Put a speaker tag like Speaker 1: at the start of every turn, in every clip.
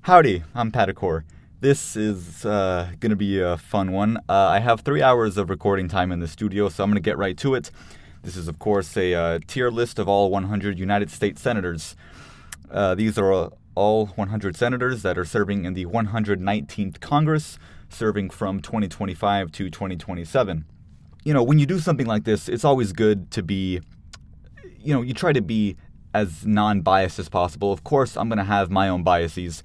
Speaker 1: Howdy, I'm Patakor. This is going to be a fun one. I have 3 hours of recording time in the studio, so I'm going to get right to it. This is, of course, a tier list of all 100 United States senators. These are all 100 senators that are serving in the 119th Congress, serving from 2025 to 2027. You know, when you do something like this, it's always good to be, you try to be as non-biased as possible. Of course, I'm going to have my own biases.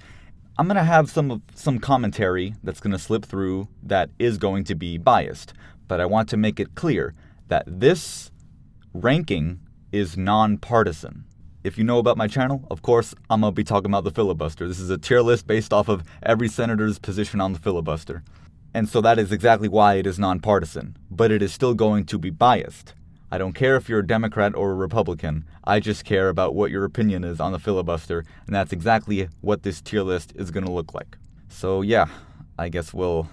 Speaker 1: I'm going to have some commentary that's going to slip through that is going to be biased. But I want to make it clear that this ranking is non-partisan. If you know about my channel, of course, I'm going to be talking about the filibuster. This is a tier list based off of every senator's position on the filibuster. And so that is exactly why it is non-partisan. But it is still going to be biased. I don't care if you're a Democrat or a Republican. I just care about what your opinion is on the filibuster, and that's exactly what this tier list is going to look like. So yeah, I guess we'll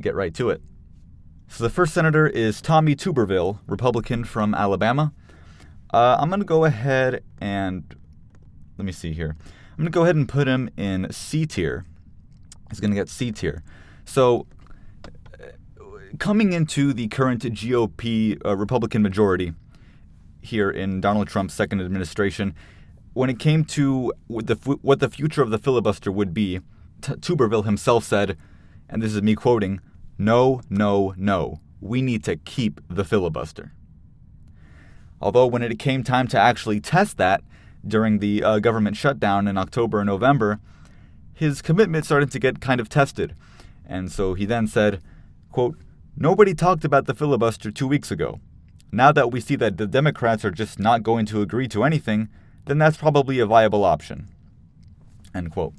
Speaker 1: get right to it. So the first senator is Tommy Tuberville, Republican from Alabama. I'm going to go ahead and, let me see here. I'm going to go ahead and put him in C tier. He's going to get C tier. So coming into the current GOP Republican majority here in Donald Trump's second administration, when it came to what the future of the filibuster would be, Tuberville himself said, and this is me quoting, "No, no, no. We need to keep the filibuster." Although when it came time to actually test that during the government shutdown in October and November, his commitment started to get kind of tested. And so he then said, quote, "Nobody talked about the filibuster 2 weeks ago. Now that we see that the Democrats are just not going to agree to anything, then that's probably a viable option." End quote.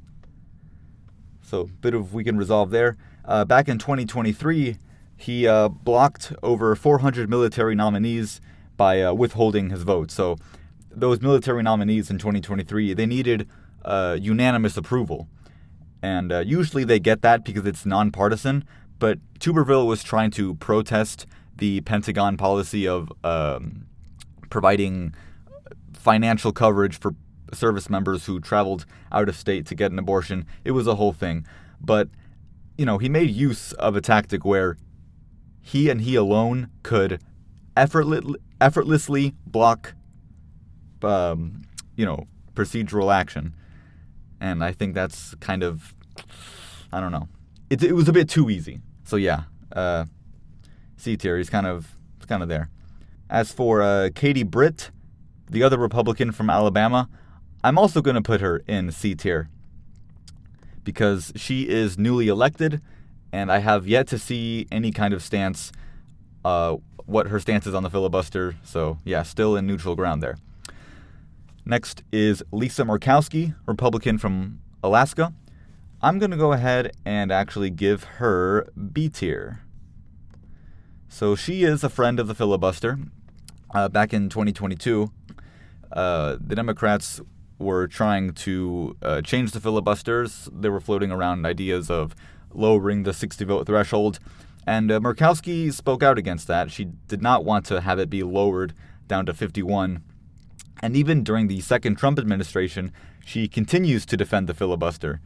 Speaker 1: So, bit of weekend resolve there. Back in 2023, he blocked over 400 military nominees by withholding his vote. So, those military nominees in 2023, they needed unanimous approval. And usually they get that because it's nonpartisan. But Tuberville was trying to protest the Pentagon policy of providing financial coverage for service members who traveled out of state to get an abortion. It was a whole thing. But, he made use of a tactic where he and he alone could effortlessly block, procedural action. And I think that's kind of, I don't know. It was a bit too easy. So yeah, C tier. He's kind of there. As for Katie Britt, the other Republican from Alabama, I'm also going to put her in C tier because she is newly elected, and I have yet to see any kind of stance, what her stance is on the filibuster. So yeah, still in neutral ground there. Next is Lisa Murkowski, Republican from Alaska. I'm going to go ahead and actually give her B tier. So she is a friend of the filibuster. Back in 2022, the Democrats were trying to change the filibusters. They were floating around ideas of lowering the 60-vote threshold. And Murkowski spoke out against that. She did not want to have it be lowered down to 51. And even during the second Trump administration, she continues to defend the filibuster,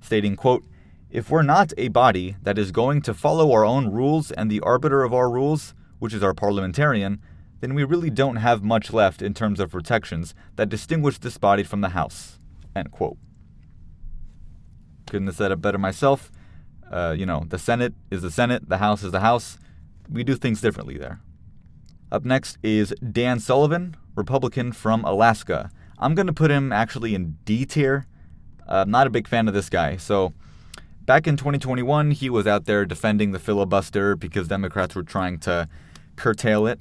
Speaker 1: stating, quote, "If we're not a body that is going to follow our own rules and the arbiter of our rules, which is our parliamentarian, then we really don't have much left in terms of protections that distinguish this body from the House." End quote. Couldn't have said it better myself. The Senate is the Senate, the House is the House. We do things differently there. Up next is Dan Sullivan, Republican from Alaska. I'm going to put him actually in D tier. I'm not a big fan of this guy. So back in 2021, he was out there defending the filibuster because Democrats were trying to curtail it.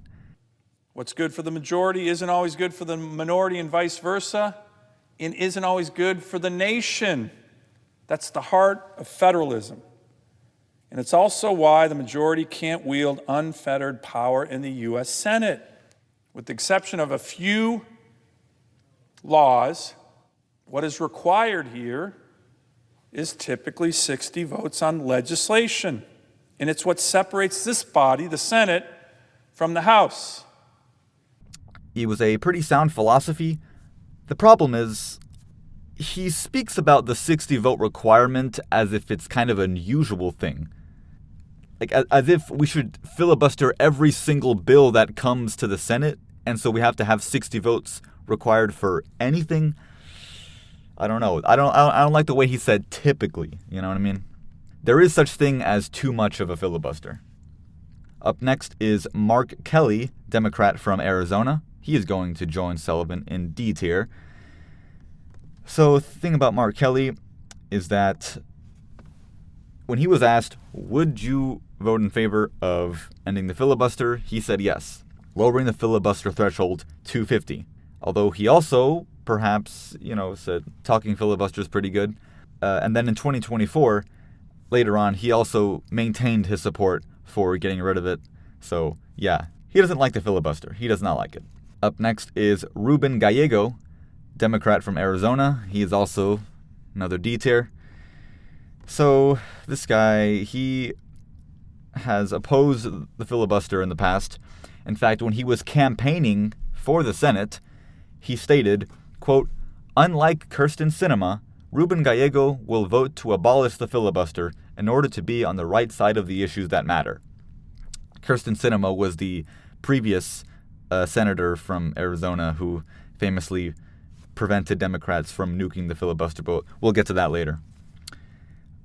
Speaker 2: What's good for the majority isn't always good for the minority and vice versa, and isn't always good for the nation. That's the heart of federalism. And it's also why the majority can't wield unfettered power in the U.S. Senate. With the exception of a few laws, what is required here is typically 60 votes on legislation. And it's what separates this body, the Senate, from the House.
Speaker 1: It was a pretty sound philosophy. The problem is, he speaks about the 60 vote requirement as if it's kind of an unusual thing. Like, as if we should filibuster every single bill that comes to the Senate, and so we have to have 60 votes required for anything. I don't know. I don't like the way he said typically, you know what I mean? There is such thing as too much of a filibuster. Up next is Mark Kelly, Democrat from Arizona. He is going to join Sullivan in D tier. So the thing about Mark Kelly is that when he was asked, would you vote in favor of ending the filibuster, he said yes, lowering the filibuster threshold to 50. Although he also perhaps, said talking filibuster is pretty good. And then in 2024, later on, he also maintained his support for getting rid of it. So, yeah, he doesn't like the filibuster. He does not like it. Up next is Ruben Gallego, Democrat from Arizona. He is also another D tier. So, this guy, he has opposed the filibuster in the past. In fact, when he was campaigning for the Senate, he stated, quote, "Unlike Kirsten Sinema, Ruben Gallego will vote to abolish the filibuster in order to be on the right side of the issues that matter." Kirsten Sinema was the previous senator from Arizona who famously prevented Democrats from nuking the filibuster, but we'll get to that later.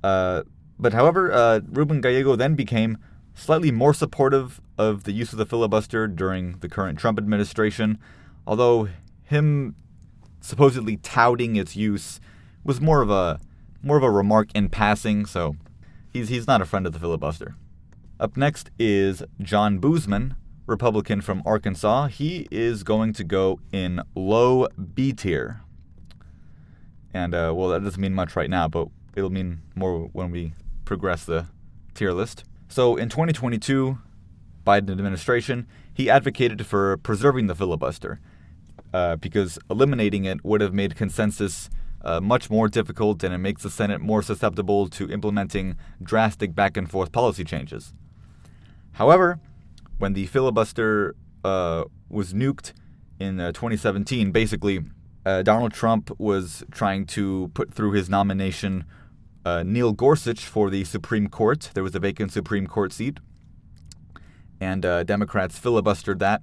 Speaker 1: But however, Ruben Gallego then became slightly more supportive of the use of the filibuster during the current Trump administration, although him supposedly touting its use was more of a remark in passing, so he's not a friend of the filibuster. Up next is John Boozman, Republican from Arkansas. He is going to go in low B tier. And, that doesn't mean much right now, but it'll mean more when we progress the tier list. So in 2022, Biden administration, he advocated for preserving the filibuster because eliminating it would have made consensus much more difficult, and it makes the Senate more susceptible to implementing drastic back-and-forth policy changes. However, when the filibuster was nuked in 2017, basically, Donald Trump was trying to put through his nomination Neil Gorsuch for the Supreme Court. There was a vacant Supreme Court seat, and Democrats filibustered that.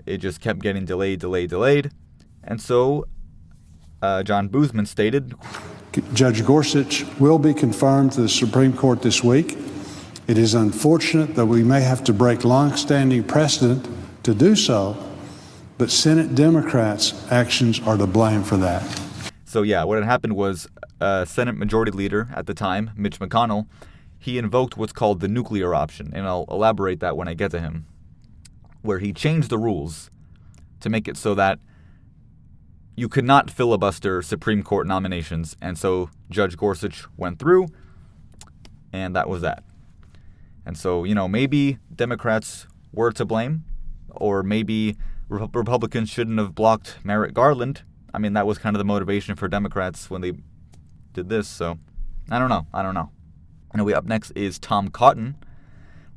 Speaker 1: It just kept getting delayed. And so John Boozman stated,
Speaker 3: Judge Gorsuch will be confirmed to the Supreme Court this week. It is unfortunate that we may have to break long-standing precedent to do so, but Senate Democrats' actions are to blame for that.
Speaker 1: So yeah, what had happened was Senate Majority Leader at the time, Mitch McConnell, he invoked what's called the nuclear option, and I'll elaborate that when I get to him, where he changed the rules to make it so that you could not filibuster Supreme Court nominations, and so Judge Gorsuch went through, and that was that. And so, maybe Democrats were to blame, or maybe Republicans shouldn't have blocked Merrick Garland. I mean, that was kind of the motivation for Democrats when they did this, so I don't know. Anyway, up next is Tom Cotton,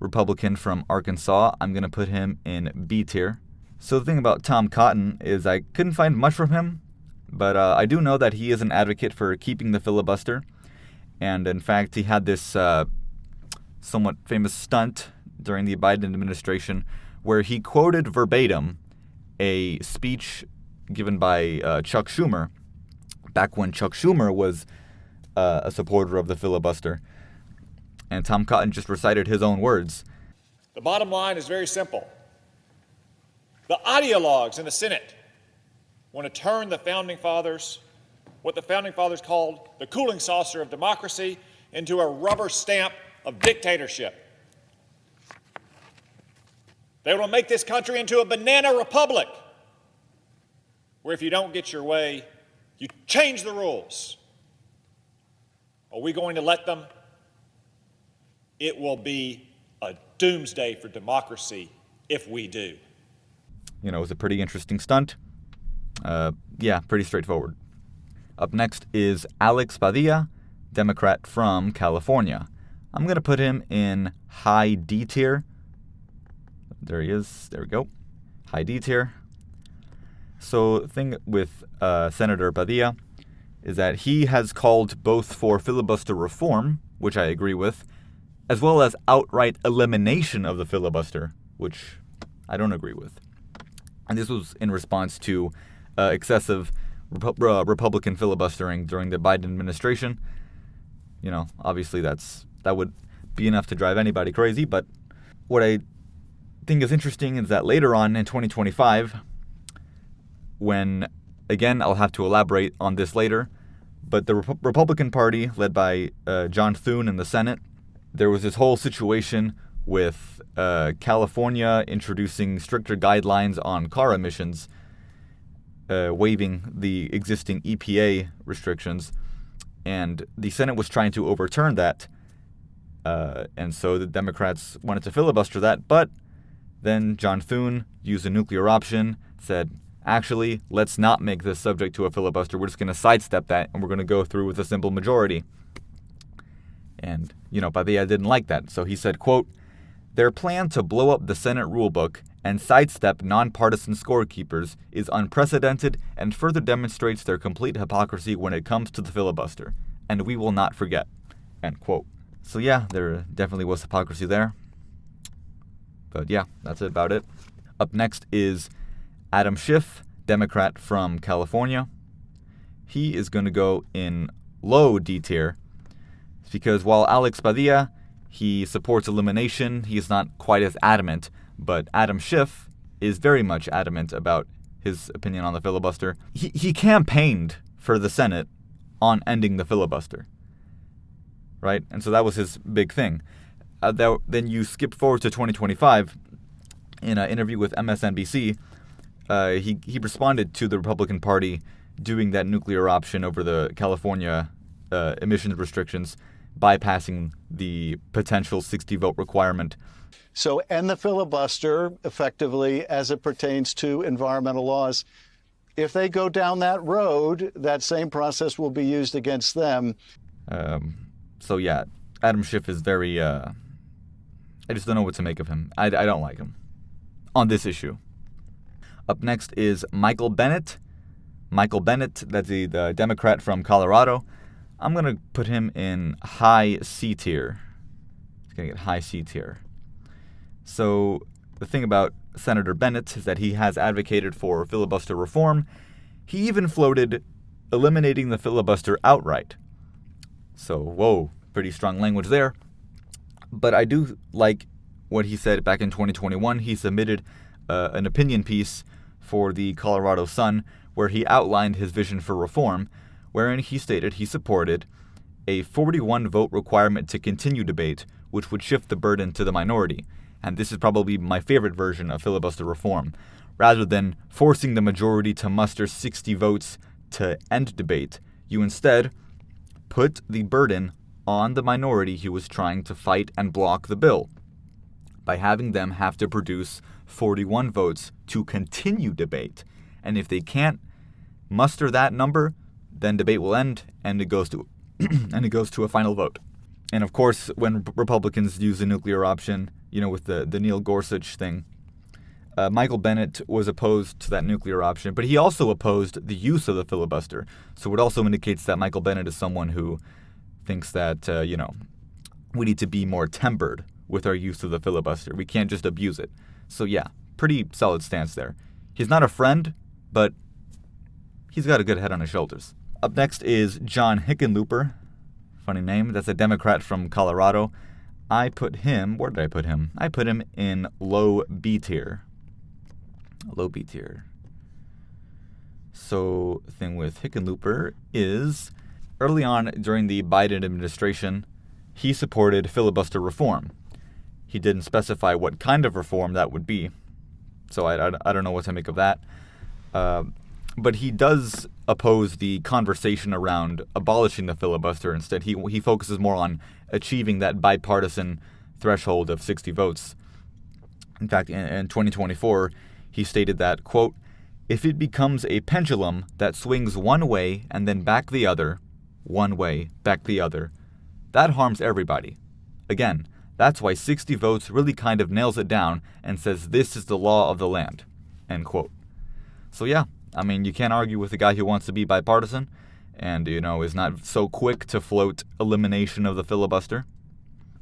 Speaker 1: Republican from Arkansas. I'm going to put him in B tier. So the thing about Tom Cotton is I couldn't find much from him, but I do know that he is an advocate for keeping the filibuster. And in fact, he had this somewhat famous stunt during the Biden administration where he quoted verbatim a speech given by Chuck Schumer back when Chuck Schumer was a supporter of the filibuster. And Tom Cotton just recited his own words.
Speaker 4: The bottom line is very simple. The ideologues in the Senate want to turn the Founding Fathers, what the Founding Fathers called the cooling saucer of democracy, into a rubber stamp of dictatorship. They want to make this country into a banana republic, where if you don't get your way, you change the rules. Are we going to let them? It will be a doomsday for democracy if we do.
Speaker 1: It was a pretty interesting stunt. Pretty straightforward. Up next is Alex Padilla, Democrat from California. I'm going to put him in high D tier. There he is. There we go. High D tier. So the thing with Senator Padilla, is that he has called both for filibuster reform, which I agree with, as well as outright elimination of the filibuster, which I don't agree with. And this was in response to excessive Republican filibustering during the Biden administration. You know, obviously that would be enough to drive anybody crazy, but what I think is interesting is that later on in 2025, when, again, I'll have to elaborate on this later, but the Republican Party, led by John Thune in the Senate, there was this whole situation with California introducing stricter guidelines on car emissions, waiving the existing EPA restrictions, and the Senate was trying to overturn that, and so the Democrats wanted to filibuster that, but then John Thune used a nuclear option, said, actually, let's not make this subject to a filibuster. We're just going to sidestep that, and we're going to go through with a simple majority. And, Padilla didn't like that, so he said, quote, "Their plan to blow up the Senate rulebook and sidestep nonpartisan scorekeepers is unprecedented and further demonstrates their complete hypocrisy when it comes to the filibuster, and we will not forget," end quote. So yeah, there definitely was hypocrisy there. But yeah, that's about it. Up next is Adam Schiff, Democrat from California. He is going to go in low D tier because while Alex Padilla, he supports elimination, he's not quite as adamant, but Adam Schiff is very much adamant about his opinion on the filibuster. He campaigned for the Senate on ending the filibuster, right? And so that was his big thing. Then you skip forward to 2025. In an interview with MSNBC, he responded to the Republican Party doing that nuclear option over the California emissions restrictions, bypassing the potential 60-vote requirement.
Speaker 5: So end the filibuster effectively as it pertains to environmental laws. If they go down that road, that same process will be used against them.
Speaker 1: So yeah, Adam Schiff is very... I just don't know what to make of him. I don't like him on this issue. Up next is Michael Bennet. Michael Bennet, that's the Democrat from Colorado. I'm going to put him in high C tier. He's going to get high C tier. So the thing about Senator Bennet is that he has advocated for filibuster reform. He even floated eliminating the filibuster outright. So, whoa, pretty strong language there. But I do like what he said back in 2021. He submitted an opinion piece for the Colorado Sun where he outlined his vision for reform, wherein he stated he supported a 41-vote requirement to continue debate, which would shift the burden to the minority. And this is probably my favorite version of filibuster reform. Rather than forcing the majority to muster 60 votes to end debate, you instead put the burden on the minority who was trying to fight and block the bill by having them have to produce 41 votes to continue debate. And if they can't muster that number, then debate will end and it goes to a final vote. And of course, when Republicans use the nuclear option, with the Neil Gorsuch thing, Michael Bennet was opposed to that nuclear option, but he also opposed the use of the filibuster. So it also indicates that Michael Bennet is someone who thinks that, we need to be more tempered with our use of the filibuster. We can't just abuse it. So yeah, pretty solid stance there. He's not a friend, but he's got a good head on his shoulders. Up next is John Hickenlooper. Funny name. That's a Democrat from Colorado. Where did I put him? I put him in low B tier. Low B tier. So the thing with Hickenlooper is early on during the Biden administration, he supported filibuster reform. He didn't specify what kind of reform that would be, so I don't know what to make of that. But he does oppose the conversation around abolishing the filibuster. Instead, he focuses more on achieving that bipartisan threshold of 60 votes. In fact, in 2024, he stated that, quote, "If it becomes a pendulum that swings one way and then back the other, one way, back the other, that harms everybody. Again, that's why 60 votes really kind of nails it down and says this is the law of the land," end quote. So yeah, I mean, you can't argue with a guy who wants to be bipartisan, and, is not so quick to float elimination of the filibuster.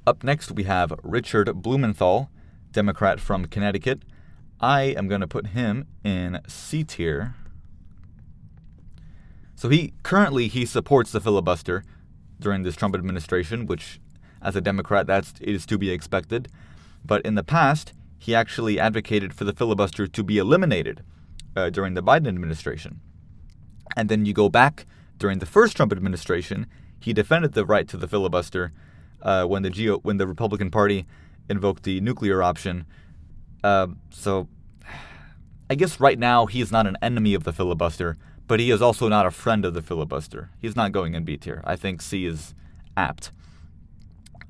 Speaker 1: Up next, we have Richard Blumenthal, Democrat from Connecticut. I am going to put him in C tier. So he supports the filibuster during this Trump administration, which, as a Democrat, it is to be expected. But in the past, he actually advocated for the filibuster to be eliminated during the Biden administration. And then you go back during the first Trump administration, he defended the right to the filibuster when the Republican Party invoked the nuclear option. So I guess right now he's not an enemy of the filibuster, but he is also not a friend of the filibuster. He's not going in B tier. I think C is apt.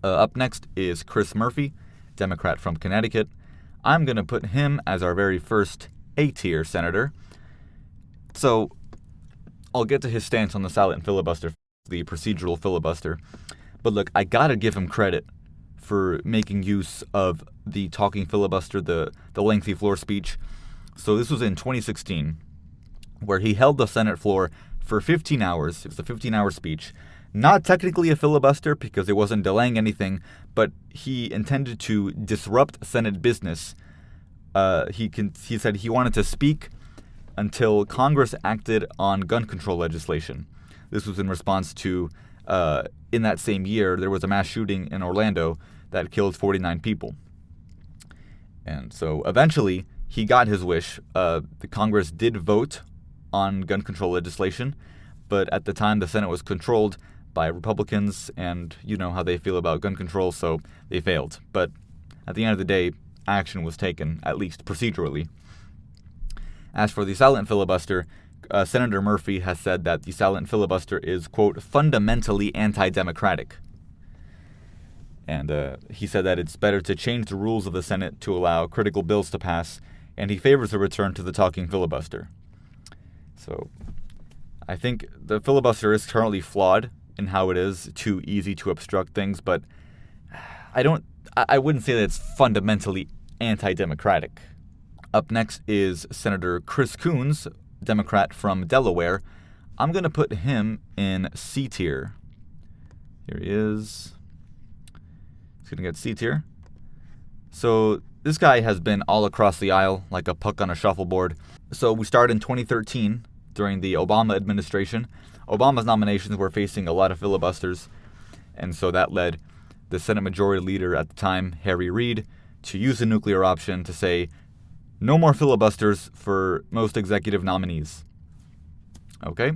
Speaker 1: Up next is Chris Murphy, Democrat from Connecticut. I'm going to put him as our very first A tier senator. So I'll get to his stance on the silent filibuster, the procedural filibuster. But look, I got to give him credit for making use of the talking filibuster, the lengthy floor speech. So this was in 2016, where he held the Senate floor for 15 hours. It was a 15-hour speech. Not technically a filibuster because it wasn't delaying anything, but he intended to disrupt Senate business. He said he wanted to speak until Congress acted on gun control legislation. This was in response to, in that same year, there was a mass shooting in Orlando that killed 49 people. And so eventually, he got his wish. The Congress did vote on gun control legislation, but at the time the Senate was controlled by Republicans, and you know how they feel about gun control, so they failed. But at the end of the day, action was taken, at least procedurally. As for the silent filibuster, Senator Murphy has said that the silent filibuster is, quote, fundamentally anti-democratic. And he said that it's better to change the rules of the Senate to allow critical bills to pass, and he favors a return to the talking filibuster. So I think the filibuster is currently flawed in how it is too easy to obstruct things, but I wouldn't say that it's fundamentally anti-democratic. Up next is Senator Chris Coons, Democrat from Delaware. I'm going to put him in C tier. Here he is. He's going to get C tier. So this guy has been all across the aisle like a puck on a shuffleboard. So we started in 2013 during the Obama administration. Obama's nominations were facing a lot of filibusters, and so that led the Senate Majority Leader at the time, Harry Reid, to use the nuclear option to say, no more filibusters for most executive nominees. Okay?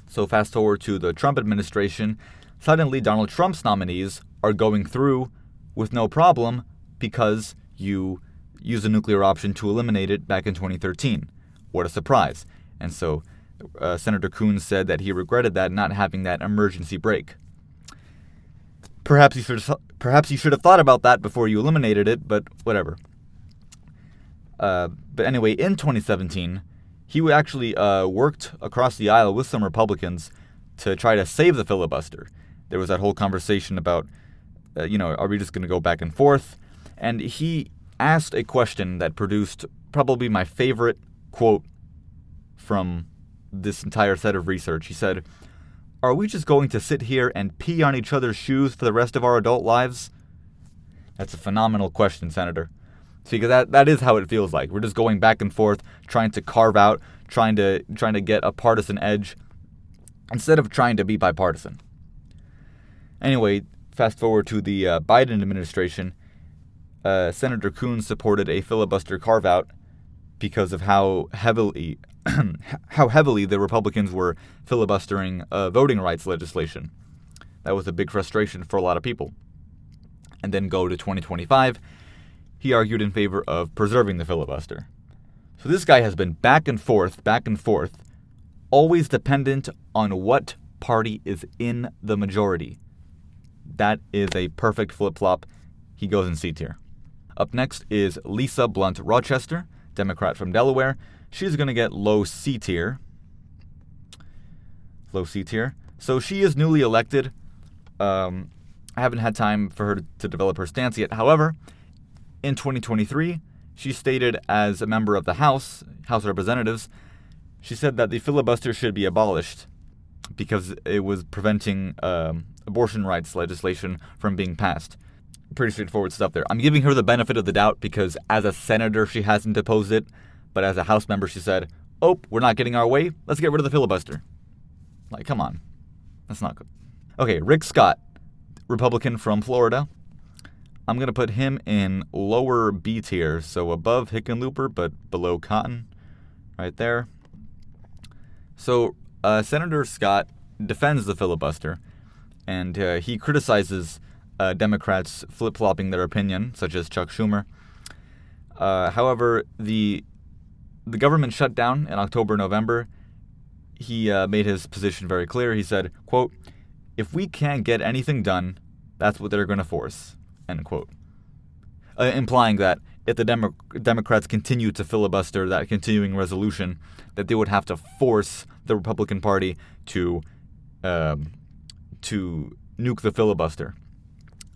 Speaker 1: So fast forward to the Trump administration. Suddenly, Donald Trump's nominees are going through with no problem because you used the nuclear option to eliminate it back in 2013. What a surprise. And so Senator Coons said that he regretted that, not having that emergency brake. Perhaps you should have thought about that before you eliminated it, but whatever. But anyway, in 2017, he actually worked across the aisle with some Republicans to try to save the filibuster. There was that whole conversation about, are we just going to go back and forth? And he asked a question that produced probably my favorite quote from this entire set of research. He said, "Are we just going to sit here and pee on each other's shoes for the rest of our adult lives?" That's a phenomenal question, Senator. See, because that is how it feels like. We're just going back and forth, trying to carve out, trying to get a partisan edge, instead of trying to be bipartisan. Anyway, fast forward to the Biden administration. Senator Coons supported a filibuster carve-out because of how heavily the Republicans were filibustering voting rights legislation. That was a big frustration for a lot of people. And then go to 2025. He argued in favor of preserving the filibuster. So this guy has been back and forth, always dependent on what party is in the majority. That is a perfect flip-flop. He goes in C tier. Up next is Lisa Blunt Rochester, Democrat from Delaware. She's going to get low C tier. Low C tier. So she is newly elected. I haven't had time for her to develop her stance yet. However, in 2023, she stated as a member of the House of Representatives, she said that the filibuster should be abolished. because it was preventing abortion rights legislation from being passed. Pretty straightforward stuff there. I'm giving her the benefit of the doubt because as a senator, she hasn't opposed it. But as a House member, she said, oh, we're not getting our way. Let's get rid of the filibuster. Like, come on. That's not good. Okay, Rick Scott, Republican from Florida. I'm going to put him in lower B tier, so above Hickenlooper, but below Cotton, right there. So Senator Scott defends the filibuster, and he criticizes Democrats flip-flopping their opinion, such as Chuck Schumer. However, the government shutdown in October, November, he made his position very clear. He said, quote, if we can't get anything done, that's what they're going to force, end quote. Implying that if the Democrats continue to filibuster that continuing resolution, that they would have to force the Republican Party to nuke the filibuster.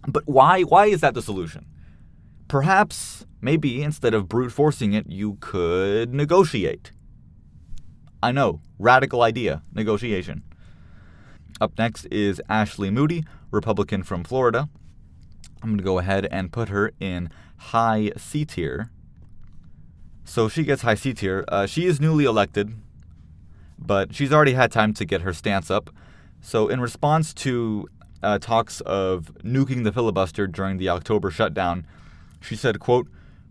Speaker 1: But why is that the solution? Perhaps, maybe, instead of brute forcing it, you could negotiate. I know, radical idea, negotiation. Up next is Ashley Moody, Republican from Florida. I'm going to go ahead and put her in high C tier. So she gets high C tier. She is newly elected, but she's already had time to get her stance up. So in response to talks of nuking the filibuster during the October shutdown, she said, quote,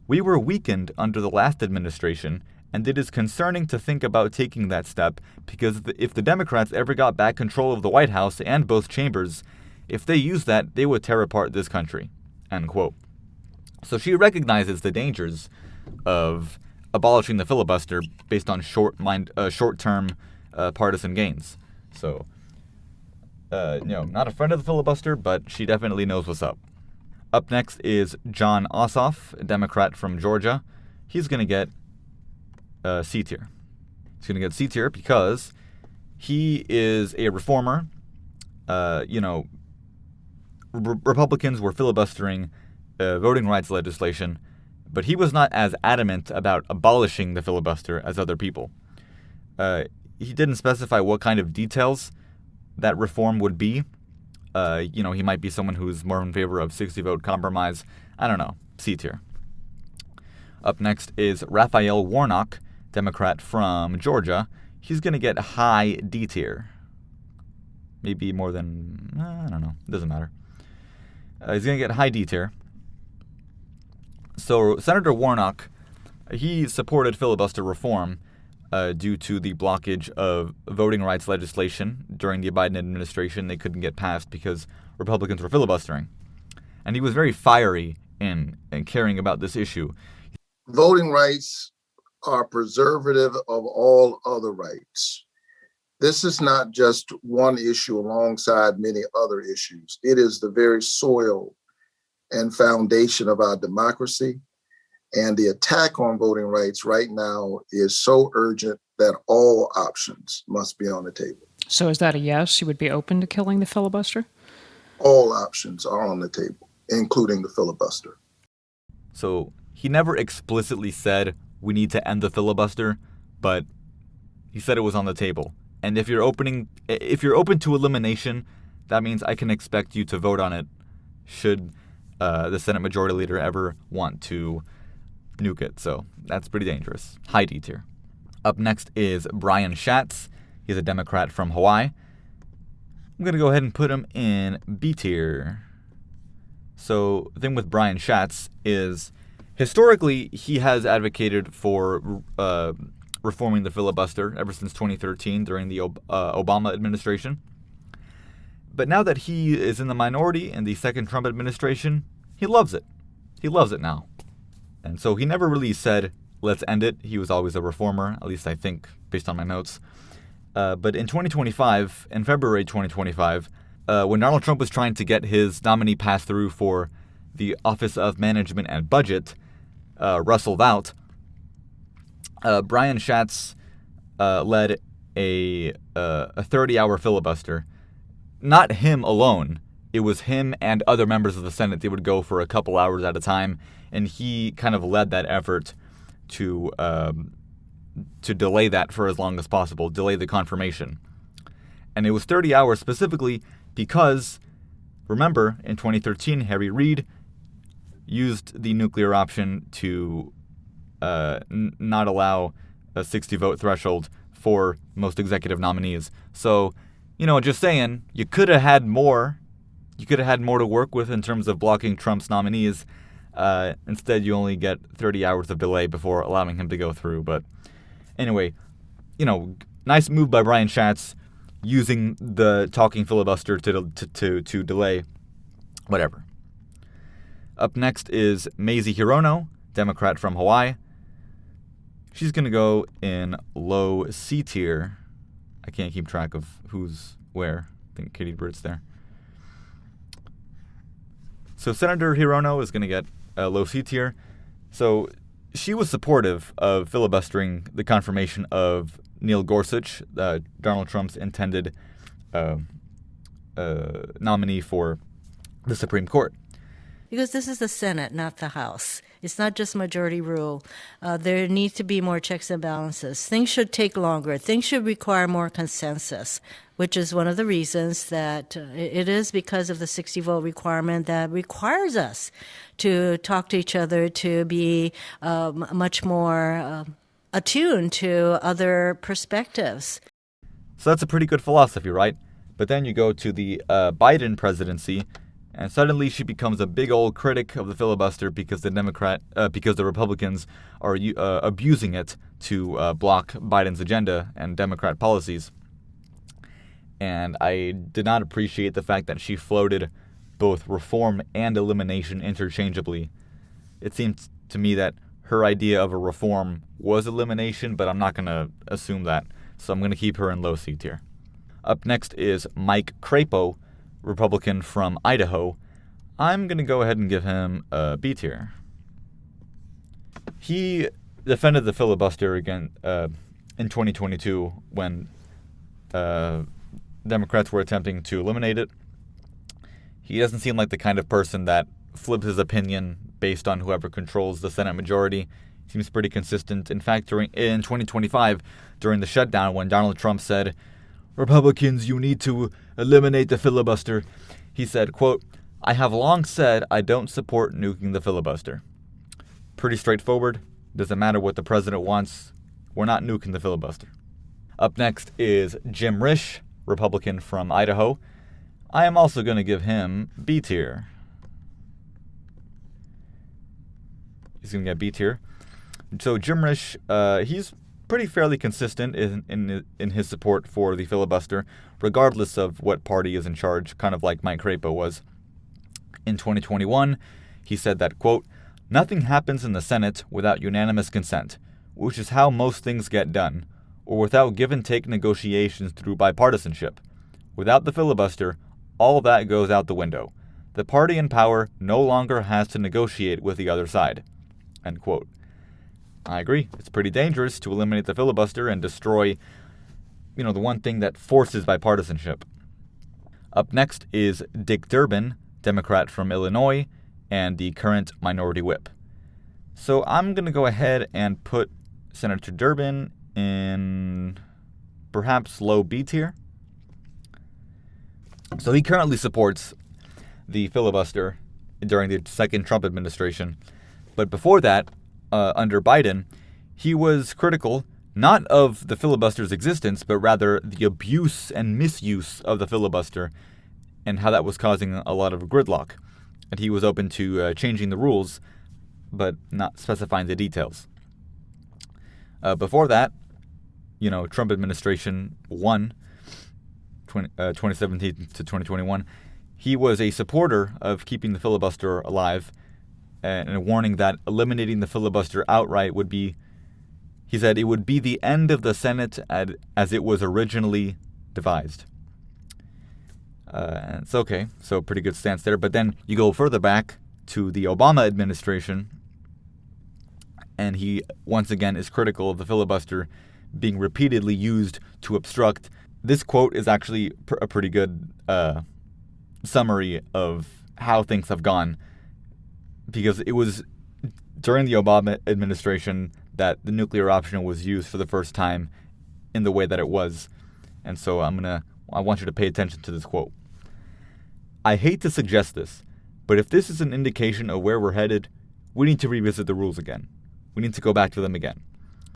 Speaker 1: we were weakened under the last administration, and it is concerning to think about taking that step because if the Democrats ever got back control of the White House and both chambers, if they used that, they would tear apart this country, end quote. So she recognizes the dangers of abolishing the filibuster based on short-term partisan gains. So, not a friend of the filibuster, but she definitely knows what's up. Up next is John Ossoff, a Democrat from Georgia. He's going to get C tier. He's going to get C tier because he is a reformer. Republicans were filibustering voting rights legislation, but he was not as adamant about abolishing the filibuster as other people. He didn't specify what kind of details that reform would be. He might be someone who's more in favor of 60-vote compromise. I don't know. C tier. Up next is Raphael Warnock, Democrat from Georgia. He's going to get high D tier. Maybe more than, I don't know. Doesn't matter. He's going to get high D tier. So Senator Warnock, he supported filibuster reform due to the blockage of voting rights legislation during the Biden administration. They couldn't get passed because Republicans were filibustering. And he was very fiery in caring about this issue.
Speaker 6: Voting rights are preservative of all other rights. This is not just one issue alongside many other issues. It is the very soil and foundation of our democracy. And the attack on voting rights right now is so urgent that all options must be on the table.
Speaker 7: So is that a yes? You would be open to killing the filibuster?
Speaker 6: All options are on the table, including the filibuster.
Speaker 1: So he never explicitly said we need to end the filibuster, but he said it was on the table. And if you're open to elimination, that means I can expect you to vote on it should the Senate Majority Leader ever want to nuke it. So that's pretty dangerous. High D tier. Up next is Brian Schatz. He's a Democrat from Hawaii. I'm going to go ahead and put him in B tier. So the thing with Brian Schatz is historically he has advocated for reforming the filibuster ever since 2013 during the Obama administration. But now that he is in the minority in the second Trump administration, he loves it. He loves it now. And so he never really said, let's end it. He was always a reformer, at least I think, based on my notes. But in 2025, in February 2025, when Donald Trump was trying to get his nominee passed through for the Office of Management and Budget, Russell Vought, Brian Schatz led a 30-hour filibuster. Not him alone. It was him and other members of the Senate. They would go for a couple hours at a time, and he kind of led that effort to delay that for as long as possible, delay the confirmation. And it was 30 hours specifically because, remember, in 2013, Harry Reid used the nuclear option to not allow a 60-vote threshold for most executive nominees. So, just saying, you could have had more. You could have had more to work with in terms of blocking Trump's nominees. Instead, you only get 30 hours of delay before allowing him to go through. But anyway, nice move by Brian Schatz using the talking filibuster to delay whatever. Up next is Mazie Hirono, Democrat from Hawaii. She's going to go in low C tier. I can't keep track of who's where. I think Katie Britt's there. So Senator Hirono is going to get a low C tier. So she was supportive of filibustering the confirmation of Neil Gorsuch, Donald Trump's intended nominee for the Supreme Court.
Speaker 8: Because this is the Senate, not the House. It's not just majority rule. There needs to be more checks and balances. Things should take longer. Things should require more consensus, which is one of the reasons that it is because of the 60-vote requirement that requires us to talk to each other, to be much more attuned to other perspectives.
Speaker 1: So that's a pretty good philosophy, right? But then you go to the Biden presidency, and suddenly she becomes a big old critic of the filibuster because the Republicans are abusing it to block Biden's agenda and Democrat policies. And I did not appreciate the fact that she floated both reform and elimination interchangeably. It seemed to me that her idea of a reform was elimination, but I'm not going to assume that, so I'm going to keep her in low C tier. Up next is Mike Crapo, Republican from Idaho. I'm going to go ahead and give him a B tier. He defended the filibuster again in 2022 when Democrats were attempting to eliminate it. He doesn't seem like the kind of person that flips his opinion based on whoever controls the Senate majority. He seems pretty consistent. In fact, in 2025, during the shutdown, when Donald Trump said, "Republicans, you need to eliminate the filibuster," he said, quote, "I have long said I don't support nuking the filibuster." Pretty straightforward. Doesn't matter what the president wants. We're not nuking the filibuster. Up next is Jim Risch, Republican from Idaho. I am also going to give him B tier. He's going to get B tier. So Jim Risch, he's pretty fairly consistent in his support for the filibuster, regardless of what party is in charge, kind of like Mike Crapo was. In 2021, he said that, quote, "Nothing happens in the Senate without unanimous consent, which is how most things get done, or without give-and-take negotiations through bipartisanship. Without the filibuster, all that goes out the window. The party in power no longer has to negotiate with the other side." End quote. I agree. It's pretty dangerous to eliminate the filibuster and destroy, the one thing that forces bipartisanship. Up next is Dick Durbin, Democrat from Illinois, and the current minority whip. So I'm going to go ahead and put Senator Durbin in perhaps low B tier. So he currently supports the filibuster during the second Trump administration. But before that, under Biden, he was critical not of the filibuster's existence, but rather the abuse and misuse of the filibuster and how that was causing a lot of gridlock. And he was open to changing the rules, but not specifying the details. Before that, Trump administration won 2017 to 2021. He was a supporter of keeping the filibuster alive and warning that eliminating the filibuster outright would be, he said, it would be the end of the Senate as it was originally devised. It's okay, so pretty good stance there. But then you go further back to the Obama administration, and he once again is critical of the filibuster being repeatedly used to obstruct. This quote is actually a pretty good summary of how things have gone, because it was during the Obama administration that the nuclear option was used for the first time in the way that it was. And so I'm going to I want you to pay attention to this quote. "I hate to suggest this, but if this is an indication of where we're headed, we need to revisit the rules again. We need to go back to them again.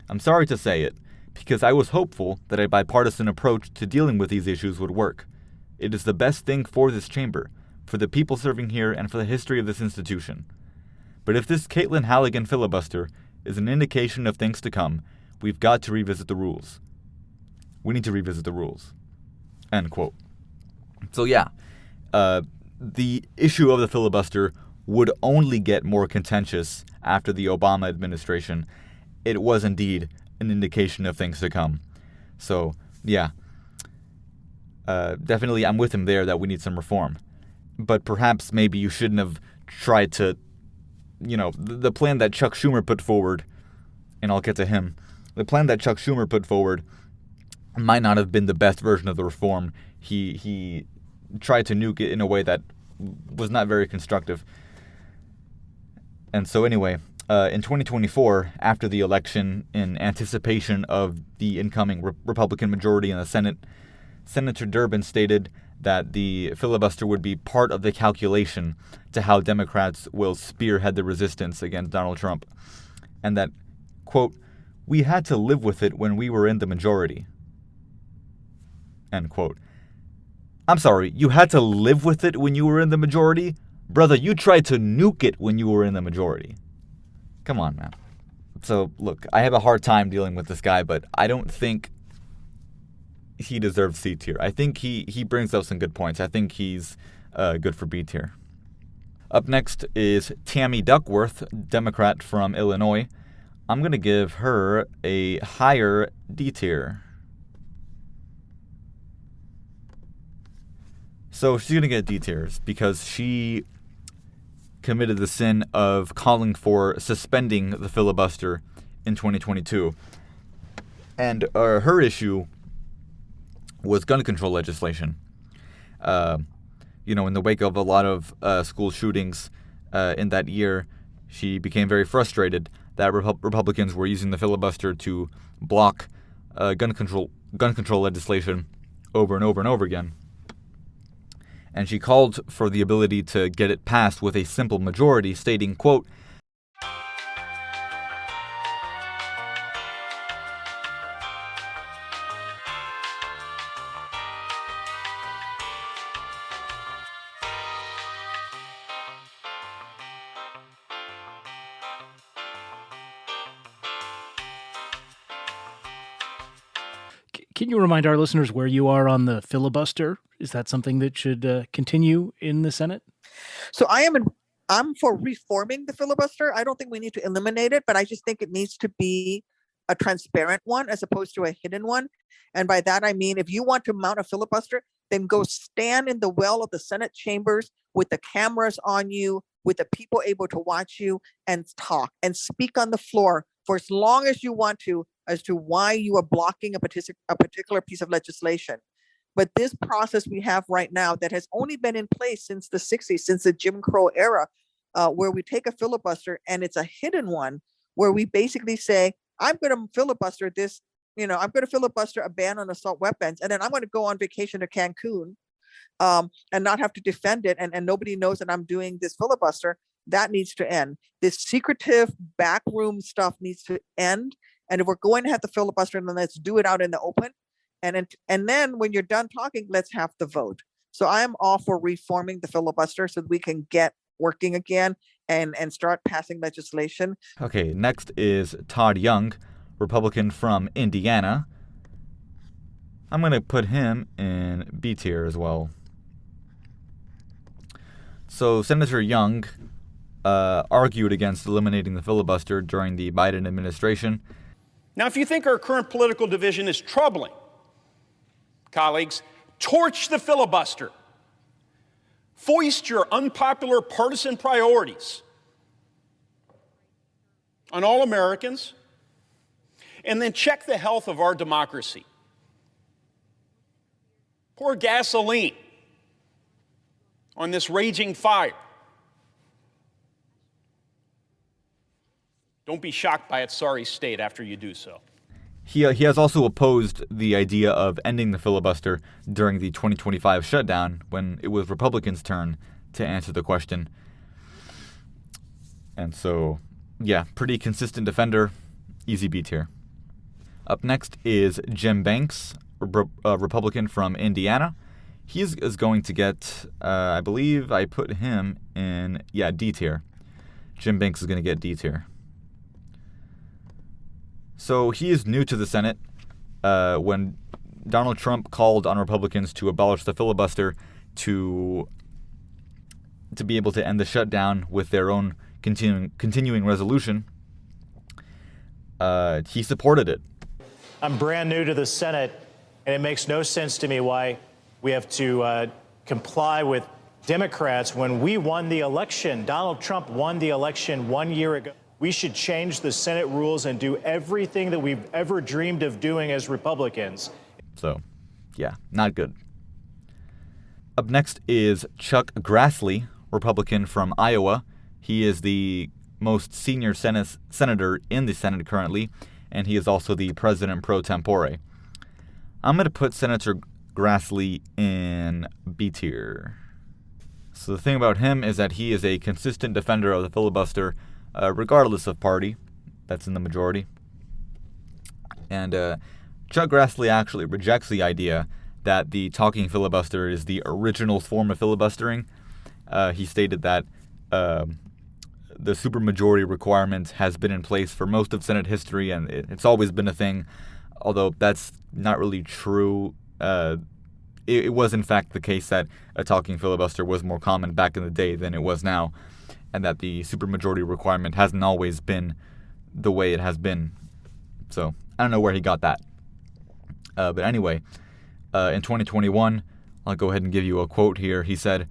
Speaker 1: I'm sorry to say it, because I was hopeful that a bipartisan approach to dealing with these issues would work. It is the best thing for this chamber, for the people serving here, and for the history of this institution. But if this Caitlin Halligan filibuster is an indication of things to come, we've got to revisit the rules. We need to revisit the rules." End quote. So yeah, the issue of the filibuster would only get more contentious after the Obama administration. It was indeed an indication of things to come. So yeah, definitely I'm with him there that we need some reform. But perhaps maybe you shouldn't have tried to, the plan that Chuck Schumer put forward, and I'll get to him, the plan that Chuck Schumer put forward might not have been the best version of the reform. He tried to nuke it in a way that was not very constructive. And so anyway, in 2024, after the election, in anticipation of the incoming Republican majority in the Senate, Senator Durbin stated that the filibuster would be part of the calculation to how Democrats will spearhead the resistance against Donald Trump. And that, quote, "We had to live with it when we were in the majority." End quote. I'm sorry, you had to live with it when you were in the majority? Brother, you tried to nuke it when you were in the majority. Come on, man. So, look, I have a hard time dealing with this guy, but I don't think he deserves C tier. I think he brings up some good points. I think he's good for B tier. Up next is Tammy Duckworth, Democrat from Illinois. I'm going to give her a higher D tier. So she's going to get D tiers because she committed the sin of calling for suspending the filibuster in 2022. And her issue was gun control legislation. In the wake of a lot of school shootings in that year, she became very frustrated that Republicans were using the filibuster to block gun control legislation over and over and over again. And she called for the ability to get it passed with a simple majority, stating, quote,
Speaker 9: Can you remind our listeners where you are on the filibuster? Is that something that should continue in the Senate?
Speaker 10: So I'm for reforming the filibuster. I don't think we need to eliminate it, but I just think it needs to be a transparent one as opposed to a hidden one. And by that, I mean, if you want to mount a filibuster, then go stand in the well of the Senate chambers with the cameras on you, with the people able to watch you, and talk and speak on the floor for as long as you want to as to why you are blocking a particular piece of legislation. But this process we have right now that has only been in place since the 60s, since the Jim Crow era, where we take a filibuster and it's a hidden one, where we basically say, I'm going to filibuster this, I'm going to filibuster a ban on assault weapons, and then I'm going to go on vacation to Cancun and not have to defend it, and nobody knows that I'm doing this filibuster. That needs to end. This secretive backroom stuff needs to end. And if we're going to have the filibuster, then let's do it out in the open. And then when you're done talking, let's have the vote. So I am all for reforming the filibuster so that we can get working again and start passing legislation.
Speaker 1: Okay, next is Todd Young, Republican from Indiana. I'm going to put him in B tier as well. So Senator Young argued against eliminating the filibuster during the Biden administration.
Speaker 11: Now, if you think our current political division is troubling, colleagues, torch the filibuster. Foist your unpopular partisan priorities on all Americans, and then check the health of our democracy. Pour gasoline on this raging fire. Don't be shocked by its sorry state after you do so.
Speaker 1: He has also opposed the idea of ending the filibuster during the 2025 shutdown when it was Republicans' turn to answer the question. And so, yeah, pretty consistent defender, easy B tier. Up next is Jim Banks, a Republican from Indiana. He is going to get, I believe I put him in, D tier. Jim Banks is going to get D tier. So he is new to the Senate. When Donald Trump called on Republicans to abolish the filibuster to be able to end the shutdown with their own continuing resolution, he supported it.
Speaker 12: I'm brand new to the Senate, and it makes no sense to me why we have to comply with Democrats when we won the election. Donald Trump won the election 1 year ago. We should change the Senate rules and do everything that we've ever dreamed of doing as Republicans.
Speaker 1: So, yeah, not good. Up next is Chuck Grassley, Republican from Iowa. He is the most senior senator in the Senate currently, and he is also the president pro tempore. I'm going to put Senator Grassley in B tier. So the thing about him is that he is a consistent defender of the filibuster, regardless of party that's in the majority. And Chuck Grassley actually rejects the idea that the talking filibuster is the original form of filibustering. He stated that the supermajority requirement has been in place for most of Senate history, and it's always been a thing, although that's not really true. It was, in fact, the case that a talking filibuster was more common back in the day than it was now, and that the supermajority requirement hasn't always been the way it has been. So, I don't know where he got that. But anyway, in 2021, I'll go ahead and give you a quote here. He said,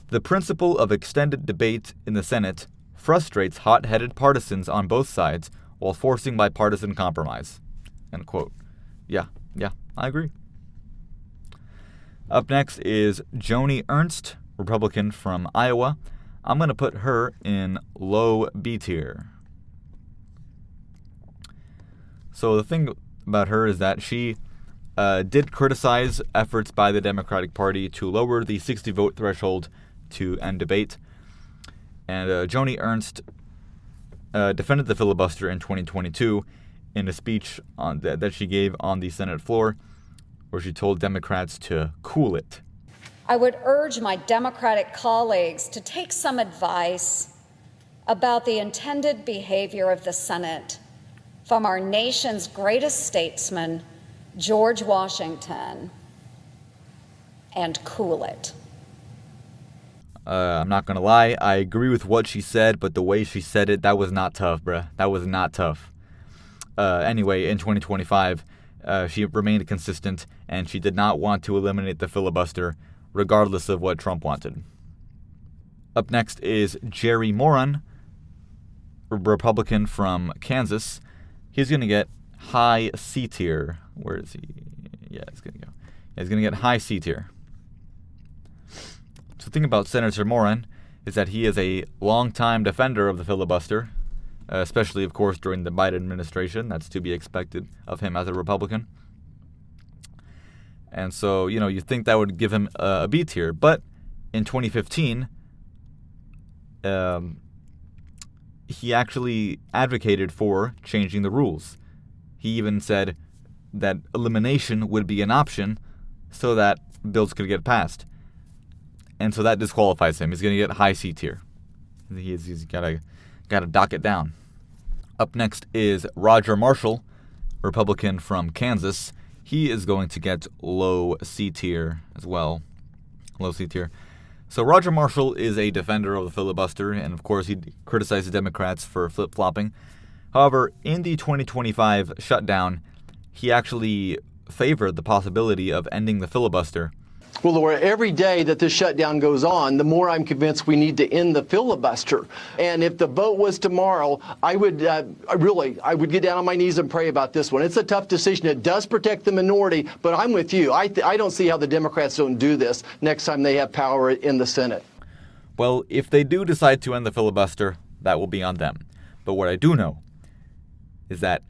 Speaker 1: "The principle of extended debate in the Senate frustrates hot-headed partisans on both sides while forcing bipartisan compromise." End quote. Yeah, I agree. Up next is Joni Ernst, Republican from Iowa. I'm going to put her in low B tier. So the thing about her is that she did criticize efforts by the Democratic Party to lower the 60-vote threshold to end debate. And Joni Ernst defended the filibuster in 2022 in a speech that she gave on the Senate floor, where she told Democrats to cool it.
Speaker 13: I would urge my Democratic colleagues to take some advice about the intended behavior of the Senate from our nation's greatest statesman, George Washington, and cool it.
Speaker 1: I'm not going to lie, I agree with what she said, but the way she said it, that was not tough, bruh. That was not tough. Anyway, in 2025, she remained consistent, and she did not want to eliminate the filibuster, regardless of what Trump wanted. Up next is Jerry Moran, a Republican from Kansas. He's going to get high C tier. Where is he? Yeah, he's going to go. Yeah, he's going to get high C tier. So the thing about Senator Moran is that he is a longtime defender of the filibuster, especially, of course, during the Biden administration. That's to be expected of him as a Republican. And so, you think that would give him a B tier. But in 2015, he actually advocated for changing the rules. He even said that elimination would be an option so that bills could get passed. And so that disqualifies him. He's going to get high C tier. He's got to dock it down. Up next is Roger Marshall, Republican from Kansas. He is going to get low C tier as well. Low C tier. So Roger Marshall is a defender of the filibuster, and of course he criticizes Democrats for flip-flopping. However, in the 2025 shutdown, he actually favored the possibility of ending the filibuster.
Speaker 14: Well, Laura, every day that this shutdown goes on, the more I'm convinced we need to end the filibuster. And if the vote was tomorrow, I would get down on my knees and pray about this one. It's a tough decision. It does protect the minority, but I'm with you. I don't see how the Democrats don't do this next time they have power in the Senate.
Speaker 1: Well, if they do decide to end the filibuster, that will be on them. But what I do know is that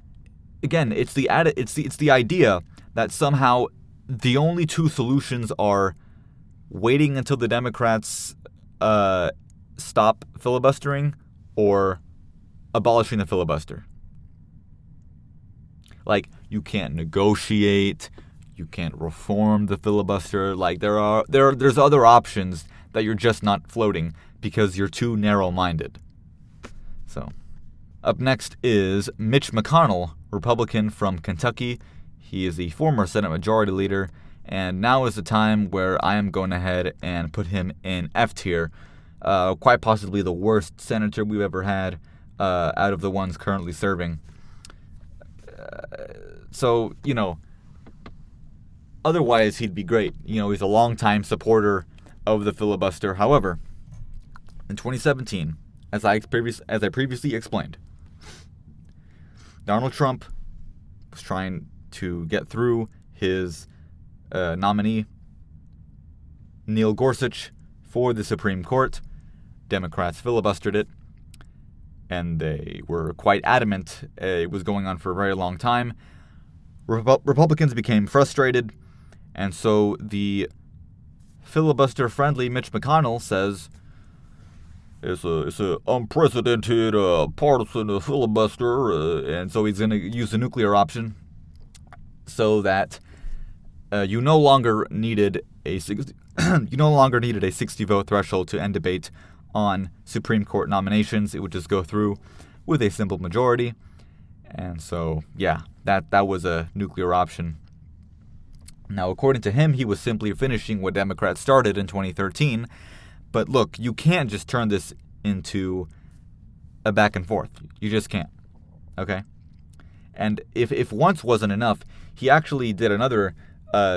Speaker 1: again, it's the idea that somehow the only two solutions are waiting until the Democrats stop filibustering or abolishing the filibuster. Like, you can't negotiate, you can't reform the filibuster. Like, there's other options that you're just not floating because you're too narrow-minded. So, up next is Mitch McConnell, Republican from Kentucky. He is the former Senate Majority Leader, and now is the time where I am going ahead and put him in F tier. Quite possibly the worst senator we've ever had out of the ones currently serving. So, otherwise he'd be great. He's a longtime supporter of the filibuster. However, in 2017, as I previously explained, Donald Trump was trying to get through his nominee, Neil Gorsuch, for the Supreme Court. Democrats filibustered it, and they were quite adamant it was going on for a very long time. Republicans became frustrated, and so the filibuster-friendly Mitch McConnell says it's a unprecedented partisan filibuster, and so he's going to use the nuclear option so that you no longer needed a 60-vote threshold to end debate on Supreme Court nominations. It would just go through with a simple majority. And so, yeah, that was a nuclear option. Now, according to him, he was simply finishing what Democrats started in 2013. But look, you can't just turn this into a back and forth. You just can't. Okay? And if once wasn't enough, he actually did another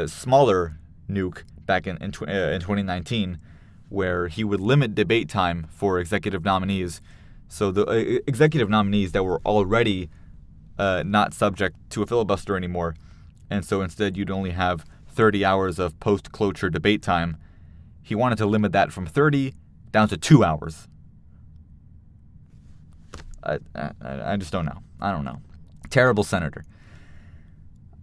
Speaker 1: smaller nuke back in 2019, where he would limit debate time for executive nominees. So the executive nominees that were already not subject to a filibuster anymore, and so instead you'd only have 30 hours of post-cloture debate time. He wanted to limit that from 30 down to 2 hours. I just don't know. I don't know. Terrible senator.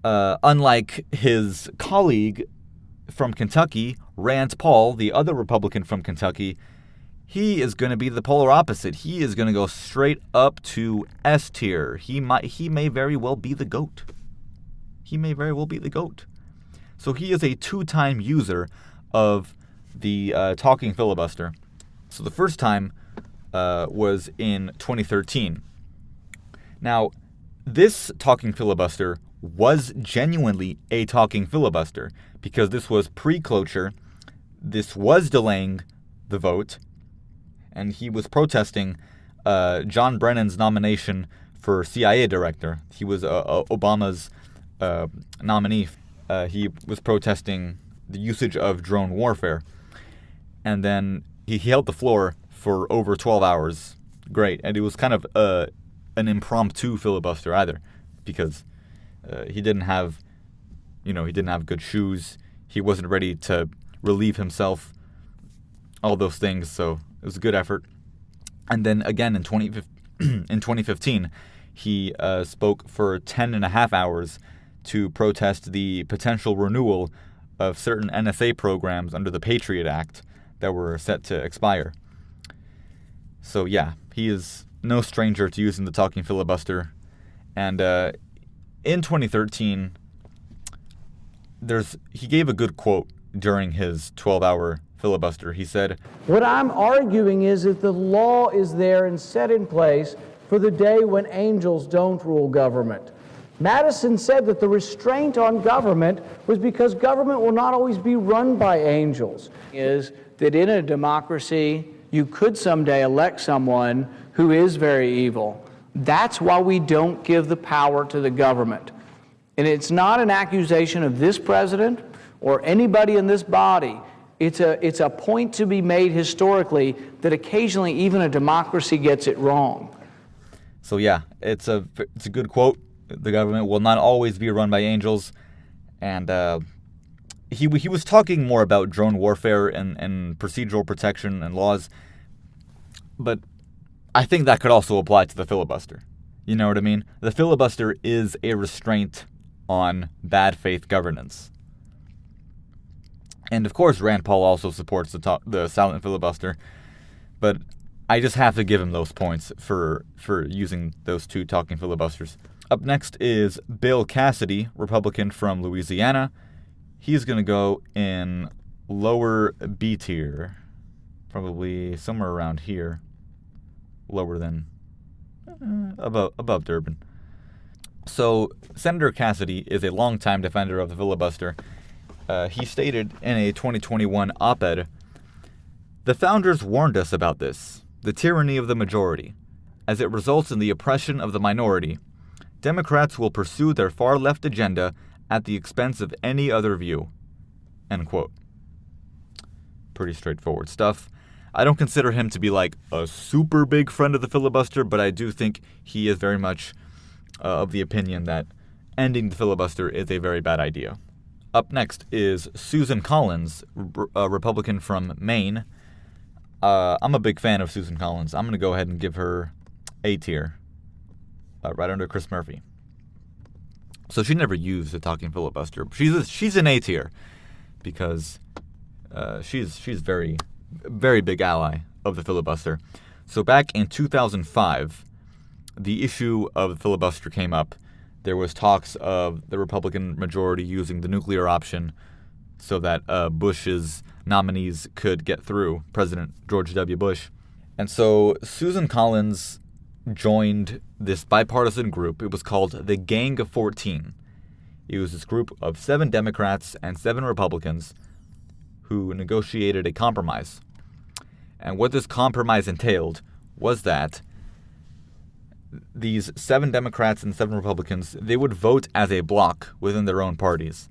Speaker 1: Unlike his colleague from Kentucky, Rand Paul, the other Republican from Kentucky, he is going to be the polar opposite. He is going to go straight up to S tier. He may very well be the GOAT. He may very well be the GOAT. So he is a two-time user of the talking filibuster. So the first time was in 2013. Now, this talking filibuster was genuinely a talking filibuster because this was pre-cloture. This was delaying the vote, and he was protesting John Brennan's nomination for CIA director. He was Obama's nominee. He was protesting the usage of drone warfare. And then he held the floor for over 12 hours. Great. And it was kind of an impromptu filibuster either, because he didn't have good shoes. He wasn't ready to relieve himself, all those things. So it was a good effort. And then again in 2015, he spoke for 10 and a half hours to protest the potential renewal of certain NSA programs under the Patriot Act that were set to expire. So yeah, he is no stranger to using the talking filibuster. And in 2013, he gave a good quote during his 12-hour filibuster. He said,
Speaker 15: "What I'm arguing is that the law is there and set in place for the day when angels don't rule government. Madison said that the restraint on government was because government will not always be run by angels. Is that in a democracy, you could someday elect someone who is very evil. That's why we don't give the power to the government. And it's not an accusation of this president or anybody in this body. It's a point to be made historically that occasionally even a democracy gets it wrong."
Speaker 1: So yeah, it's a good quote. The government will not always be run by angels. And he was talking more about drone warfare and procedural protection and laws. But I think that could also apply to the filibuster. You know what I mean? The filibuster is a restraint on bad faith governance. And of course, Rand Paul also supports the silent filibuster, but I just have to give him those points for using those two talking filibusters. Up next is Bill Cassidy, Republican from Louisiana. He's going to go in lower B tier, probably somewhere around here, lower than above Durbin. So Senator Cassidy is a longtime defender of the filibuster. He stated in a 2021 op-ed, "The founders warned us about this, the tyranny of the majority. As it results in the oppression of the minority, Democrats will pursue their far-left agenda at the expense of any other view." End quote. Pretty straightforward stuff. I don't consider him to be like a super big friend of the filibuster, but I do think he is very much of the opinion that ending the filibuster is a very bad idea. Up next is Susan Collins, a Republican from Maine. I'm a big fan of Susan Collins. I'm going to go ahead and give her A tier, right under Chris Murphy. So she never used the talking filibuster. She's an A tier because she's very, very big ally of the filibuster. So back in 2005, the issue of the filibuster came up. There was talks of the Republican majority using the nuclear option so that Bush's nominees could get through, President George W. Bush. And so Susan Collins joined this bipartisan group. It was called the Gang of 14. It was this group of 7 Democrats and 7 Republicans who negotiated a compromise. And what this compromise entailed was that these 7 Democrats and 7 Republicans, they would vote as a bloc within their own parties.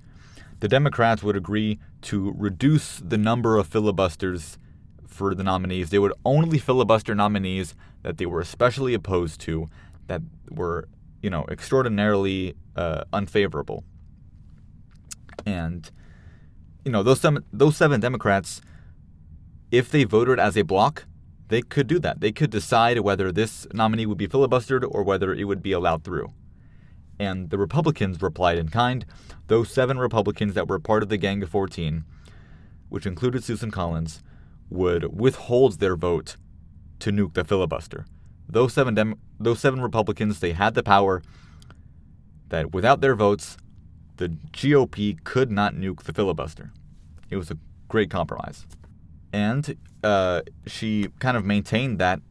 Speaker 1: The Democrats would agree to reduce the number of filibusters for the nominees. They would only filibuster nominees that they were especially opposed to, that were, extraordinarily unfavorable. And, those 7 Democrats, if they voted as a bloc, they could do that. They could decide whether this nominee would be filibustered or whether it would be allowed through. And the Republicans replied in kind. Those 7 Republicans that were part of the Gang of 14, which included Susan Collins, would withhold their vote to nuke the filibuster. Those 7 Republicans, they had the power that without their votes, the GOP could not nuke the filibuster. It was a great compromise. And she kind of maintained that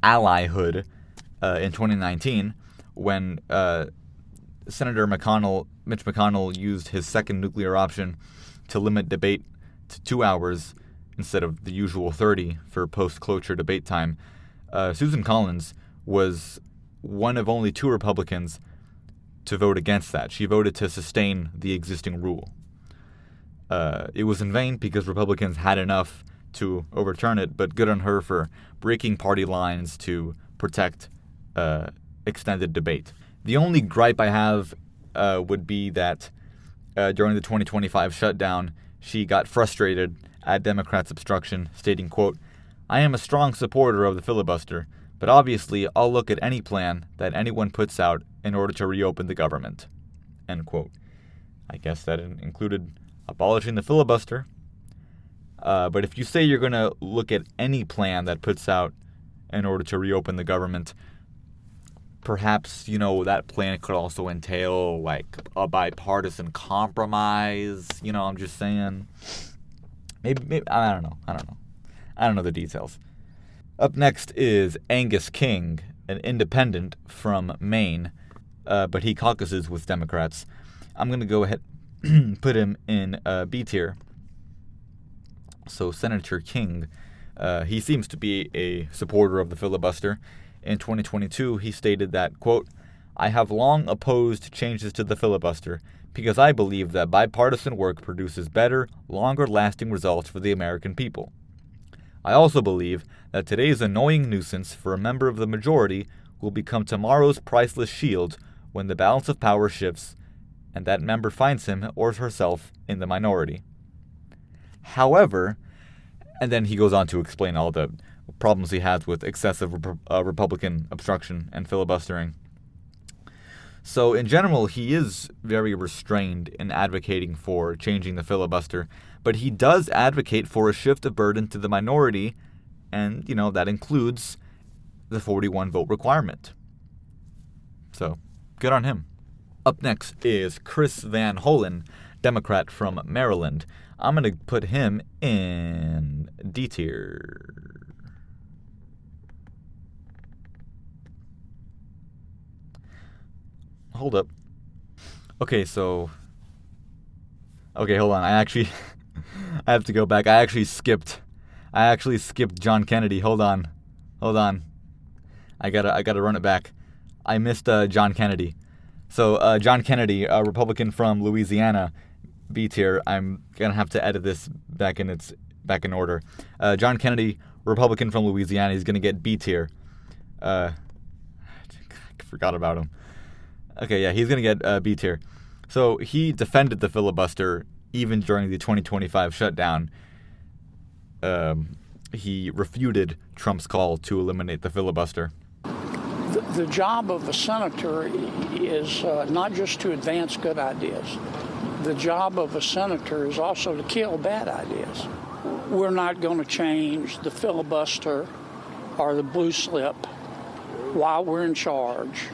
Speaker 1: allyhood in 2019 when Senator Mitch McConnell used his second nuclear option to limit debate to 2 hours instead of the usual 30 for post-cloture debate time. Susan Collins was one of only 2 Republicans to vote against that. She voted to sustain the existing rule. It was in vain because Republicans had enough to overturn it, but good on her for breaking party lines to protect extended debate. The only gripe I have would be that during the 2025 shutdown, she got frustrated at Democrats' obstruction, stating, quote, "I am a strong supporter of the filibuster, but obviously I'll look at any plan that anyone puts out in order to reopen the government." End quote. I guess that included abolishing the filibuster. But if you say you're going to look at any plan that puts out in order to reopen the government, perhaps, that plan could also entail like a bipartisan compromise. I'm just saying. Maybe I don't know. I don't know the details. Up next is Angus King, an independent from Maine, but he caucuses with Democrats. I'm going to go ahead and put him in B tier. So Senator King, he seems to be a supporter of the filibuster. In 2022, he stated that, quote, "I have long opposed changes to the filibuster because I believe that bipartisan work produces better, longer-lasting results for the American people. I also believe that today's annoying nuisance for a member of the majority will become tomorrow's priceless shield when the balance of power shifts and that member finds him or herself in the minority. However," and then he goes on to explain all the problems he has with excessive Republican obstruction and filibustering. So in general, he is very restrained in advocating for changing the filibuster, but he does advocate for a shift of burden to the minority, and, that includes the 41 vote requirement. So, good on him. Up next is Chris Van Hollen, Democrat from Maryland. I'm going to put him in D tier. Hold up. Okay, hold on. I have to go back. I actually skipped John Kennedy. Hold on. I gotta run it back. I missed John Kennedy. So John Kennedy, a Republican from Louisiana, B tier. I'm gonna have to edit this back in order. John Kennedy, Republican from Louisiana, he's gonna get B tier. I forgot about him. Okay, yeah, he's gonna get B tier. So he defended the filibuster even during the 2025 shutdown. He refuted Trump's call to eliminate the filibuster.
Speaker 16: The job of a senator is not just to advance good ideas. The job of a senator is also to kill bad ideas. We're not going to change the filibuster or the blue slip while we're in charge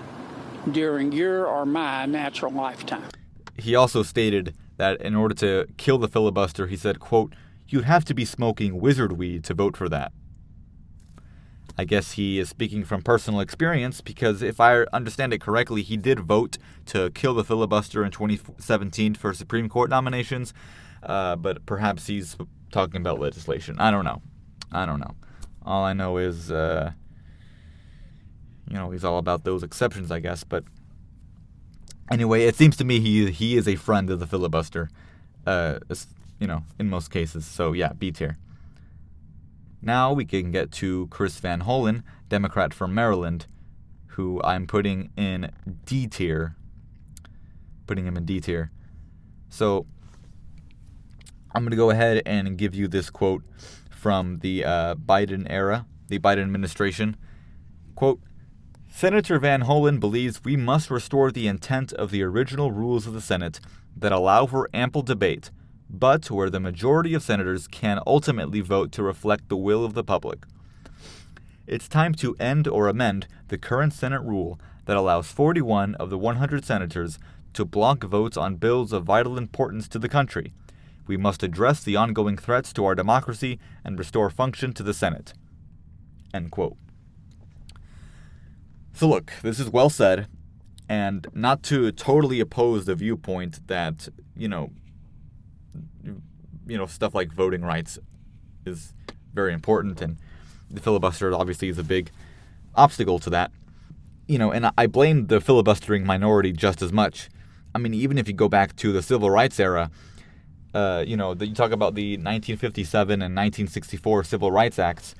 Speaker 16: during your or my natural lifetime.
Speaker 1: He also stated that in order to kill the filibuster, he said, quote, "You'd have to be smoking wizard weed to vote for that." I guess he is speaking from personal experience, because if I understand it correctly, he did vote to kill the filibuster in 2017 for Supreme Court nominations, but perhaps he's talking about legislation. I don't know. All I know is, he's all about those exceptions, I guess. But anyway, it seems to me he is a friend of the filibuster, in most cases. So yeah, B tier. Now we can get to Chris Van Hollen, Democrat from Maryland, who I'm putting in D tier. So I'm going to go ahead and give you this quote from the Biden era, the Biden administration. Quote, "Senator Van Hollen believes we must restore the intent of the original rules of the Senate that allow for ample debate, but where the majority of senators can ultimately vote to reflect the will of the public. It's time to end or amend the current Senate rule that allows 41 of the 100 senators to block votes on bills of vital importance to the country. We must address the ongoing threats to our democracy and restore function to the Senate." End quote. So look, this is well said, and not to totally oppose the viewpoint that, stuff like voting rights is very important, and the filibuster obviously is a big obstacle to that. And I blame the filibustering minority just as much. I mean, even if you go back to the civil rights era, you talk about the 1957 and 1964 Civil Rights Acts,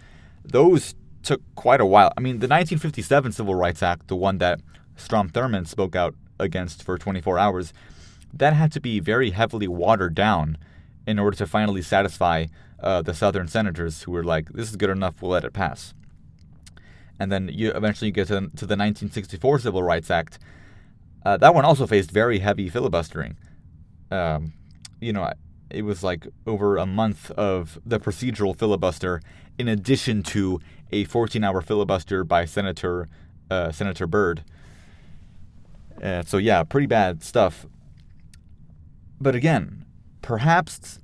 Speaker 1: those took quite a while. I mean, the 1957 Civil Rights Act, the one that Strom Thurmond spoke out against for 24 hours, that had to be very heavily watered down in order to finally satisfy the Southern senators who were like, this is good enough, we'll let it pass. And then you eventually get to the 1964 Civil Rights Act. That one also faced very heavy filibustering. It was like over a month of the procedural filibuster, in addition to a 14-hour filibuster by Senator Byrd. So yeah, pretty bad stuff. But again, perhaps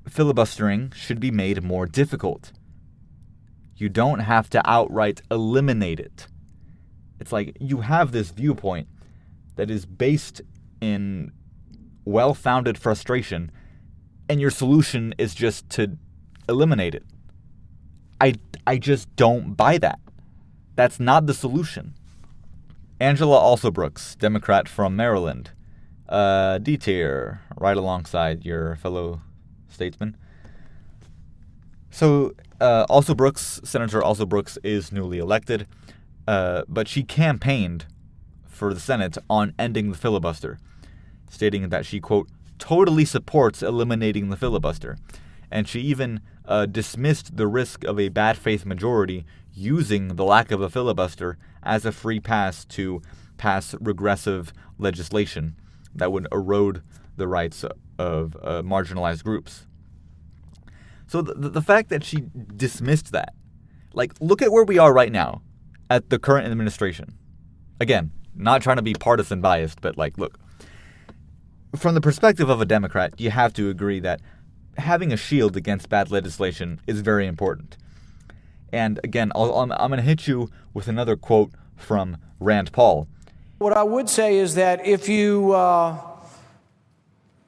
Speaker 1: filibustering should be made more difficult. You don't have to outright eliminate it. It's like you have this viewpoint that is based in well-founded frustration, and your solution is just to eliminate it. I just don't buy that. That's not the solution. Angela Alsobrooks, Democrat from Maryland. D tier, right alongside your fellow statesman. So, Senator Alsobrooks is newly elected, but she campaigned for the Senate on ending the filibuster, stating that she, quote, totally supports eliminating the filibuster. And she even dismissed the risk of a bad faith majority using the lack of a filibuster as a free pass to pass regressive legislation that would erode the rights of marginalized groups. So the fact that she dismissed that, like, look at where we are right now at the current administration. Again, not trying to be partisan biased, but like, look, from the perspective of a Democrat, you have to agree that having a shield against bad legislation is very important. And again, I'm going to hit you with another quote from Rand Paul.
Speaker 15: What I would say is that if you are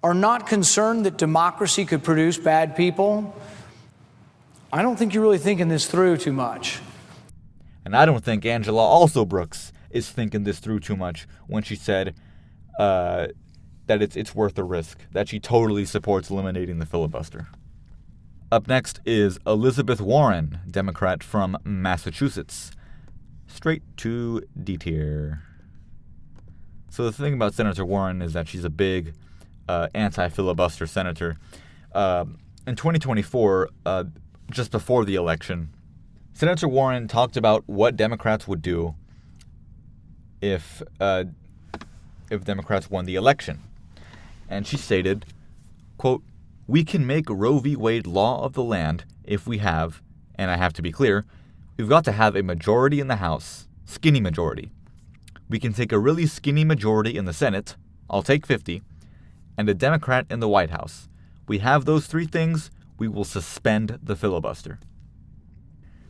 Speaker 15: not concerned that democracy could produce bad people, I don't think you're really thinking this through too much.
Speaker 1: And I don't think Angela also Brooks is thinking this through too much when she said that it's worth the risk, that she totally supports eliminating the filibuster. Up next is Elizabeth Warren, Democrat from Massachusetts. Straight to D tier. So the thing about Senator Warren is that she's a big anti-filibuster senator. In 2024, just before the election, Senator Warren talked about what Democrats would do if Democrats won the election. And she stated, quote, "We can make Roe v. Wade law of the land if we have, and I have to be clear, we've got to have a majority in the House, skinny majority. We can take a really skinny majority in the Senate, I'll take 50, and a Democrat in the White House. We have those three things, we will suspend the filibuster."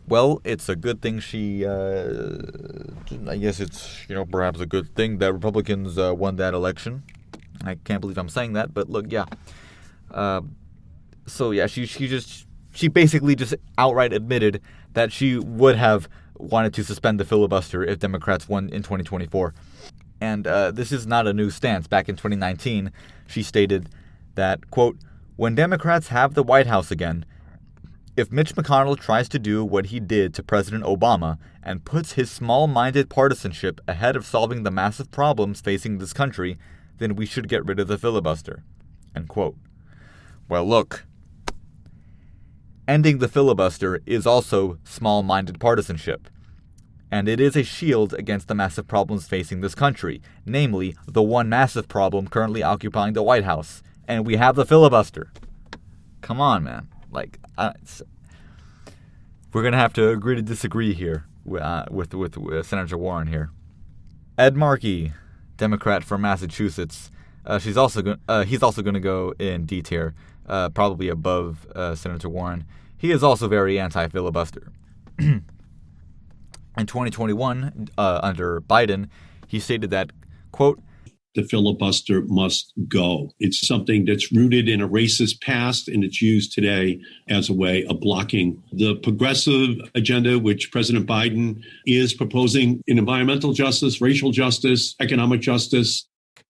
Speaker 1: Well, it's a good thing she, I guess it's, perhaps a good thing that Republicans won that election. I can't believe I'm saying that, but look, yeah. So yeah, she basically just outright admitted that she would have wanted to suspend the filibuster if Democrats won in 2024. And this is not a new stance. Back in 2019, she stated that, quote, "When Democrats have the White House again, if Mitch McConnell tries to do what he did to President Obama and puts his small-minded partisanship ahead of solving the massive problems facing this country, then we should get rid of the filibuster." End quote. Well, look, ending the filibuster is also small-minded partisanship, and it is a shield against the massive problems facing this country, namely the one massive problem currently occupying the White House, and we have the filibuster. Come on, man. Like, we're going to have to agree to disagree here with Senator Warren here. Ed Markey, Democrat from Massachusetts. He's also going to go in D tier, probably above Senator Warren. He is also very anti-filibuster. In 2021, under Biden, he stated that, quote,
Speaker 17: "The filibuster must go. It's something that's rooted in a racist past, and it's used today as a way of blocking the progressive agenda, which President Biden is proposing in environmental justice, racial justice, economic justice."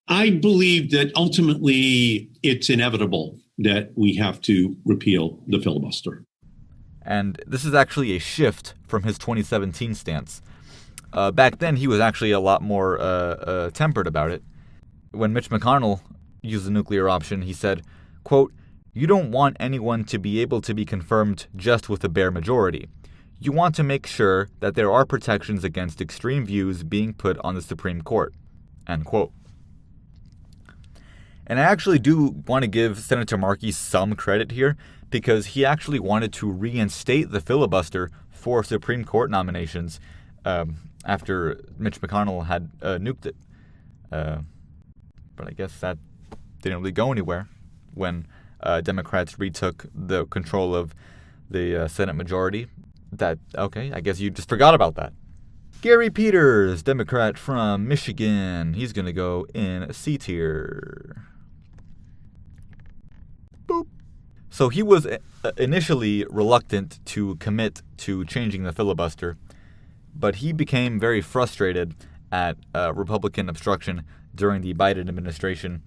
Speaker 17: I believe that ultimately it's inevitable that we have to repeal the filibuster.
Speaker 1: And this is actually a shift from his 2017 stance. Back then, he was actually a lot more tempered about it. When Mitch McConnell used the nuclear option, he said, quote, "You don't want anyone to be able to be confirmed just with a bare majority. You want to make sure that there are protections against extreme views being put on the Supreme Court." End quote. And I actually do want to give Senator Markey some credit here, because he actually wanted to reinstate the filibuster for Supreme Court nominations after Mitch McConnell had nuked it. But I guess that didn't really go anywhere when Democrats retook the control of the Senate majority. I guess you just forgot about that. Gary Peters, Democrat from Michigan. He's going to go in C tier. Boop. So he was initially reluctant to commit to changing the filibuster, but he became very frustrated at Republican obstruction during the Biden administration.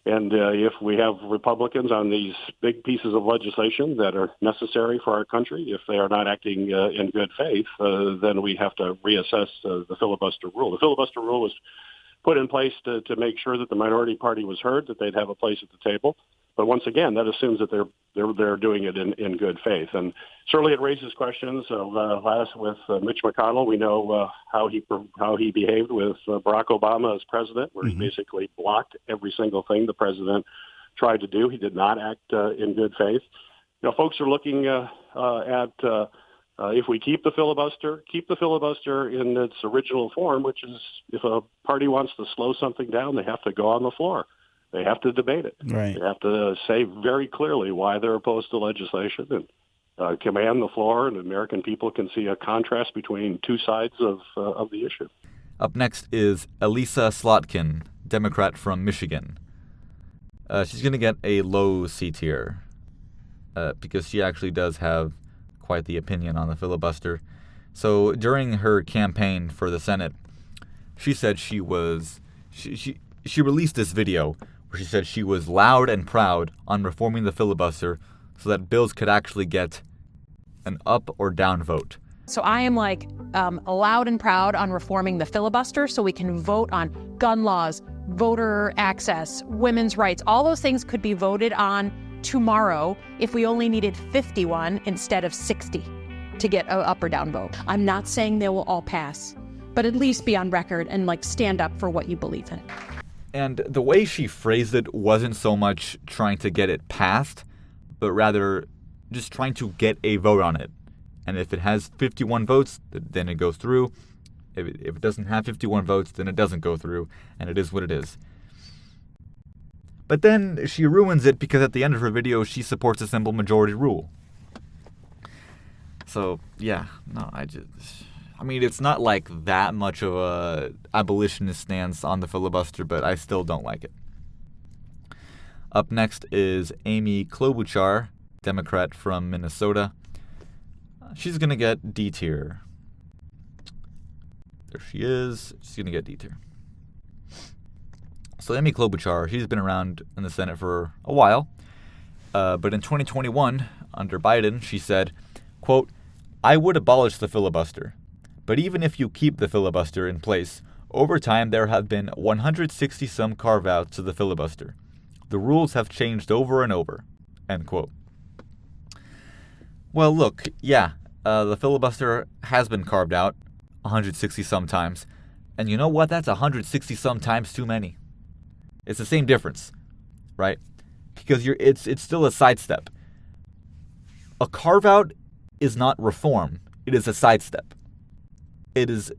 Speaker 18: And if we have Republicans on these big pieces of legislation that are necessary for our country, if they are not acting in good faith, then we have to reassess the filibuster rule. The filibuster rule was put in place to make sure that the minority party was heard, that they'd have a place at the table. But once again, that assumes that they're doing it in good faith, and certainly it raises questions of last with Mitch McConnell. We know how he behaved with Barack Obama as president, where he basically blocked every single thing the president tried to do. He did not act in good faith. You know, folks are looking at if we keep the filibuster in its original form, which is if a party wants to slow something down, they have to go on the floor. They have to debate it.
Speaker 19: Right.
Speaker 18: They have to say very clearly why they're opposed to legislation and command the floor, and American people can see a contrast between two sides of the issue.
Speaker 1: Up next is Elisa Slotkin, Democrat from Michigan. She's going to get a low C tier because she actually does have quite the opinion on the filibuster. So during her campaign for the Senate, she said she released this video where she said she was loud and proud on reforming the filibuster so that bills could actually get an up or down vote.
Speaker 20: So I am loud and proud on reforming the filibuster so we can vote on gun laws, voter access, women's rights. All those things could be voted on tomorrow if we only needed 51 instead of 60 to get an up or down vote. I'm not saying they will all pass, but at least be on record and stand up for what you believe in.
Speaker 1: And the way she phrased it wasn't so much trying to get it passed, but rather just trying to get a vote on it. And if it has 51 votes, then it goes through. If it doesn't have 51 votes, then it doesn't go through, and it is what it is. But then she ruins it because at the end of her video, she supports a simple majority rule. So, yeah, no, I mean, it's not like that much of a abolitionist stance on the filibuster, but I still don't like it. Up next is Amy Klobuchar, Democrat from Minnesota. She's going to get D tier. There she is. She's going to get D tier. So Amy Klobuchar, she's been around in the Senate for a while. But in 2021, under Biden, she said, quote, "I would abolish the filibuster. But even if you keep the filibuster in place, over time there have been 160-some carve-outs to the filibuster. The rules have changed over and over." End quote. Well, look, yeah, the filibuster has been carved out 160-some times. And you know what? That's 160-some times too many. It's the same difference, right? Because it's still a sidestep. A carve-out is not reform. It is a sidestep. It is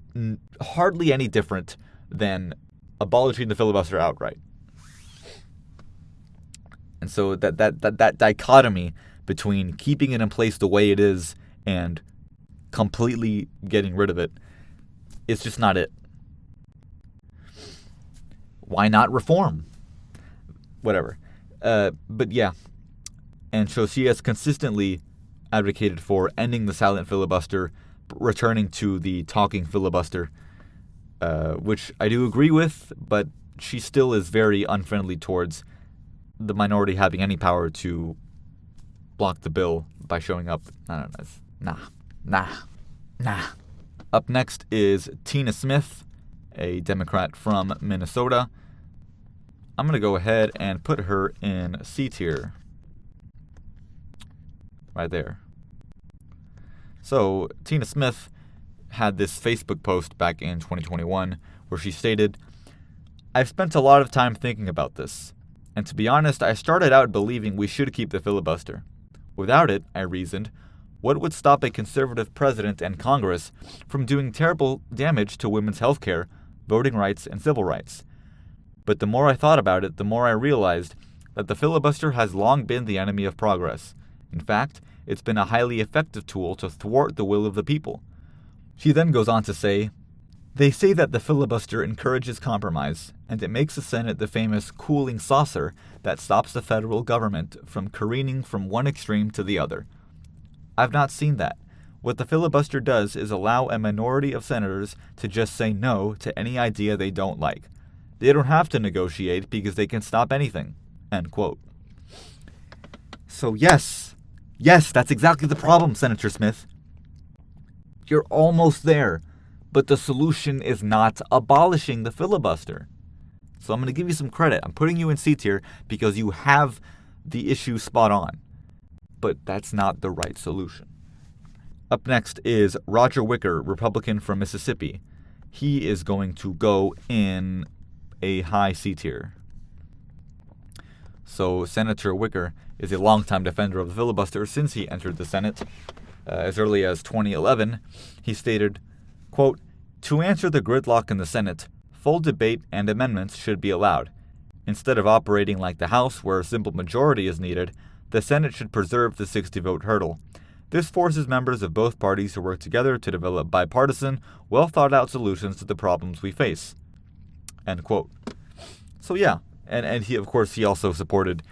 Speaker 1: hardly any different than abolishing the filibuster outright. And so that dichotomy between keeping it in place the way it is and completely getting rid of it is just not it. Why not reform? Whatever. But yeah. And so she has consistently advocated for ending the silent filibuster, returning to the talking filibuster, which I do agree with, but she still is very unfriendly towards the minority having any power to block the bill by showing up. I don't know. Nah. Up next is Tina Smith, a Democrat from Minnesota. I'm going to go ahead and put her in C tier. Right there. So, Tina Smith had this Facebook post back in 2021 where she stated, "I've spent a lot of time thinking about this, and to be honest, I started out believing we should keep the filibuster. Without it, I reasoned, what would stop a conservative president and Congress from doing terrible damage to women's health care, voting rights, and civil rights? But the more I thought about it, the more I realized that the filibuster has long been the enemy of progress. In fact, it's been a highly effective tool to thwart the will of the people." She then goes on to say, "They say that the filibuster encourages compromise, and it makes the Senate the famous cooling saucer that stops the federal government from careening from one extreme to the other. I've not seen that. What the filibuster does is allow a minority of senators to just say no to any idea they don't like. They don't have to negotiate because they can stop anything, end quote. So yes, that's exactly the problem, Senator Smith. You're almost there, but the solution is not abolishing the filibuster. So I'm going to give you some credit. I'm putting you in C tier because you have the issue spot on. But that's not the right solution. Up next is Roger Wicker, Republican from Mississippi. He is going to go in a high C tier. So Senator Wicker is a longtime defender of the filibuster since he entered the Senate. As early as 2011, he stated, quote, "To answer the gridlock in the Senate, full debate and amendments should be allowed. Instead of operating like the House, where a simple majority is needed, the Senate should preserve the 60-vote hurdle. This forces members of both parties to work together to develop bipartisan, well-thought-out solutions to the problems we face." End quote. So yeah, and he, of course, he also supported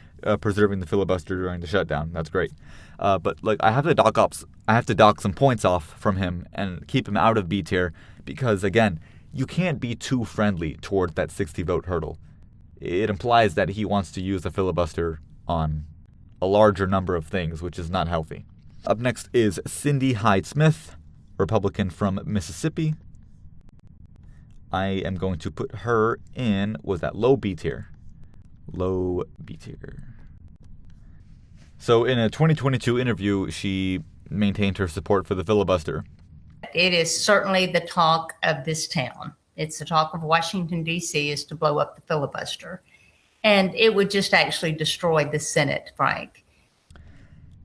Speaker 1: preserving the filibuster during the shutdown. That's great. But I have to dock some points off from him and keep him out of B tier because, again, you can't be too friendly toward that 60-vote hurdle. It implies that he wants to use the filibuster on a larger number of things, which is not healthy. Up next is Cindy Hyde-Smith, Republican from Mississippi. I am going to put her in, low B tier? Low B tier. So in a 2022 interview, she maintained her support for the filibuster.
Speaker 19: It is certainly the talk of this town. It's the talk of Washington, D.C., is to blow up the filibuster. And it would just actually destroy the Senate, Frank.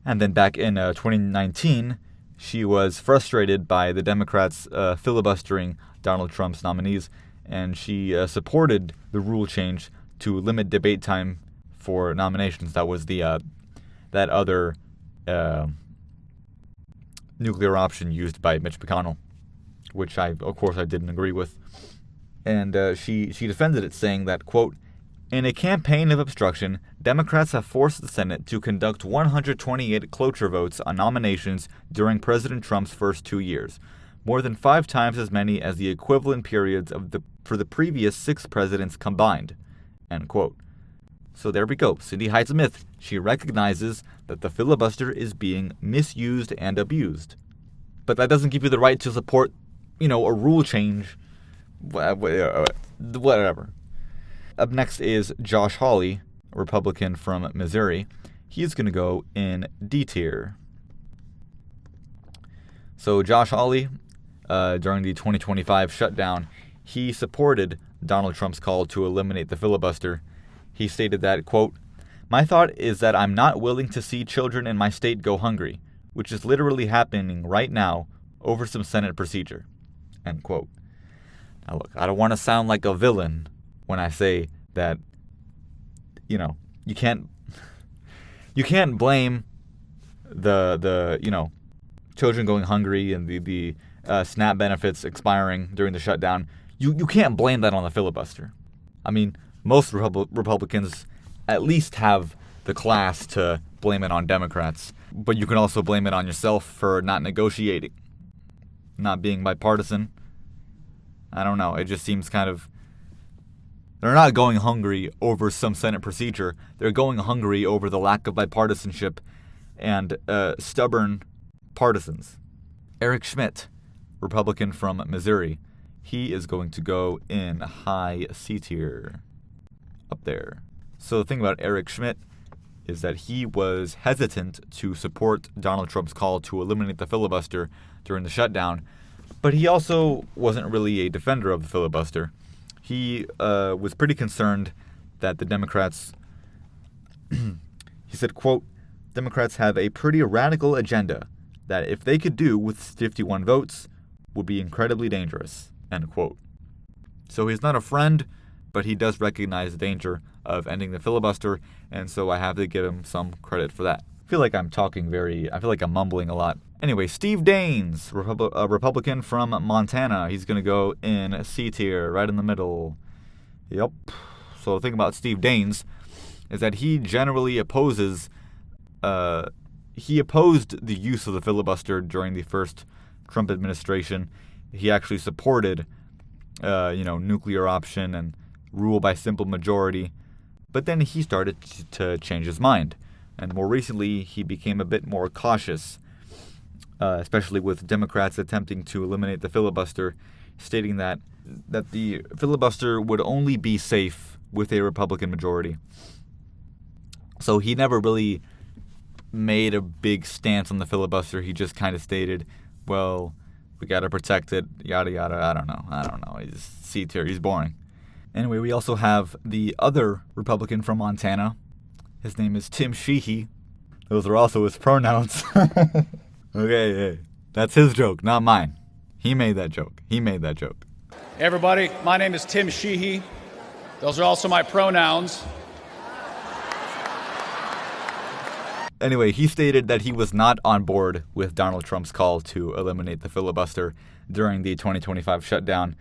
Speaker 1: And then back in 2019, she was frustrated by the Democrats filibustering Donald Trump's nominees, and she supported the rule change to limit debate time for nominations. That was the that other nuclear option used by Mitch McConnell, which I didn't agree with. And she defended it, saying that, quote, "In a campaign of obstruction, Democrats have forced the Senate to conduct 128 cloture votes on nominations during President Trump's first 2 years, more than 5 times as many as the equivalent periods for the previous 6 presidents combined," end quote. So there we go. Cindy Hyde-Smith, she recognizes that the filibuster is being misused and abused. But that doesn't give you the right to support, a rule change, whatever. Up next is Josh Hawley, a Republican from Missouri. He's going to go in D tier. So Josh Hawley, during the 2025 shutdown, he supported Donald Trump's call to eliminate the filibuster. He stated that, quote, "My thought is that I'm not willing to see children in my state go hungry, which is literally happening right now over some Senate procedure," end quote. Now look, I don't want to sound like a villain when I say that, you can't blame the children going hungry and the SNAP benefits expiring during the shutdown. You can't blame that on the filibuster. I mean, most Republicans at least have the class to blame it on Democrats, but you can also blame it on yourself for not negotiating, not being bipartisan. I don't know. It just seems kind of... They're not going hungry over some Senate procedure. They're going hungry over the lack of bipartisanship and stubborn partisans. Eric Schmidt, Republican from Missouri. He is going to go in high C tier. Up there. So the thing about Eric Schmidt is that he was hesitant to support Donald Trump's call to eliminate the filibuster during the shutdown, but he also wasn't really a defender of the filibuster. He was pretty concerned that the Democrats, he said, quote, "Democrats have a pretty radical agenda that if they could do with 51 votes would be incredibly dangerous," end quote. So he's not a friend, but he does recognize the danger of ending the filibuster, and so I have to give him some credit for that. I feel like I'm mumbling a lot. Anyway, Steve Daines, a Republican from Montana. He's going to go in C tier, right in the middle. Yep. So the thing about Steve Daines is that he generally opposed the use of the filibuster during the first Trump administration. He actually supported, nuclear option and rule by simple majority, but then he started to change his mind. And more recently, he became a bit more cautious, especially with Democrats attempting to eliminate the filibuster, stating that the filibuster would only be safe with a Republican majority. So he never really made a big stance on the filibuster. He just kind of stated, well, we got to protect it, yada, yada. I don't know. He's C tier. He's boring. Anyway, we also have the other Republican from Montana. His name is Tim Sheehy. Those are also his pronouns. Okay, hey, that's his joke, not mine. He made that joke.
Speaker 21: Hey everybody, my name is Tim Sheehy. Those are also my pronouns.
Speaker 1: Anyway, he stated that he was not on board with Donald Trump's call to eliminate the filibuster during the 2025 shutdown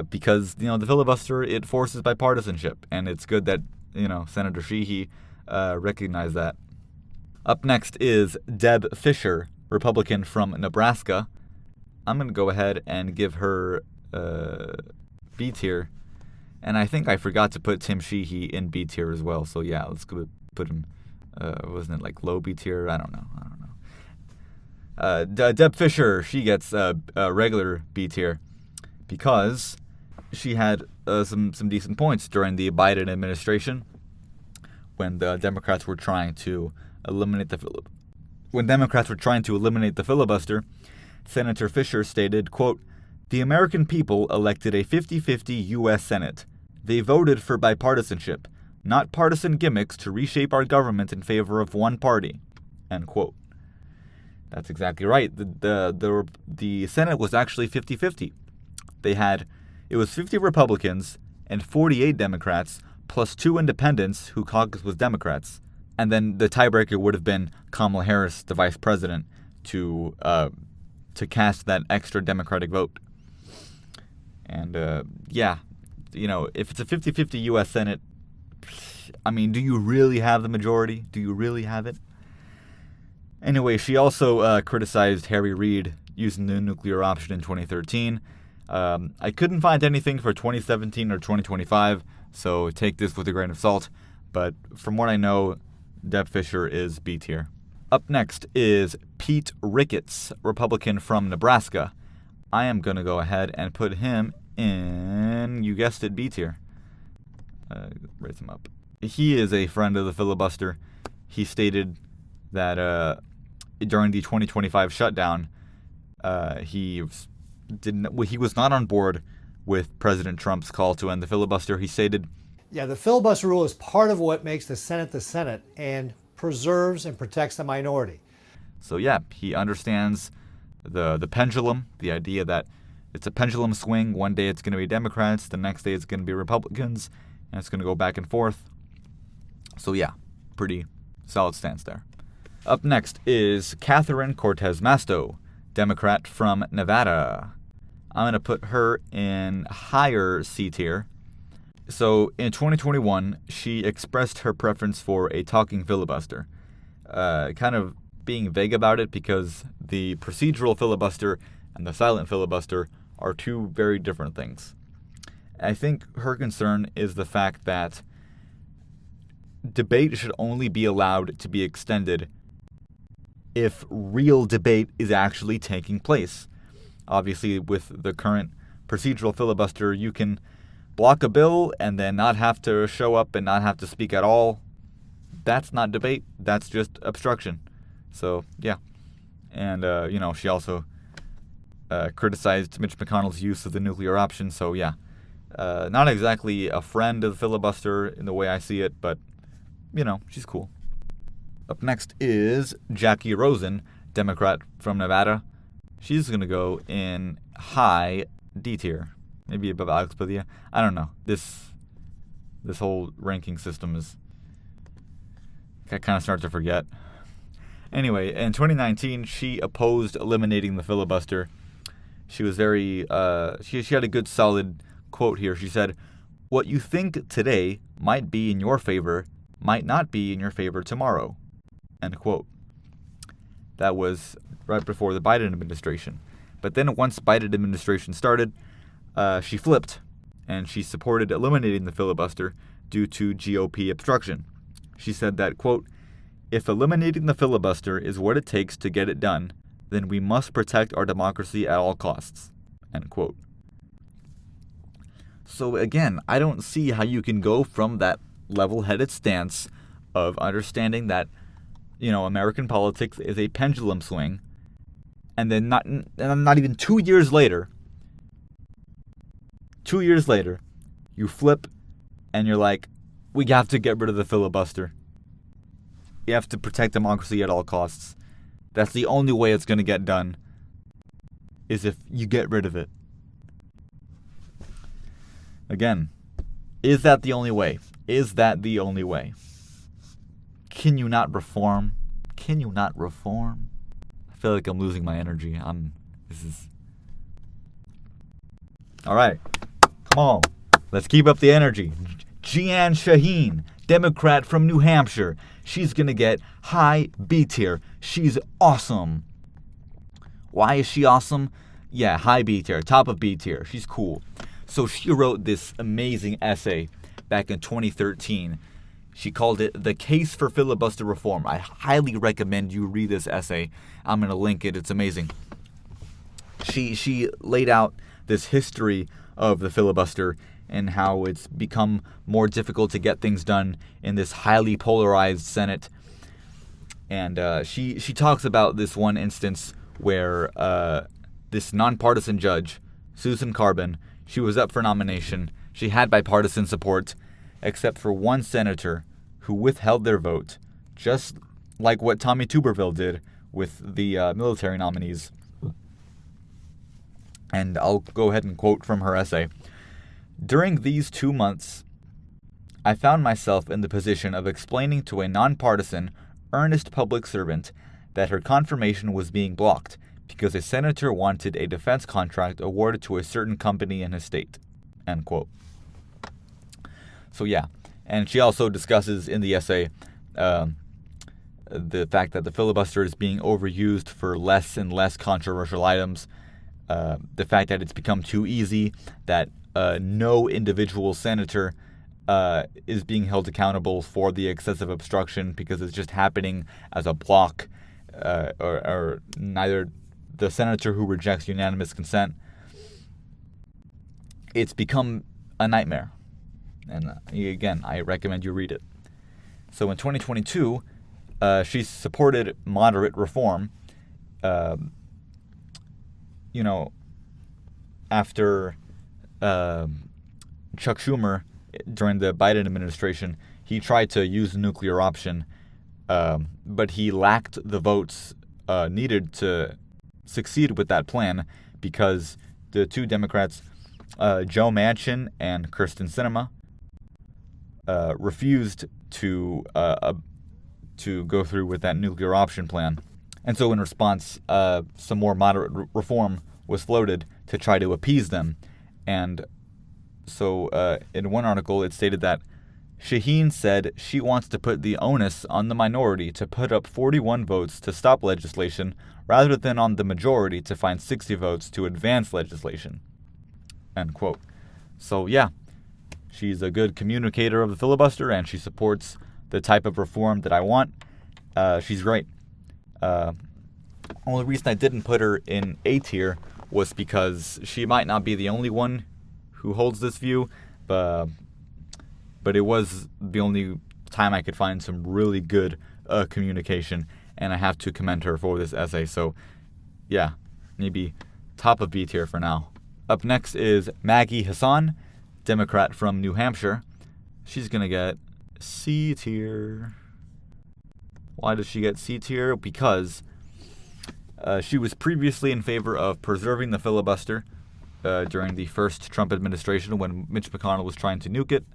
Speaker 1: because, the filibuster, it forces bipartisanship, and it's good that, Senator Sheehy recognized that. Up next is Deb Fischer, Republican from Nebraska. I'm going to go ahead and give her B tier, and I think I forgot to put Tim Sheehy in B tier as well, so yeah, let's go put him, wasn't it like low B tier? I don't know. Deb Fischer, she gets a regular B tier because she had some decent points during the Biden administration when the Democrats were trying to eliminate the filibuster. Senator Fischer stated, quote, "The American people elected a 50-50 U.S. Senate. They voted for bipartisanship, not partisan gimmicks to reshape our government in favor of one party." End quote. That's exactly right. The Senate was actually 50-50. It was 50 Republicans and 48 Democrats, plus 2 independents who caucused with Democrats. And then the tiebreaker would have been Kamala Harris, the vice president, to cast that extra Democratic vote. And, if it's a 50-50 U.S. Senate, I mean, do you really have the majority? Do you really have it? Anyway, she also criticized Harry Reid using the nuclear option in 2013. I couldn't find anything for 2017 or 2025, so take this with a grain of salt. But from what I know, Deb Fischer is B tier. Up next is Pete Ricketts, Republican from Nebraska. I am going to go ahead and put him in, you guessed it, B tier. Raise him up. He is a friend of the filibuster. He stated that during the 2025 shutdown, he was not on board with President Trump's call to end the filibuster. He stated,
Speaker 22: "Yeah, the filibuster rule is part of what makes the Senate and preserves and protects the minority."
Speaker 1: So yeah, he understands the pendulum, the idea that it's a pendulum swing. One day it's going to be Democrats, the next day it's going to be Republicans, and it's going to go back and forth. So yeah, pretty solid stance there. Up next is Catherine Cortez Masto, Democrat from Nevada. I'm going to put her in higher C tier. So in 2021, she expressed her preference for a talking filibuster, kind of being vague about it because the procedural filibuster and the silent filibuster are two very different things. I think her concern is the fact that debate should only be allowed to be extended if real debate is actually taking place. Obviously, with the current procedural filibuster, you can block a bill and then not have to show up and not have to speak at all. That's not debate. That's just obstruction. So, yeah. And, she also criticized Mitch McConnell's use of the nuclear option. So, yeah. Not exactly a friend of the filibuster in the way I see it, but, she's cool. Up next is Jackie Rosen, Democrat from Nevada. She's going to go in high D tier. Maybe above Alex Padilla. I don't know. This whole ranking system is... I kind of start to forget. Anyway, in 2019, she opposed eliminating the filibuster. She was very... She had a good, solid quote here. She said, "What you think today might be in your favor might not be in your favor tomorrow." End quote. That was right before the Biden administration. But then once Biden administration started, she flipped and she supported eliminating the filibuster due to GOP obstruction. She said that, quote, "If eliminating the filibuster is what it takes to get it done, then we must protect our democracy at all costs," end quote. So again, I don't see how you can go from that level-headed stance of understanding that, American politics is a pendulum swing, and then not even 2 years later, you flip and you're like, we have to get rid of the filibuster. You have to protect democracy at all costs. That's the only way it's going to get done, is if you get rid of it. Again, is that the only way? Is that the only way? Can you not reform? Can you not reform? I feel like I'm losing my energy. All right. Come on. Let's keep up the energy. Jeanne Shaheen, Democrat from New Hampshire. She's going to get high B tier. She's awesome. Why is she awesome? Yeah, high B tier, top of B tier. She's cool. So she wrote this amazing essay back in 2013. She called it The Case for Filibuster Reform. I highly recommend you read this essay. I'm going to link it. It's amazing. She laid out this history of the filibuster and how it's become more difficult to get things done in this highly polarized Senate. And she talks about this one instance where this nonpartisan judge, Susan Carbon, she was up for nomination. She had bipartisan support, except for one senator who withheld their vote, just like what Tommy Tuberville did with the military nominees. And I'll go ahead and quote from her essay. "During these 2 months, I found myself in the position of explaining to a nonpartisan, earnest public servant that her confirmation was being blocked because a senator wanted a defense contract awarded to a certain company in his state," end quote. So yeah, and she also discusses in the essay the fact that the filibuster is being overused for less and less controversial items, the fact that it's become too easy, that no individual senator is being held accountable for the excessive obstruction because it's just happening as a block, or neither the senator who rejects unanimous consent. It's become a nightmare. And again, I recommend you read it. So in 2022, she supported moderate reform. After Chuck Schumer, during the Biden administration, he tried to use the nuclear option, but he lacked the votes needed to succeed with that plan because the two Democrats, Joe Manchin and Kyrsten Sinema, refused to go through with that nuclear option plan. And so in response, some more moderate reform was floated to try to appease them. And so in one article, it stated that Shaheen said she wants to put the onus on the minority to put up 41 votes to stop legislation rather than on the majority to find 60 votes to advance legislation, end quote. So yeah, she's a good communicator of the filibuster, and she supports the type of reform that I want. She's great. Only reason I didn't put her in A tier was because she might not be the only one who holds this view, but it was the only time I could find some really good communication, and I have to commend her for this essay. So yeah, maybe top of B tier for now. Up next is Maggie Hassan, Democrat from New Hampshire. She's going to get C tier. Why does she get C tier? Because she was previously in favor of preserving the filibuster during the first Trump administration when Mitch McConnell was trying to nuke it.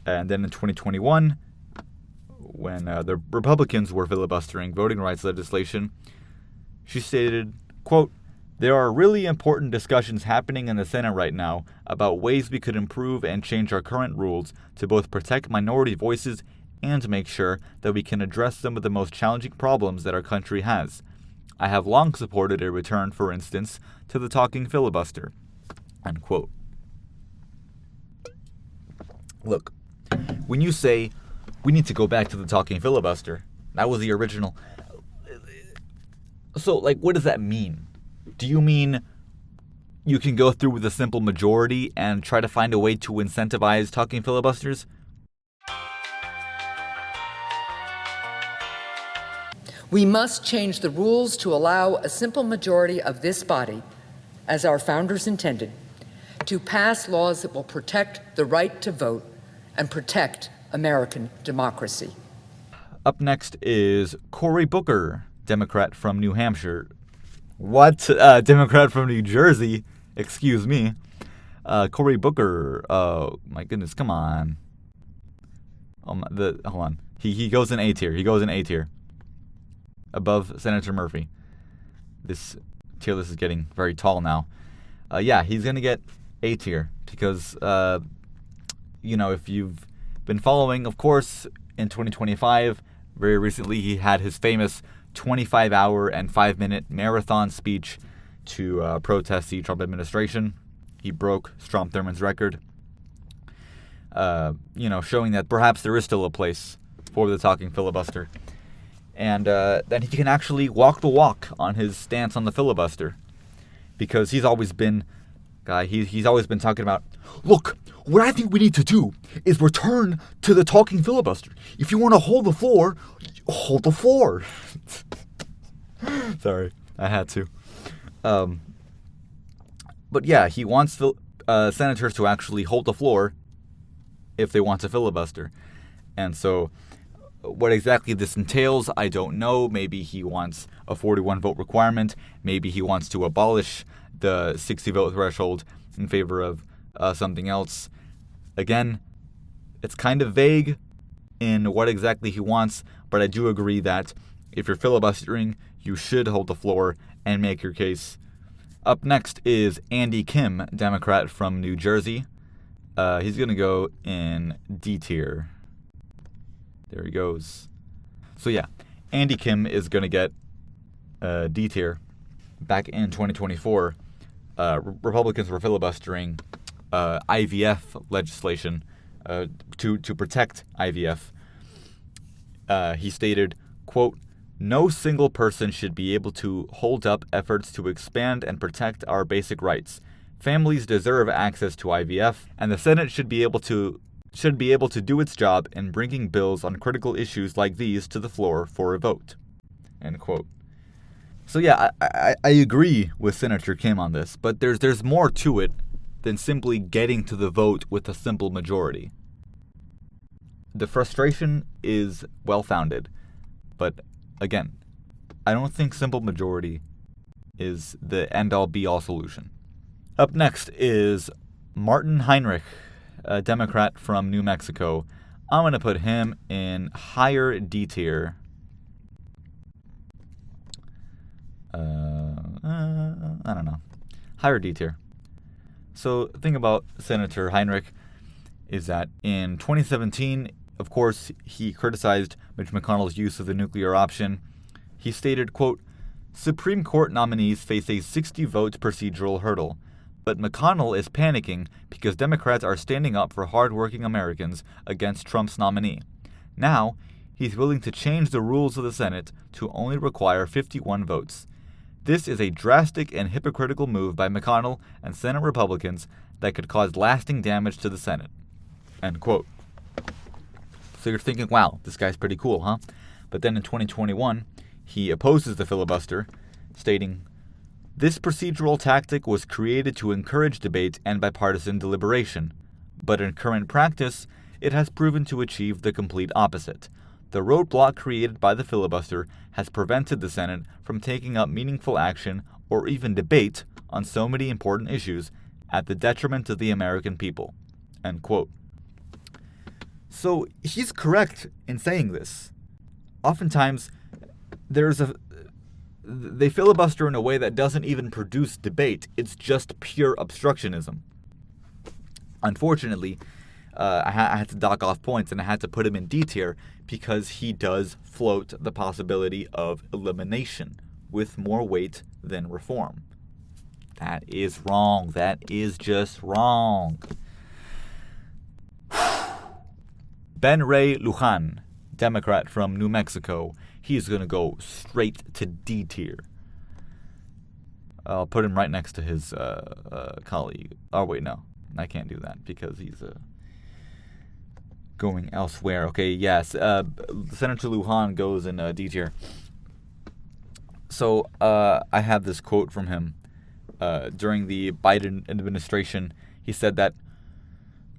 Speaker 1: And then in 2021, when the Republicans were filibustering voting rights legislation, she stated, quote, "There are really important discussions happening in the Senate right now about ways we could improve and change our current rules to both protect minority voices and make sure that we can address some of the most challenging problems that our country has. I have long supported a return, for instance, to the talking filibuster," end quote. Look, when you say we need to go back to the talking filibuster, that was the original. So, like, what does that mean? Do you mean you can go through with a simple majority and try to find a way to incentivize talking filibusters?
Speaker 2: We must change the rules to allow a simple majority of this body, as our founders intended, to pass laws that will protect the right to vote and protect American democracy.
Speaker 1: Up next is Cory Booker, Democrat from New Hampshire. What? Democrat from New Jersey? Excuse me. Cory Booker. Oh, my goodness, come on. Hold on. He goes in A tier. He goes in A tier. Above Senator Murphy. This tier list is getting very tall now. Yeah, he's going to get A tier because, if you've been following, of course, in 2025, very recently he had his famous 25-hour and 5-minute marathon speech to protest the Trump administration. He broke Strom Thurmond's record, showing that perhaps there is still a place for the talking filibuster. And that he can actually walk the walk on his stance on the filibuster. Because he's always been talking about, look, what I think we need to do is return to the talking filibuster. If you want to hold the floor, hold the floor. Sorry, I had to. But yeah, he wants senators to actually hold the floor if they want to filibuster. And so what exactly this entails, I don't know. Maybe he wants a 41-vote requirement. Maybe he wants to abolish the 60-vote threshold in favor of something else. Again, it's kind of vague in what exactly he wants, but I do agree that if you're filibustering, you should hold the floor and make your case. Up next is Andy Kim, Democrat from New Jersey. He's going to go in D tier. There he goes. So yeah, Andy Kim is going to get D tier. Back in 2024, Republicans were filibustering IVF legislation to protect IVF. He stated, quote, "No single person should be able to hold up efforts to expand and protect our basic rights. Families deserve access to IVF, and the Senate should be able to do its job in bringing bills on critical issues like these to the floor for a vote." End quote. So yeah, I agree with Senator Kim on this, but there's more to it than simply getting to the vote with a simple majority. The frustration is well-founded, but again, I don't think simple majority is the end-all be-all solution. Up next is Martin Heinrich, a Democrat from New Mexico. I'm going to put him in higher D tier. I don't know. Higher D tier. So the thing about Senator Heinrich is that in 2017, of course, he criticized Mitch McConnell's use of the nuclear option. He stated, quote, "Supreme Court nominees face a 60-vote procedural hurdle. But McConnell is panicking because Democrats are standing up for hardworking Americans against Trump's nominee. Now, he's willing to change the rules of the Senate to only require 51 votes. This is a drastic and hypocritical move by McConnell and Senate Republicans that could cause lasting damage to the Senate." End quote. So you're thinking, wow, this guy's pretty cool, huh? But then in 2021, he opposes the filibuster, stating, "This procedural tactic was created to encourage debate and bipartisan deliberation. But in current practice, it has proven to achieve the complete opposite. The roadblock created by the filibuster has prevented the Senate from taking up meaningful action or even debate on so many important issues at the detriment of the American people." End quote. So he's correct in saying this. Oftentimes, they filibuster in a way that doesn't even produce debate. It's just pure obstructionism. Unfortunately, I had to dock off points and I had to put him in D tier because he does float the possibility of elimination with more weight than reform. That is wrong. That is just wrong. Ben Ray Lujan, Democrat from New Mexico. He's going to go straight to D tier. I'll put him right next to his colleague. Oh, wait, no. I can't do that because he's going elsewhere. Okay, yes. Senator Lujan goes in D tier. So I have this quote from him during the Biden administration. He said that,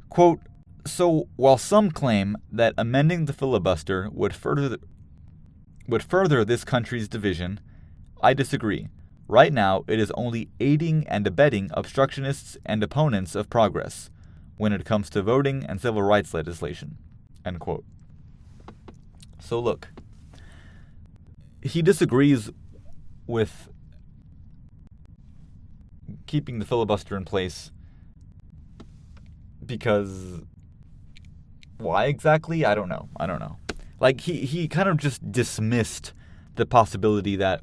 Speaker 1: quote, "So while some claim that amending the filibuster would further this country's division, I disagree. Right now, it is only aiding and abetting obstructionists and opponents of progress when it comes to voting and civil rights legislation." End quote. So look, he disagrees with keeping the filibuster in place because why exactly? I don't know. Like he kind of just dismissed the possibility that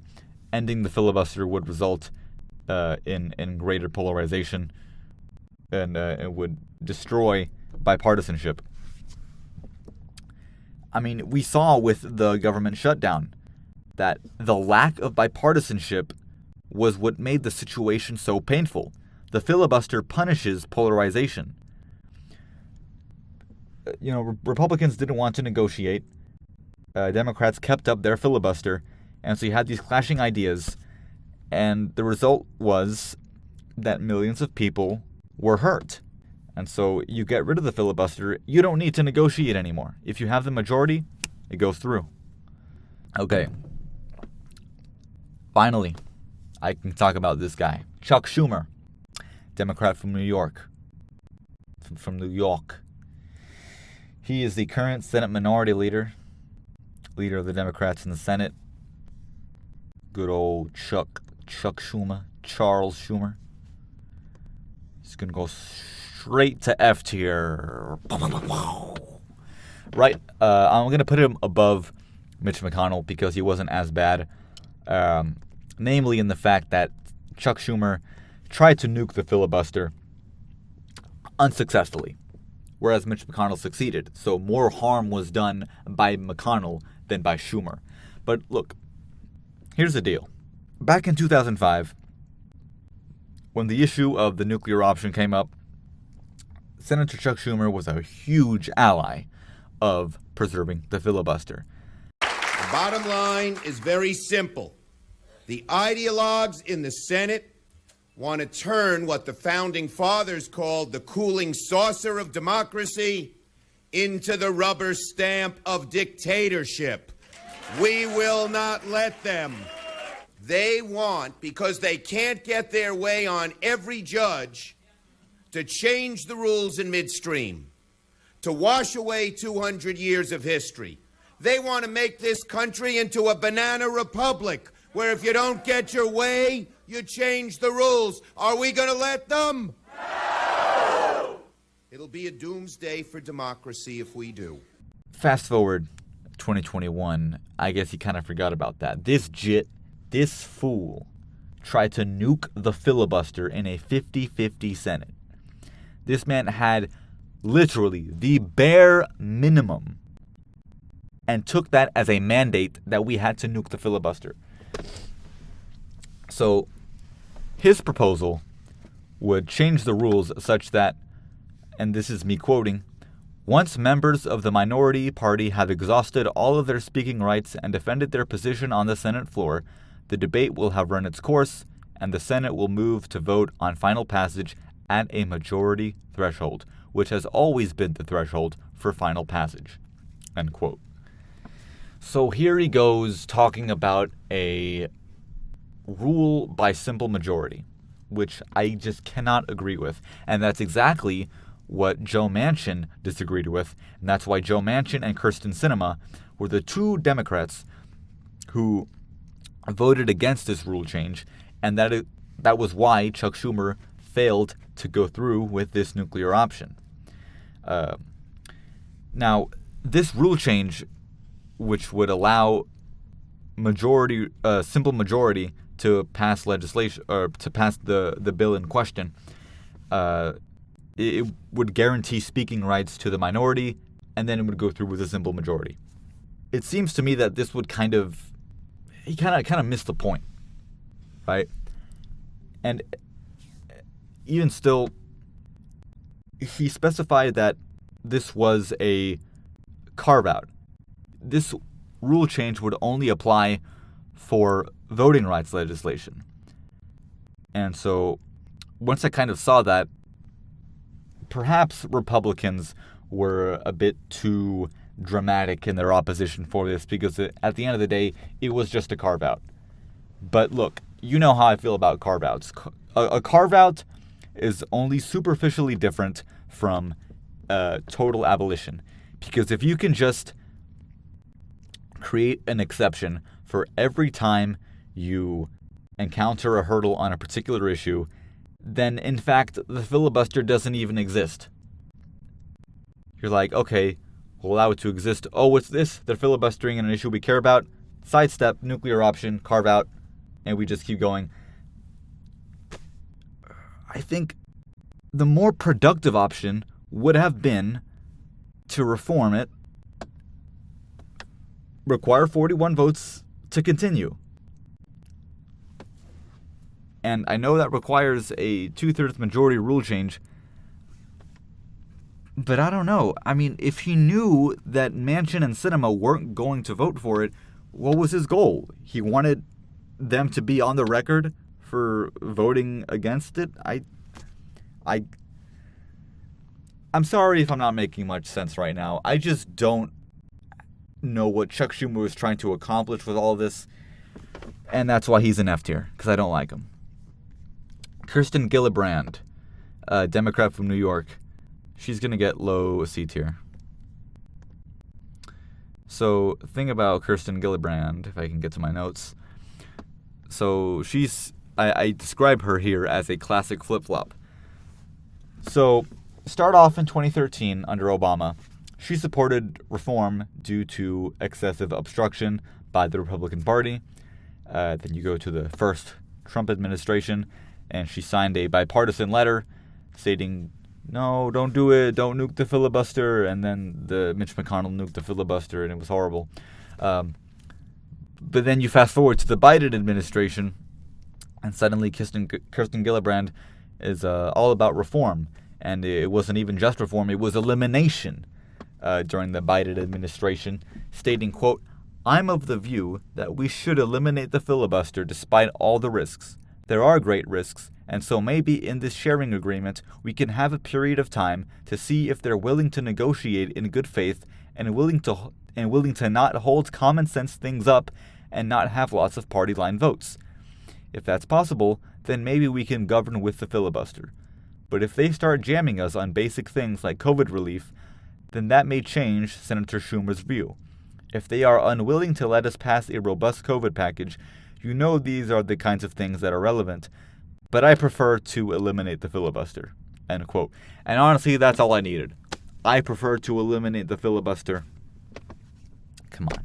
Speaker 1: ending the filibuster would result in greater polarization and it would destroy bipartisanship. I mean, we saw with the government shutdown that the lack of bipartisanship was what made the situation so painful. The filibuster punishes polarization. Republicans didn't want to negotiate. Democrats kept up their filibuster, and so you had these clashing ideas, and the result was that millions of people were hurt. And so you get rid of the filibuster, you don't need to negotiate anymore. If you have the majority, it goes through. Okay. Finally, I can talk about this guy, Chuck Schumer, Democrat from New York. From New York. He is the current Senate Minority Leader of the Democrats in the Senate. Good old Chuck Schumer, Charles Schumer. He's going to go straight to F tier. Right, I'm going to put him above Mitch McConnell because he wasn't as bad. Namely in the fact that Chuck Schumer tried to nuke the filibuster unsuccessfully, whereas Mitch McConnell succeeded. So more harm was done by McConnell than by Schumer. But look, here's the deal. Back in 2005, when the issue of the nuclear option came up, Senator Chuck Schumer was a huge ally of preserving the filibuster.
Speaker 3: The bottom line is very simple. The ideologues in the Senate want to turn what the founding fathers called the cooling saucer of democracy into the rubber stamp of dictatorship. We will not let them. They want, because they can't get their way on every judge, to change the rules in midstream, to wash away 200 years of history. They want to make this country into a banana republic, where if you don't get your way, you change the rules. Are we going to let them? No! It'll be a doomsday for democracy if we do.
Speaker 1: Fast forward 2021, I guess he kind of forgot about that. This fool tried to nuke the filibuster in a 50-50 Senate. This man had literally the bare minimum and took that as a mandate that we had to nuke the filibuster. So his proposal would change the rules such that, and this is me quoting, "Once members of the minority party have exhausted all of their speaking rights and defended their position on the Senate floor, the debate will have run its course, and the Senate will move to vote on final passage at a majority threshold, which has always been the threshold for final passage." End quote. So here he goes talking about a rule by simple majority, which I just cannot agree with. And that's exactly what Joe Manchin disagreed with. And that's why Joe Manchin and Kyrsten Sinema were the two Democrats who voted against this rule change. And that was why Chuck Schumer failed to go through with this nuclear option. Now, this rule change, which would allow simple majority to pass legislation or to pass the bill in question, it would guarantee speaking rights to the minority and then it would go through with a simple majority. It seems to me that this would he kind of missed the point, right? And even still, he specified that this was a carve-out. This rule change would only apply for voting rights legislation. And so once I kind of saw that, perhaps Republicans were a bit too dramatic in their opposition for this, because at the end of the day, it was just a carve-out. But look, you know how I feel about carve-outs. A carve-out is only superficially different from total abolition. Because if you can just create an exception for every time you encounter a hurdle on a particular issue, then in fact the filibuster doesn't even exist. You're like, okay, we'll allow it to exist. Oh, what's this? They're filibustering on an issue we care about. Sidestep, nuclear option, carve out, and we just keep going. I think the more productive option would have been to reform it, require 41 votes to continue. And I know that requires a 2/3 majority rule change, but I don't know. I mean, if he knew that Manchin and Sinema weren't going to vote for it, what was his goal? He wanted them to be on the record for voting against it? I'm sorry if I'm not making much sense right now. I just don't know what Chuck Schumer was trying to accomplish with all of this, and that's why he's an F tier, because I don't like him. Kirsten Gillibrand, a Democrat from New York, she's going to get low C tier. So, thing about Kirsten Gillibrand, if I can get to my notes. So, I describe her here as a classic flip-flop. So, start off in 2013 under Obama. She supported reform due to excessive obstruction by the Republican Party. Then you go to the first Trump administration, and she signed a bipartisan letter stating, no, don't do it, don't nuke the filibuster, and then Mitch McConnell nuked the filibuster, and it was horrible. But then you fast forward to the Biden administration, and suddenly Kirsten Gillibrand is all about reform. And it wasn't even just reform, it was elimination during the Biden administration, stating, quote, I'm of the view that we should eliminate the filibuster despite all the risks. There are great risks, and so maybe in this sharing agreement we can have a period of time to see if they're willing to negotiate in good faith and willing to not hold common sense things up and not have lots of party line votes. If that's possible, then maybe we can govern with the filibuster. But if they start jamming us on basic things like COVID relief, then that may change Senator Schumer's view. If they are unwilling to let us pass a robust COVID package, you know these are the kinds of things that are relevant, but I prefer to eliminate the filibuster, end quote. And honestly, that's all I needed. I prefer to eliminate the filibuster. Come on.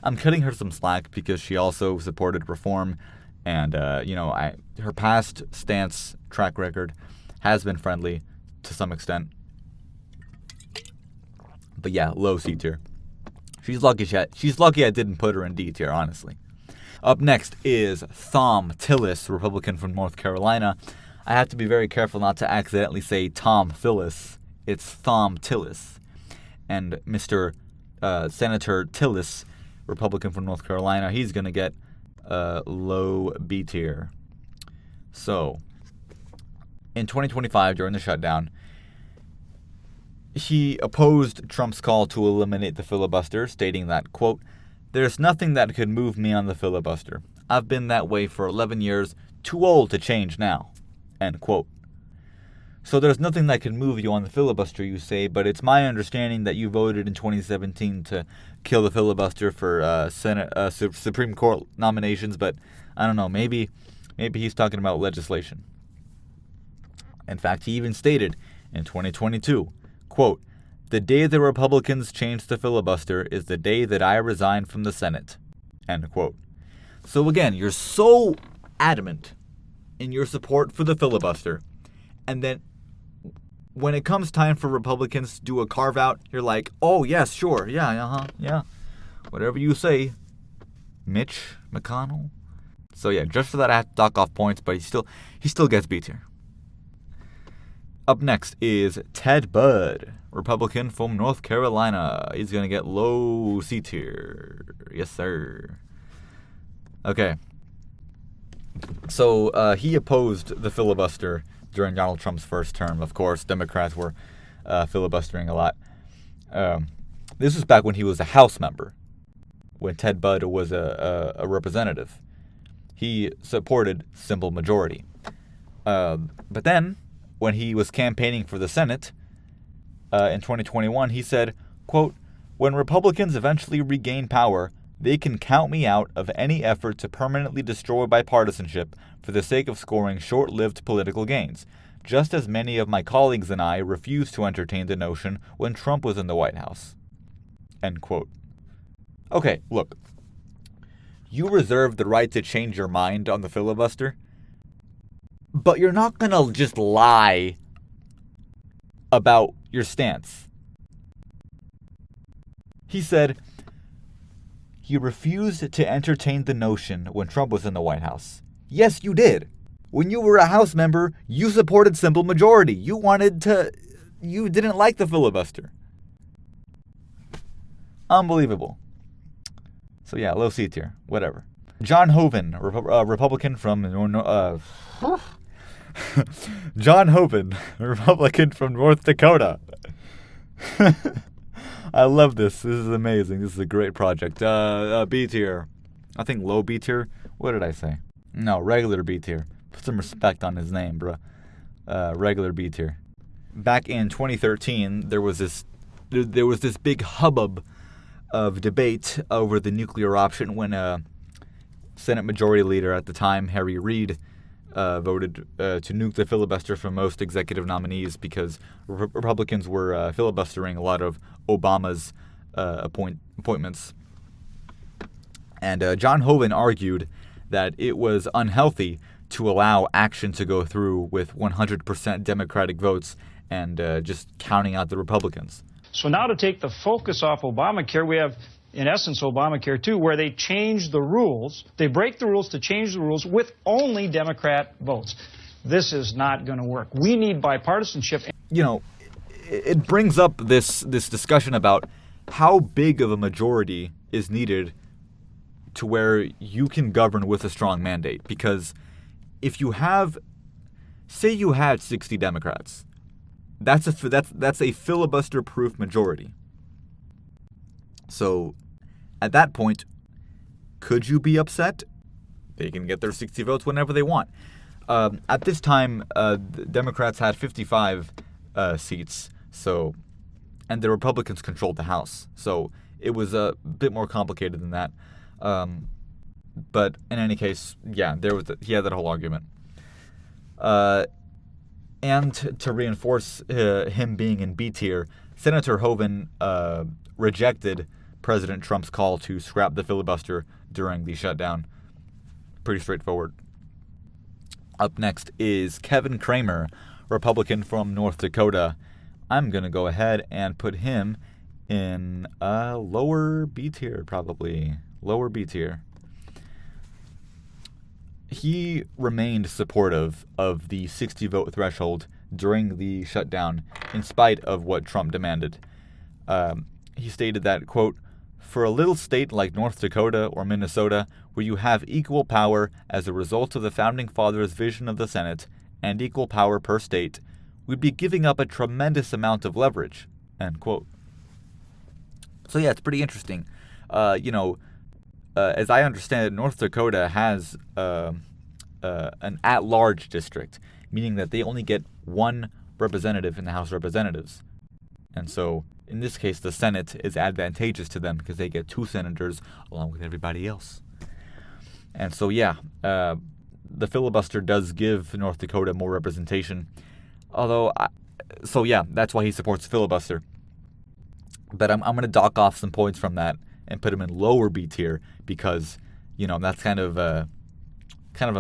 Speaker 1: I'm cutting her some slack because she also supported reform, and, her past stance track record has been friendly to some extent. But yeah, low C tier. She's lucky I didn't put her in D tier, honestly. Up next is Thom Tillis, Republican from North Carolina. I have to be very careful not to accidentally say Tom Phillis. It's Thom Tillis. And Mr. Senator Tillis, Republican from North Carolina, he's going to get low B tier. So, in 2025, during the shutdown, he opposed Trump's call to eliminate the filibuster, stating that, quote, there's nothing that could move me on the filibuster. I've been that way for 11 years, too old to change now, end quote. So there's nothing that can move you on the filibuster, you say, but it's my understanding that you voted in 2017 to kill the filibuster for Supreme Court nominations, but I don't know, maybe he's talking about legislation. In fact, he even stated in 2022, quote, the day the Republicans change the filibuster is the day that I resign from the Senate, end quote. So again, you're so adamant in your support for the filibuster, and then when it comes time for Republicans to do a carve-out, you're like, oh, yes, sure, yeah. Whatever you say, Mitch McConnell. So, yeah, just for that, I have to dock off points, but he still gets B tier. Up next is Ted Budd, Republican from North Carolina. He's going to get low C tier. Yes, sir. Okay. So he opposed the filibuster during Donald Trump's first term. Of course, Democrats were filibustering a lot. This was back when he was a House member, when Ted Budd was a representative. He supported simple majority. But then, when he was campaigning for the Senate in 2021, he said, quote, "When Republicans eventually regain power, they can count me out of any effort to permanently destroy bipartisanship for the sake of scoring short-lived political gains, just as many of my colleagues and I refused to entertain the notion when Trump was in the White House." End quote. Okay, look. You reserve the right to change your mind on the filibuster, but you're not going to just lie about your stance. He said, he refused to entertain the notion when Trump was in the White House. Yes, you did. When you were a House member, you supported simple majority. You didn't like the filibuster. Unbelievable. So yeah, low C tier, whatever. John Hoeven, Republican from John Hoeven, Republican from North Dakota. I love this. This is amazing. This is a great project. B tier. I think low B tier. What did I say? No, regular B tier. Put some respect on his name, bro. Regular B tier. Back in 2013, there was this big hubbub of debate over the nuclear option when Senate Majority Leader at the time, Harry Reid, voted to nuke the filibuster from most executive nominees because Republicans were filibustering a lot of Obama's appointments. And John Hoeven argued that it was unhealthy to allow action to go through with 100% Democratic votes and just counting out the Republicans.
Speaker 4: So now to take the focus off Obamacare, we have, in essence, Obamacare 2, where they change the rules. They break the rules to change the rules with only Democrat votes. This is not going to work. We need bipartisanship.
Speaker 1: You know, it brings up this discussion about how big of a majority is needed to where you can govern with a strong mandate. Because if you have, say you had 60 Democrats, that's a filibuster-proof majority. So, at that point, could you be upset? They can get their 60 votes whenever they want. At this time, the Democrats had 55 seats, and the Republicans controlled the House. So it was a bit more complicated than that. But in any case, yeah, he had that whole argument. And to reinforce him being in B tier, Senator Hoeven rejected President Trump's call to scrap the filibuster during the shutdown. Pretty straightforward. Up next is Kevin Cramer, Republican from North Dakota. I'm going to go ahead and put him in a lower B tier, probably. Lower B tier. He remained supportive of the 60-vote threshold during the shutdown, in spite of what Trump demanded. He stated that, quote, "For a little state like North Dakota or Minnesota, where you have equal power as a result of the Founding Fathers' vision of the Senate and equal power per state, we'd be giving up a tremendous amount of leverage," end quote. So yeah, it's pretty interesting. As I understand it, North Dakota has an at-large district, meaning that they only get one representative in the House of Representatives. And so, in this case, the Senate is advantageous to them because they get 2 senators along with everybody else. And so, yeah, the filibuster does give North Dakota more representation. That's why he supports the filibuster. But I'm going to dock off some points from that and put him in lower B tier because, that's kind of a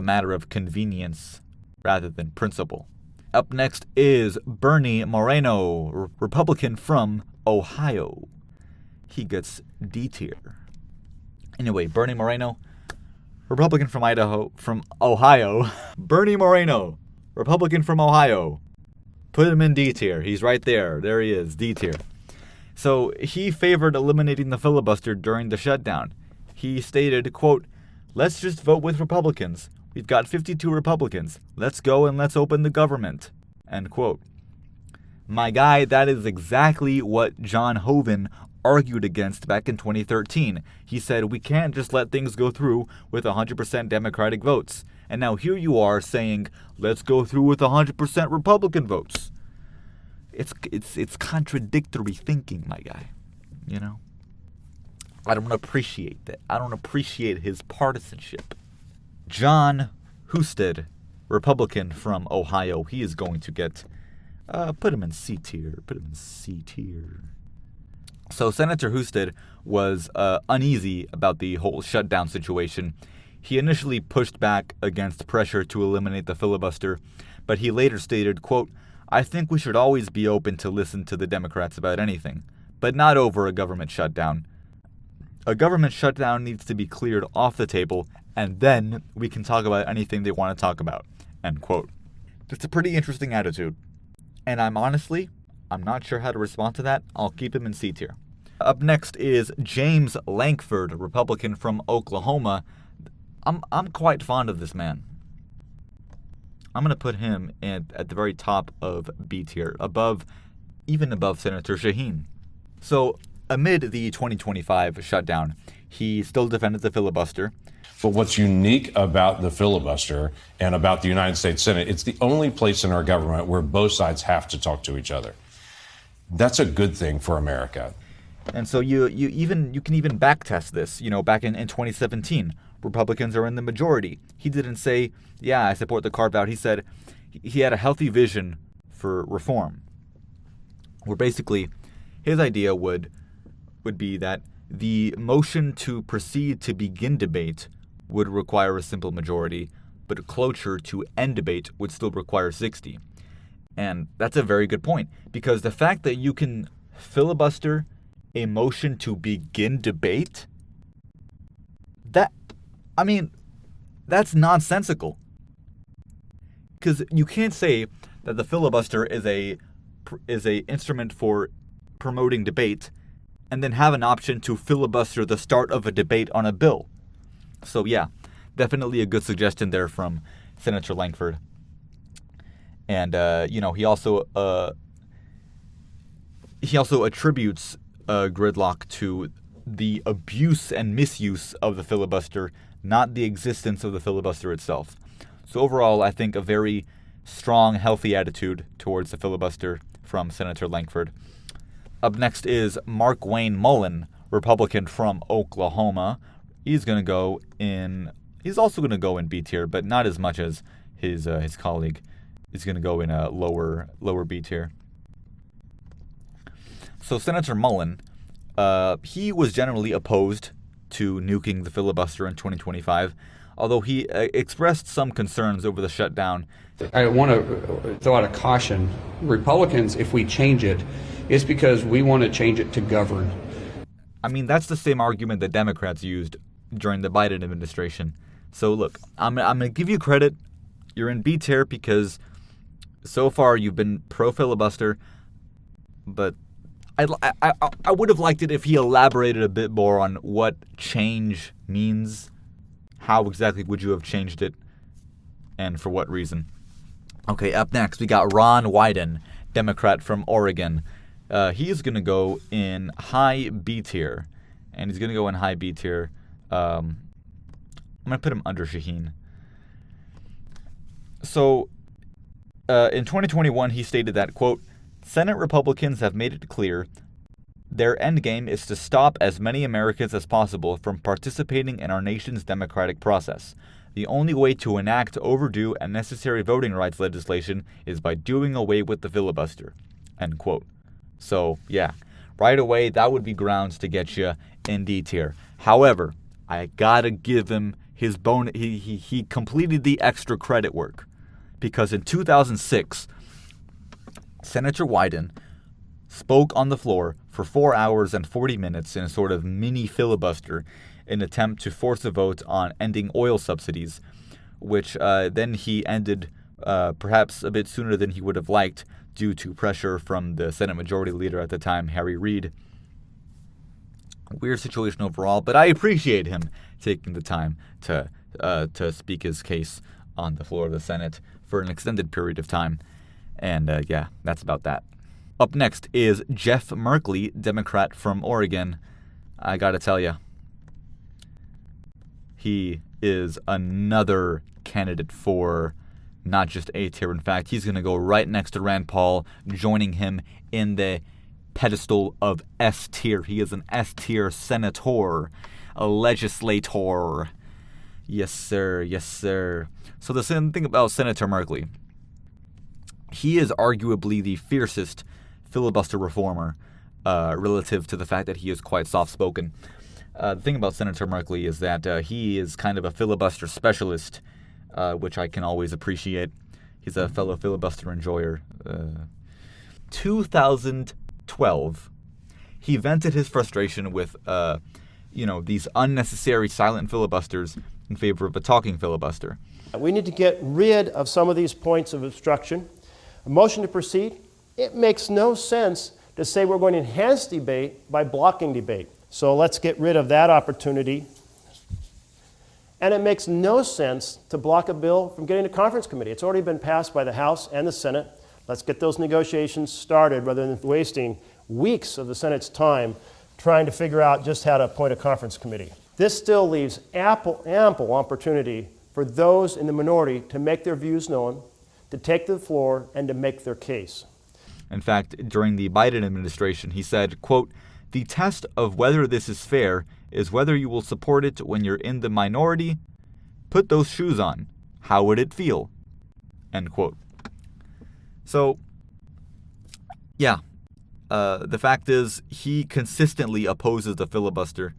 Speaker 1: matter of convenience rather than principle. Up next is Bernie Moreno, Republican from Ohio. He gets D tier. Anyway, Bernie Moreno, Republican from Ohio. Bernie Moreno, Republican from Ohio. Put him in D tier. He's right there. There he is, D tier. So he favored eliminating the filibuster during the shutdown. He stated, quote, "Let's just vote with Republicans. We've got 52 Republicans. Let's go and let's open the government." End quote. My guy, that is exactly what John Hoeven argued against back in 2013. He said we can't just let things go through with 100% Democratic votes. And now here you are saying, let's go through with 100% Republican votes. It's contradictory thinking, my guy. You know? I don't appreciate that. I don't appreciate his partisanship. John Husted, Republican from Ohio. He is going to get, put him in C tier. Put him in C tier. So Senator Husted was uneasy about the whole shutdown situation. He initially pushed back against pressure to eliminate the filibuster, but he later stated, quote, "I think we should always be open to listen to the Democrats about anything, but not over a government shutdown. A government shutdown needs to be cleared off the table, and then we can talk about anything they want to talk about." End quote. It's a pretty interesting attitude. And I'm not sure how to respond to that. I'll keep him in C tier. Up next is James Lankford, Republican from Oklahoma. I'm quite fond of this man. I'm going to put him at the very top of B tier, even above Senator Shaheen. So amid the 2025 shutdown, he still defended the filibuster.
Speaker 5: But what's unique about the filibuster and about the United States Senate, it's the only place in our government where both sides have to talk to each other. That's a good thing for America.
Speaker 1: And so you can even backtest this. You know, back in 2017, Republicans are in the majority. He didn't say, yeah, I support the carve-out. He said he had a healthy vision for reform, where basically his idea would be that the motion to proceed to begin debate would require a simple majority, but cloture to end debate would still require 60. And that's a very good point, because the fact that you can filibuster a motion to begin debate, that's nonsensical. Because you can't say that the filibuster is a instrument for promoting debate and then have an option to filibuster the start of a debate on a bill. So yeah, definitely a good suggestion there from Senator Lankford. And he also attributes gridlock to the abuse and misuse of the filibuster, not the existence of the filibuster itself. So overall, I think a very strong, healthy attitude towards the filibuster from Senator Lankford. Up next is Mark Wayne Mullen, Republican from Oklahoma. He's also going to go in B tier, but not as much as his colleague. He's going to go in a lower B tier. So Senator Mullen, he was generally opposed to nuking the filibuster in 2025, although he expressed some concerns over the shutdown.
Speaker 7: I want to throw out a caution. Republicans, if we change it, it's because we want to change it to govern.
Speaker 1: I mean, that's the same argument that Democrats used during the Biden administration. So look, I'm going to give you credit. You're in B tier because so far you've been pro-filibuster, but I would have liked it if he elaborated a bit more on what change means. How exactly would you have changed it, and for what reason? Okay, up next we got Ron Wyden, Democrat from Oregon. He's going to go in high B tier, and he's going to go in high B tier. I'm going to put him under Shaheen. So, in 2021, he stated that, quote, "Senate Republicans have made it clear their endgame is to stop as many Americans as possible from participating in our nation's democratic process. The only way to enact overdue and necessary voting rights legislation is by doing away with the filibuster." End quote. So, yeah, right away, that would be grounds to get you in D tier. However, I gotta give him his bonus. He completed the extra credit work, because in 2006, Senator Wyden spoke on the floor for 4 hours and 40 minutes in a sort of mini filibuster in an attempt to force a vote on ending oil subsidies, which then he ended perhaps a bit sooner than he would have liked due to pressure from the Senate Majority Leader at the time, Harry Reid. Weird situation overall, but I appreciate him taking the time to speak his case on the floor of the Senate for an extended period of time. And yeah, that's about that. Up next is Jeff Merkley, Democrat from Oregon. I gotta tell you, he is another candidate for not just A tier. In fact, he's going to go right next to Rand Paul, joining him in the pedestal of S tier. He is an S tier senator, a legislator. Yes, sir. Yes, sir. So the thing about Senator Merkley, he is arguably the fiercest filibuster reformer relative to the fact that he is quite soft-spoken. The thing about Senator Merkley is that he is kind of a filibuster specialist, which I can always appreciate. He's a fellow filibuster enjoyer. 2012, he vented his frustration with, these unnecessary silent filibusters in favor of a talking filibuster.
Speaker 6: We need to get rid of some of these points of obstruction. A motion to proceed, it makes no sense to say we're going to enhance debate by blocking debate. So let's get rid of that opportunity. And it makes no sense to block a bill from getting to conference committee. It's already been passed by the House and the Senate. Let's get those negotiations started rather than wasting weeks of the Senate's time trying to figure out just how to appoint a conference committee. This still leaves ample opportunity for those in the minority to make their views known, to take the floor, and to make their case.
Speaker 1: In fact, during the Biden administration, he said, quote, "The test of whether this is fair is whether you will support it when you're in the minority. Put those shoes on. How would it feel?" End quote. So, yeah, the fact is he consistently opposes the filibuster,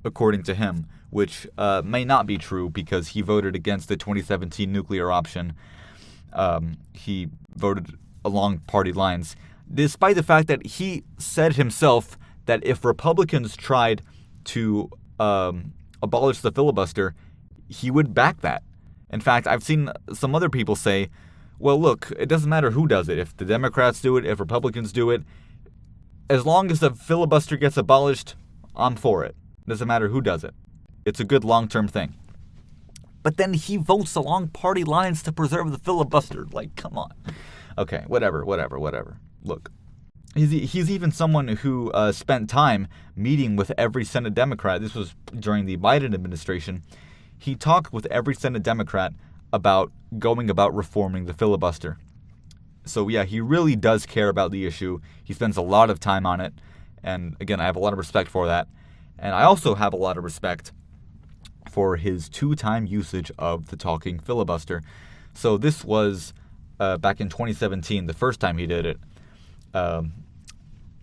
Speaker 1: according to him, which may not be true because he voted against the 2017 nuclear option. He voted along party lines, despite the fact that he said himself that if Republicans tried to abolish the filibuster, he would back that. In fact, I've seen some other people say, well, look, it doesn't matter who does it. If the Democrats do it, if Republicans do it, as long as the filibuster gets abolished, I'm for it. Doesn't matter who does it. It's a good long-term thing. But then he votes along party lines to preserve the filibuster. Like, come on. Okay, whatever. Look, he's even someone who spent time meeting with every Senate Democrat. This was during the Biden administration. He talked with every Senate Democrat about going about reforming the filibuster. So yeah, he really does care about the issue. He spends a lot of time on it. And again, I have a lot of respect for that. And I also have a lot of respect for his two-time usage of the talking filibuster. So this was back in 2017, the first time he did it.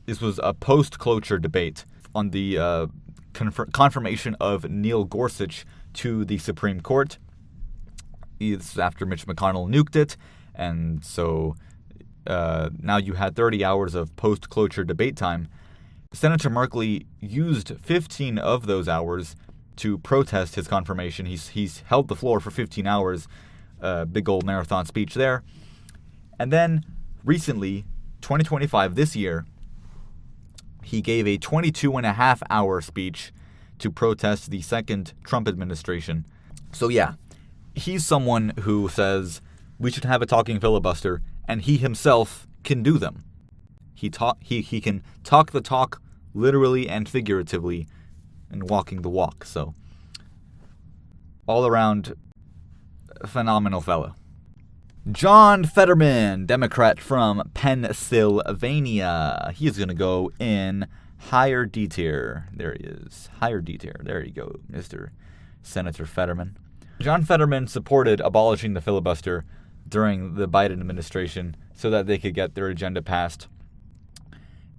Speaker 1: This was a post-cloture debate on the confirmation of Neil Gorsuch to the Supreme Court. This is after Mitch McConnell nuked it, and so now you had 30 hours of post-cloture debate time. Senator Merkley used 15 of those hours to protest his confirmation. He's held the floor for 15 hours, big old marathon speech there. And then recently, 2025, this year, he gave a 22-and-a-half-hour speech to protest the second Trump administration. So yeah, he's someone who says we should have a talking filibuster, and he himself can do them. He can talk the talk literally and figuratively and walking the walk. So all around phenomenal fellow. John Fetterman, Democrat from Pennsylvania. He is going to go in higher D tier. There he is. Higher D tier. There you go, Mr. Senator Fetterman. John Fetterman supported abolishing the filibuster during the Biden administration so that they could get their agenda passed.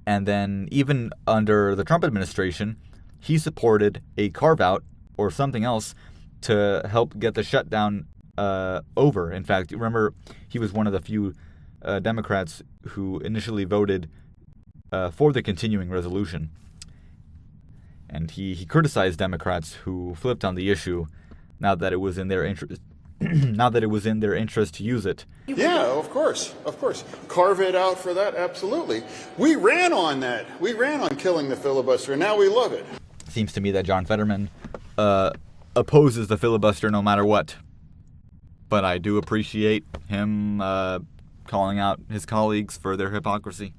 Speaker 1: And then even under the Trump administration, he supported a carve-out or something else to help get the shutdown over. In fact, remember, he was one of the few Democrats who initially voted for the continuing resolution. And he criticized Democrats who flipped on the issue now that it was in their interest. Now that it was in their interest to use it.
Speaker 8: Yeah, of course. Carve it out for that, absolutely. We ran on that. We ran on killing the filibuster, and now we love it.
Speaker 1: Seems to me that John Fetterman opposes the filibuster no matter what. But I do appreciate him calling out his colleagues for their hypocrisy.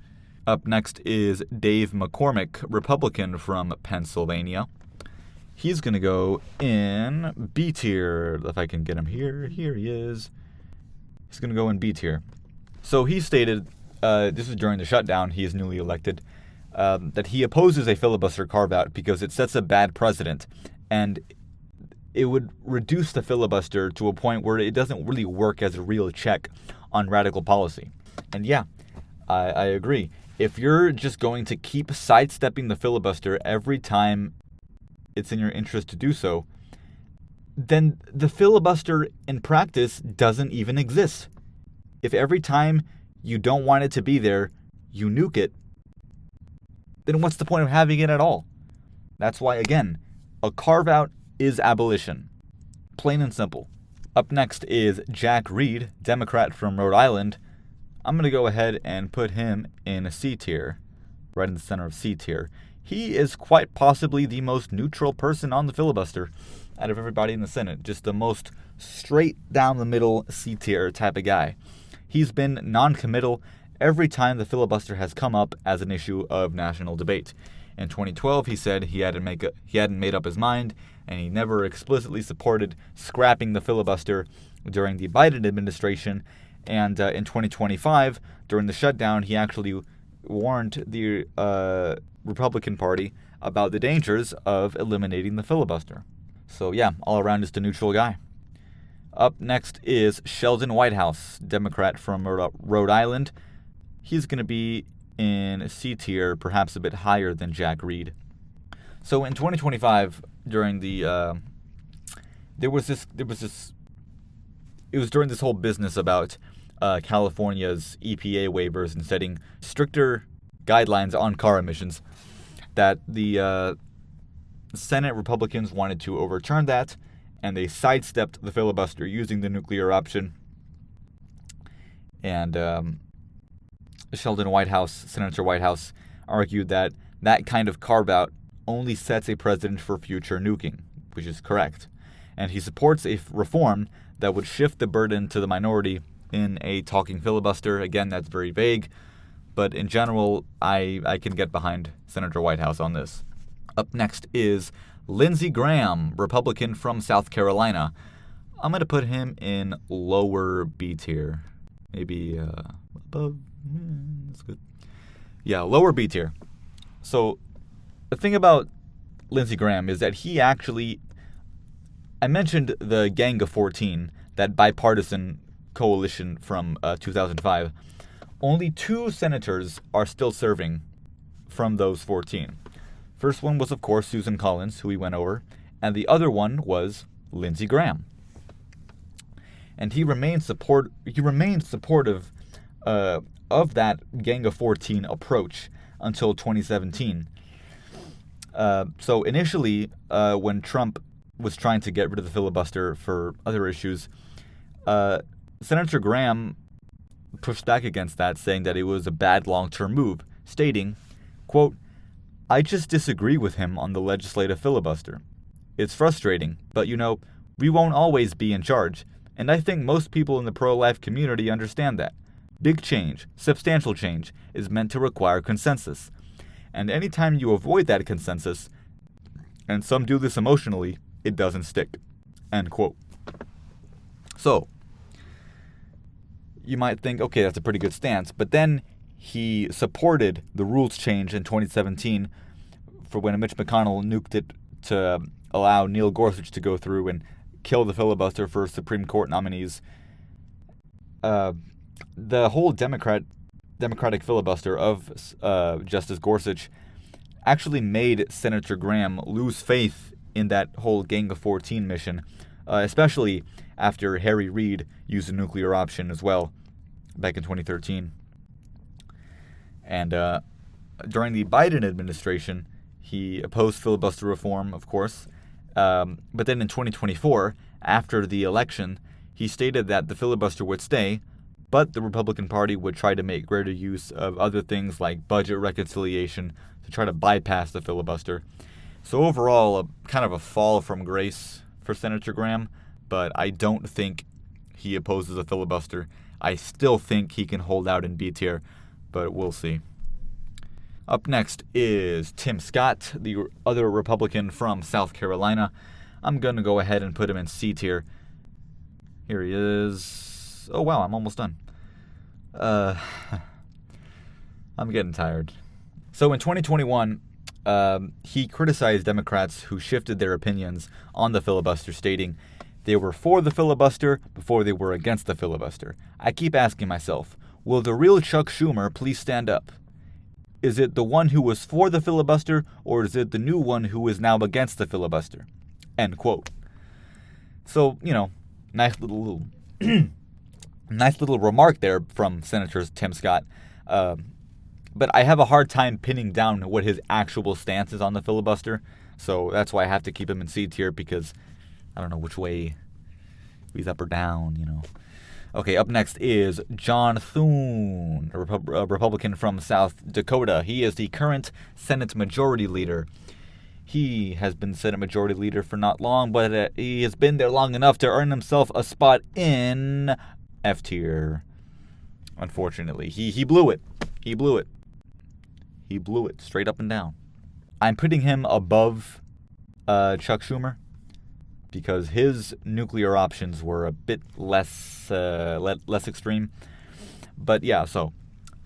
Speaker 1: Up next is Dave McCormick, Republican from Pennsylvania. He's going to go in B tier. If I can get him here. Here he is. He's going to go in B tier. So he stated, this is during the shutdown, he is newly elected, that he opposes a filibuster carve-out because it sets a bad precedent. And it would reduce the filibuster to a point where it doesn't really work as a real check on radical policy. And yeah, I agree. If you're just going to keep sidestepping the filibuster every time it's in your interest to do so, then the filibuster in practice doesn't even exist. If every time you don't want it to be there, you nuke it, then what's the point of having it at all? That's why, again, a carve-out is abolition. Plain and simple. Up next is Jack Reed, Democrat from Rhode Island. I'm going to go ahead and put him in a C tier, right in the center of C tier. He is quite possibly the most neutral person on the filibuster out of everybody in the Senate. Just the most straight down the middle C tier type of guy. He's been non-committal every time the filibuster has come up as an issue of national debate. In 2012, he said he hadn't made up his mind, and he never explicitly supported scrapping the filibuster during the Biden administration. And in 2025, during the shutdown, he actually warned the Republican Party about the dangers of eliminating the filibuster. So yeah, all around just a neutral guy. Up next is Sheldon Whitehouse, Democrat from Rhode Island. He's going to be in C tier, perhaps a bit higher than Jack Reed. So in 2025, during the it was during this whole business about California's EPA waivers and setting stricter guidelines on car emissions, that the Senate Republicans wanted to overturn that, and they sidestepped the filibuster using the nuclear option. And Senator Whitehouse, argued that that kind of carve-out only sets a precedent for future nuking, which is correct. And he supports a reform that would shift the burden to the minority in a talking filibuster. Again, that's very vague, but in general, I can get behind Senator Whitehouse on this. Up next is Lindsey Graham, Republican from South Carolina. I'm going to put him in lower B tier. Maybe above. That's good. Yeah, lower B tier. So the thing about Lindsey Graham is that he actually, I mentioned the Gang of 14, that bipartisan coalition from 2005. Only 2 senators are still serving from those 14. First one was, of course, Susan Collins, who we went over, and the other one was Lindsey Graham. And he remains supportive of that Gang of 14 approach until 2017. So initially, when Trump was trying to get rid of the filibuster for other issues, Senator Graham pushed back against that, saying that it was a bad long-term move, stating, quote, "I just disagree with him on the legislative filibuster. It's frustrating, but we won't always be in charge, and I think most people in the pro-life community understand that. Big change, substantial change, is meant to require consensus. And anytime you avoid that consensus, and some do this emotionally, it doesn't stick." End quote. So, you might think, okay, that's a pretty good stance, but then he supported the rules change in 2017 for when Mitch McConnell nuked it to allow Neil Gorsuch to go through and kill the filibuster for Supreme Court nominees. The whole Democratic filibuster of Justice Gorsuch actually made Senator Graham lose faith in that whole Gang of 14 mission, especially after Harry Reid used a nuclear option as well. back in 2013. And during the Biden administration, he opposed filibuster reform, of course. But then in 2024, after the election, he stated that the filibuster would stay, but the Republican Party would try to make greater use of other things like budget reconciliation to try to bypass the filibuster. So overall, kind of a fall from grace for Senator Graham, but I don't think he opposes a filibuster. I still think he can hold out in B tier, but we'll see. Up next is Tim Scott, the other Republican from South Carolina. I'm going to go ahead and put him in C tier. Here he is. Oh, wow, I'm almost done. I'm getting tired. So in 2021, he criticized Democrats who shifted their opinions on the filibuster, stating they were for the filibuster before they were against the filibuster. I keep asking myself, will the real Chuck Schumer please stand up? Is it the one who was for the filibuster, or is it the new one who is now against the filibuster? End quote. So, nice little remark there from Senator Tim Scott. But I have a hard time pinning down what his actual stance is on the filibuster. So that's why I have to keep him in C tier, because I don't know which way he's up or down, Okay, up next is John Thune, a Republican from South Dakota. He is the current Senate Majority Leader. He has been Senate Majority Leader for not long, but he has been there long enough to earn himself a spot in F tier. Unfortunately, he blew it. He blew it. He blew it straight up and down. I'm putting him above Chuck Schumer because his nuclear options were a bit less extreme. But yeah, so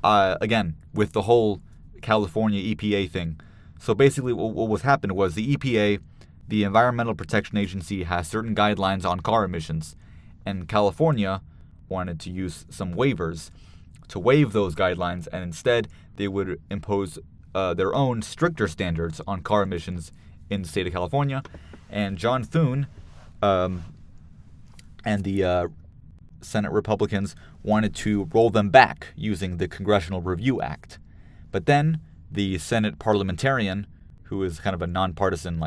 Speaker 1: again, with the whole California EPA thing, so basically what was happened was the EPA, the Environmental Protection Agency, has certain guidelines on car emissions, and California wanted to use some waivers to waive those guidelines, and instead they would impose their own stricter standards on car emissions in the state of California. And John Thune and the Senate Republicans wanted to roll them back using the Congressional Review Act. But then the Senate parliamentarian, who is kind of a nonpartisan,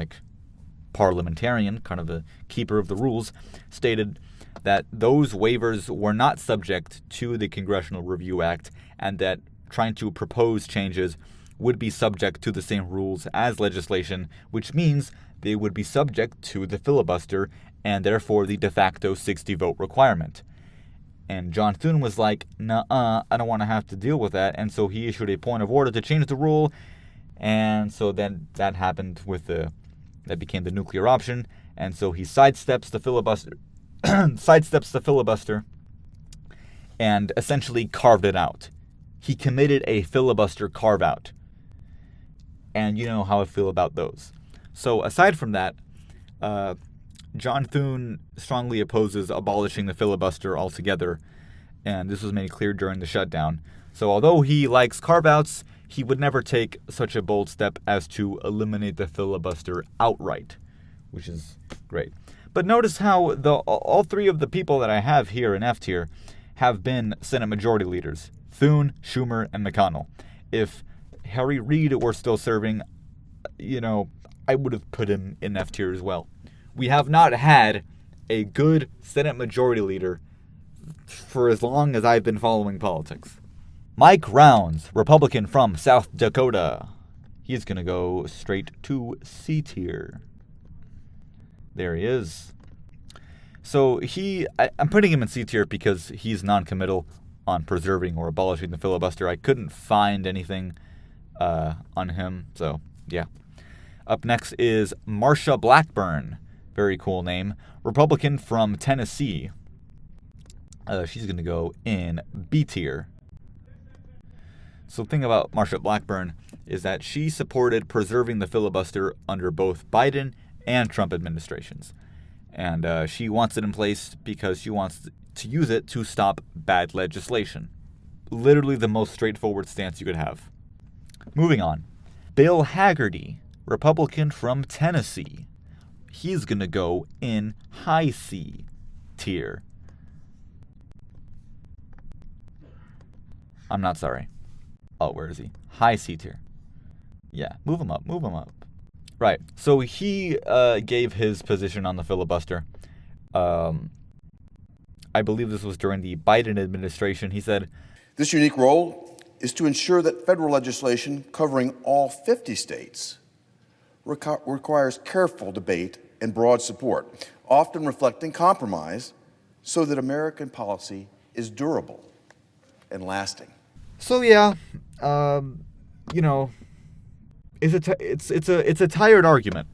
Speaker 1: parliamentarian, kind of a keeper of the rules, stated that those waivers were not subject to the Congressional Review Act, and that trying to propose changes would be subject to the same rules as legislation, which means they would be subject to the filibuster and therefore the de facto 60-vote requirement. And John Thune was like, nuh-uh, I don't want to have to deal with that, and so he issued a point of order to change the rule, and so then that happened with that became the nuclear option, and so he sidesteps the filibuster, and essentially carved it out. He committed a filibuster carve-out. And you know how I feel about those. So aside from that, John Thune strongly opposes abolishing the filibuster altogether, and this was made clear during the shutdown. So although he likes carve-outs, he would never take such a bold step as to eliminate the filibuster outright, which is great. But notice how all three of the people that I have here in F tier have been Senate Majority Leaders: Thune, Schumer, and McConnell. If Harry Reid were still serving, I would have put him in F tier as well. We have not had a good Senate Majority Leader for as long as I've been following politics. Mike Rounds, Republican from South Dakota. He's going to go straight to C tier. There he is. So I'm putting him in C tier because he's non-committal on preserving or abolishing the filibuster. I couldn't find anything on him, so yeah. Up next is Marsha Blackburn. Very cool name. Republican from Tennessee. She's going to go in B tier. So the thing about Marsha Blackburn is that she supported preserving the filibuster under both Biden and Trump administrations. And she wants it in place because she wants to use it to stop bad legislation. Literally the most straightforward stance you could have. Moving on. Bill Hagerty, Republican from Tennessee. He's going to go in high C tier. I'm not sorry. Oh, where is he? High C tier. Yeah, move him up. Right. So he gave his position on the filibuster. I believe this was during the Biden administration. He said,
Speaker 9: "This unique role is to ensure that federal legislation covering all 50 states requires careful debate and broad support, often reflecting compromise, so that American policy is durable and lasting."
Speaker 1: So yeah, you know, it's a tired argument.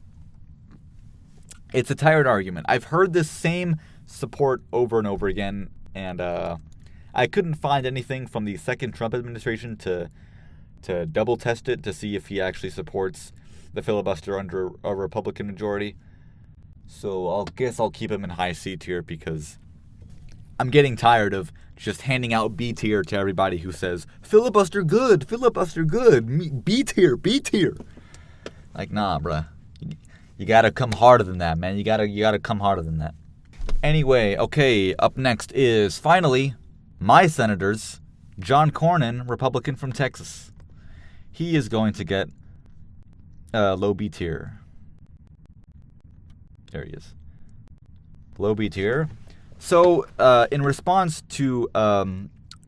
Speaker 1: It's a tired argument. I've heard this same support over and over again, and I couldn't find anything from the second Trump administration to double test it to see if he actually supports the filibuster under a Republican majority. So I guess I'll keep him in high C tier because I'm getting tired of just handing out B tier to everybody who says filibuster good, B tier. Like, nah, bruh. You gotta come harder than that, man. You gotta come harder than that. Anyway, okay, up next is finally my senators, John Cornyn, Republican from Texas. He is going to get low B tier. There he is. Low B tier. So, in response to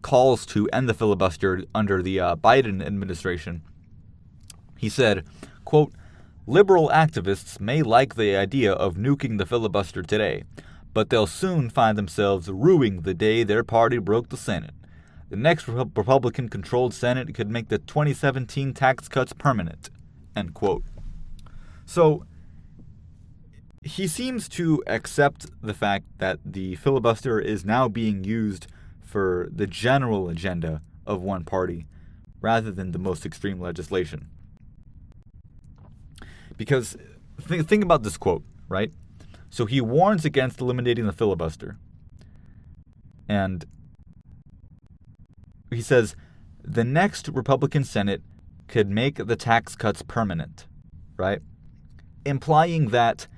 Speaker 1: calls to end the filibuster under the Biden administration, he said, quote, "Liberal activists may like the idea of nuking the filibuster today, but they'll soon find themselves rueing the day their party broke the Senate. The next Republican-controlled Senate could make the 2017 tax cuts permanent," end quote. So, he seems to accept the fact that the filibuster is now being used for the general agenda of one party rather than the most extreme legislation. Because think about this quote, right? So he warns against eliminating the filibuster. And he says, the next Republican Senate could make the tax cuts permanent, right? Implying that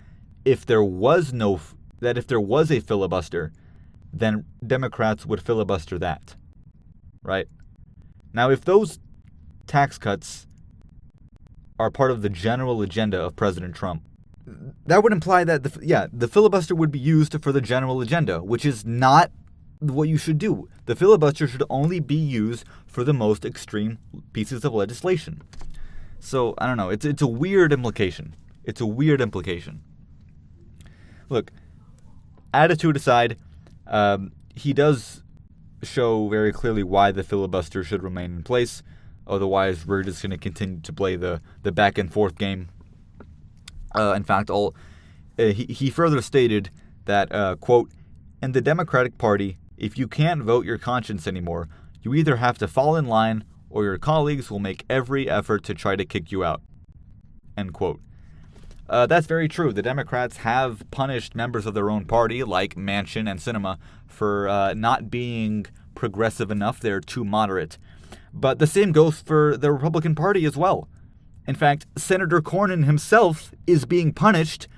Speaker 1: if there was a filibuster, then Democrats would filibuster that, right? Now, if those tax cuts are part of the general agenda of President Trump, that would imply that the filibuster would be used for the general agenda, which is not what you should do. The filibuster should only be used for the most extreme pieces of legislation. So, I don't know. It's a weird implication. Look, attitude aside, he does show very clearly why the filibuster should remain in place. Otherwise, we're just going to continue to play the back and forth game. In fact, he further stated that, quote, "In the Democratic Party, if you can't vote your conscience anymore, you either have to fall in line or your colleagues will make every effort to try to kick you out," end quote. That's very true. The Democrats have punished members of their own party, like Manchin and Sinema, for not being progressive enough. They're too moderate. But the same goes for the Republican Party as well. In fact, Senator Cornyn himself is being punished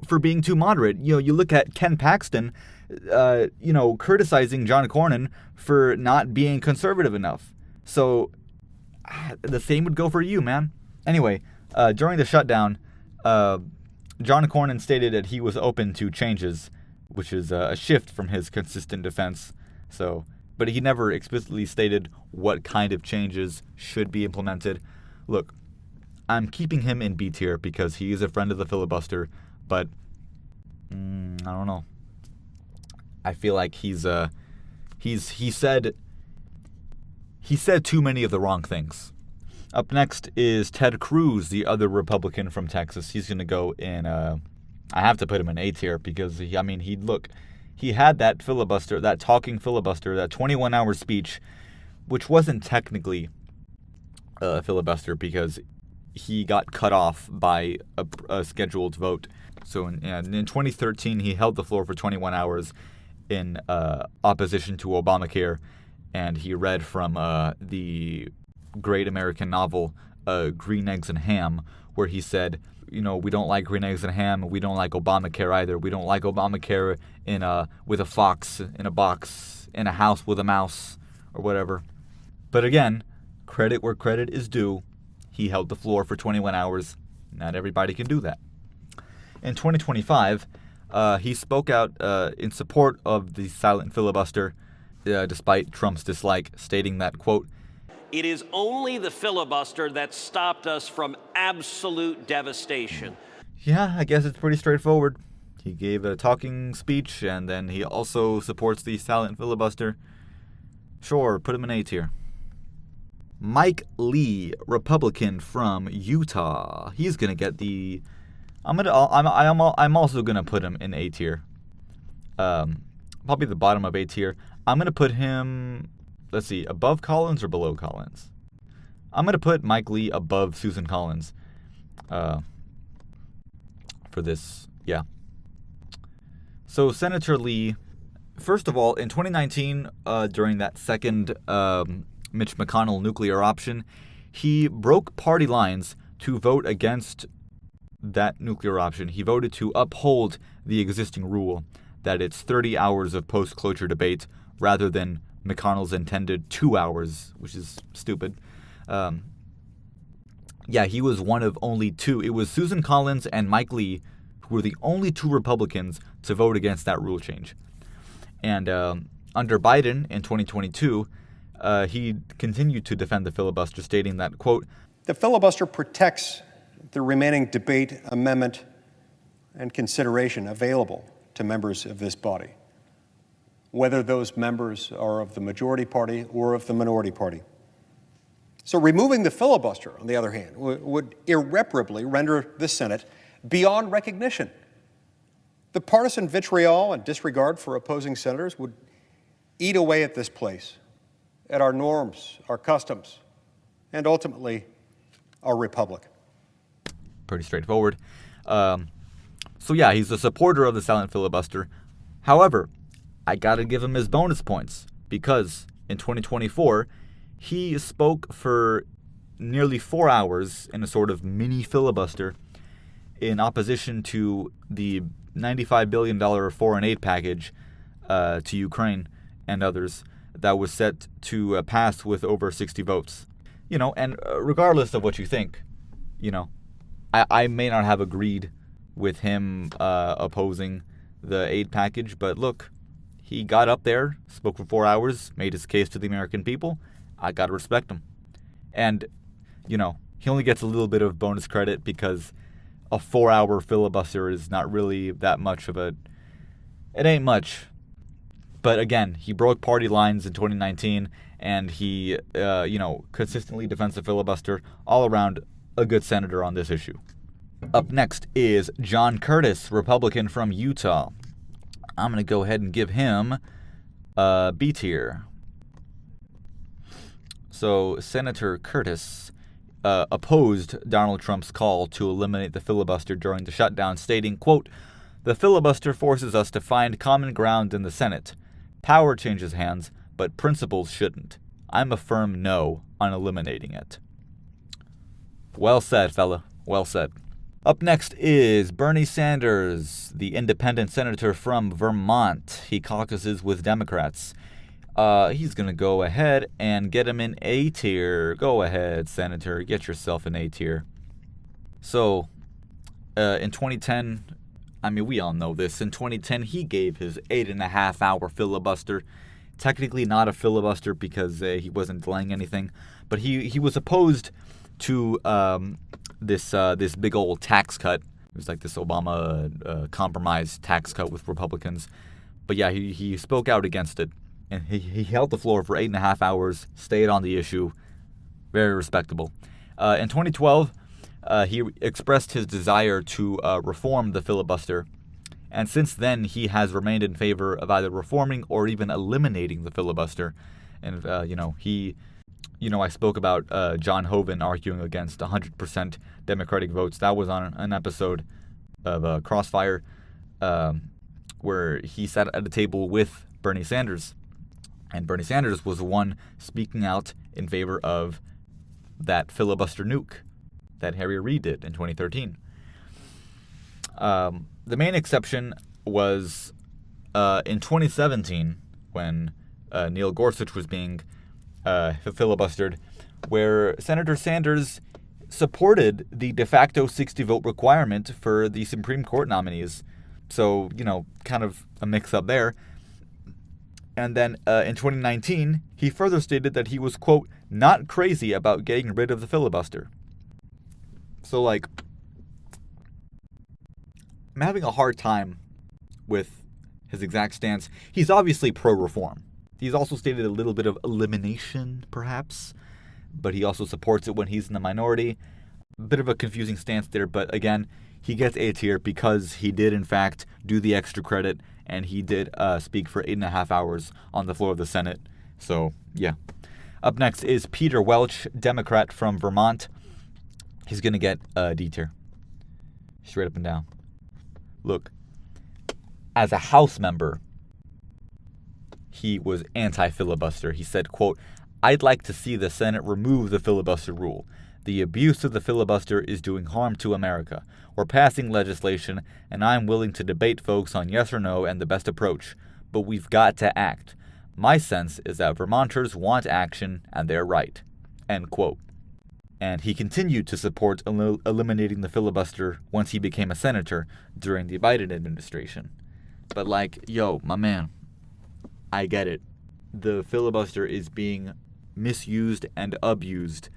Speaker 1: for being too moderate. You know, you look at Ken Paxton, criticizing John Cornyn for not being conservative enough. So the same would go for you, man. Anyway, during the shutdown, John Cornyn stated that he was open to changes, which is a shift from his consistent defense. But he never explicitly stated what kind of changes should be implemented. Look, I'm keeping him in B tier because he is a friend of the filibuster, but I don't know. I feel like he said too many of the wrong things. Up next is Ted Cruz, the other Republican from Texas. He's going to go in, I have to put him in A tier because, he had that filibuster, that talking filibuster, that 21-hour speech, which wasn't technically a filibuster because he got cut off by a scheduled vote. So in 2013, he held the floor for 21 hours in opposition to Obamacare, and he read from the great American novel, Green Eggs and Ham, where he said, we don't like green eggs and ham. We don't like Obamacare either. We don't like Obamacare with a fox in a box in a house with a mouse or whatever. But again, credit where credit is due. He held the floor for 21 hours. Not everybody can do that. In 2025, he spoke out in support of the silent filibuster, despite Trump's dislike, stating that, quote,
Speaker 10: "It is only the filibuster that stopped us from absolute devastation."
Speaker 1: Yeah, I guess it's pretty straightforward. He gave a talking speech, and then he also supports the silent filibuster. Sure, put him in A tier. Mike Lee, Republican from Utah. He's gonna get the. I'm also gonna put him in A tier. Probably the bottom of A tier. I'm gonna put him. Let's see, above Collins or below Collins. I'm gonna put Mike Lee above Susan Collins. For this, yeah. So Senator Lee, first of all, in 2019, during that second Mitch McConnell nuclear option, he broke party lines to vote against that nuclear option. He voted to uphold the existing rule that it's 30 hours of post-cloture debate rather than McConnell's intended 2 hours, which is stupid. Yeah, he was one of only two. It was Susan Collins and Mike Lee who were the only two Republicans to vote against that rule change. And under Biden in 2022, he continued to defend the filibuster, stating that, quote,
Speaker 11: "The filibuster protects the remaining debate, amendment, and consideration available to members of this body, whether those members are of the majority party or of the minority party. So removing the filibuster, on the other hand, would irreparably render the Senate beyond recognition. The partisan vitriol and disregard for opposing senators would eat away at this place, at our norms, our customs, and ultimately our republic."
Speaker 1: Pretty straightforward. So yeah, he's a supporter of the silent filibuster. However, I gotta give him his bonus points because in 2024, he spoke for nearly 4 hours in a sort of mini filibuster in opposition to the $95 billion foreign aid package to Ukraine and others that was set to pass with over 60 votes. You know, and regardless of what you think, you know, I may not have agreed with him opposing the aid package, but look, he got up there, spoke for 4 hours, made his case to the American people. I gotta respect him. And, you know, he only gets a little bit of bonus credit because a 4-hour filibuster is not really that much of a... It ain't much. But again, he broke party lines in 2019, and he, consistently defends the filibuster. All around, a good senator on this issue. Up next is John Curtis, Republican from Utah. I'm going to go ahead and give him B tier. So Senator Curtis opposed Donald Trump's call to eliminate the filibuster during the shutdown, stating, quote, "The filibuster forces us to find common ground in the Senate. Power changes hands, but principles shouldn't. I'm a firm no on eliminating it." Well said, fella. Well said. Up next is Bernie Sanders, the independent senator from Vermont. He caucuses with Democrats. He's going to go ahead and get him in A tier. Go ahead, Senator. Get yourself an A tier. So, in 2010, I mean, we all know this. In 2010, he gave his 8.5-hour filibuster. Technically not a filibuster because he wasn't delaying anything. But he was opposed to this big old tax cut. It was like this Obama compromise tax cut with Republicans. But yeah, he spoke out against it. And he held the floor for 8.5 hours, stayed on the issue. Very respectable. In 2012, he expressed his desire to reform the filibuster. And since then, he has remained in favor of either reforming or even eliminating the filibuster. And, I spoke about John Hoeven arguing against 100% Democratic votes. That was on an episode of Crossfire where he sat at a table with Bernie Sanders. And Bernie Sanders was the one speaking out in favor of that filibuster nuke that Harry Reid did in 2013. The main exception was in 2017 when Neil Gorsuch was being filibustered, where Senator Sanders supported the de facto 60-vote requirement for the Supreme Court nominees. So, kind of a mix-up there. And then in 2019, he further stated that he was, quote, not crazy about getting rid of the filibuster. So, I'm having a hard time with his exact stance. He's obviously pro-reform. He's also stated a little bit of elimination, perhaps, but he also supports it when he's in the minority. A bit of a confusing stance there, but again, he gets A tier because he did, in fact, do the extra credit, and he did speak for 8.5 hours on the floor of the Senate. So, yeah. Up next is Peter Welch, Democrat from Vermont. He's going to get a D tier. Straight up and down. Look, as a House member, he was anti-filibuster. He said, quote, I'd like to see the Senate remove the filibuster rule. The abuse of the filibuster is doing harm to America. We're passing legislation, and I'm willing to debate folks on yes or no and the best approach. But we've got to act. My sense is that Vermonters want action, and they're right. End quote. And he continued to support eliminating the filibuster once he became a senator during the Biden administration. But my man, I get it. The filibuster is being misused and abused.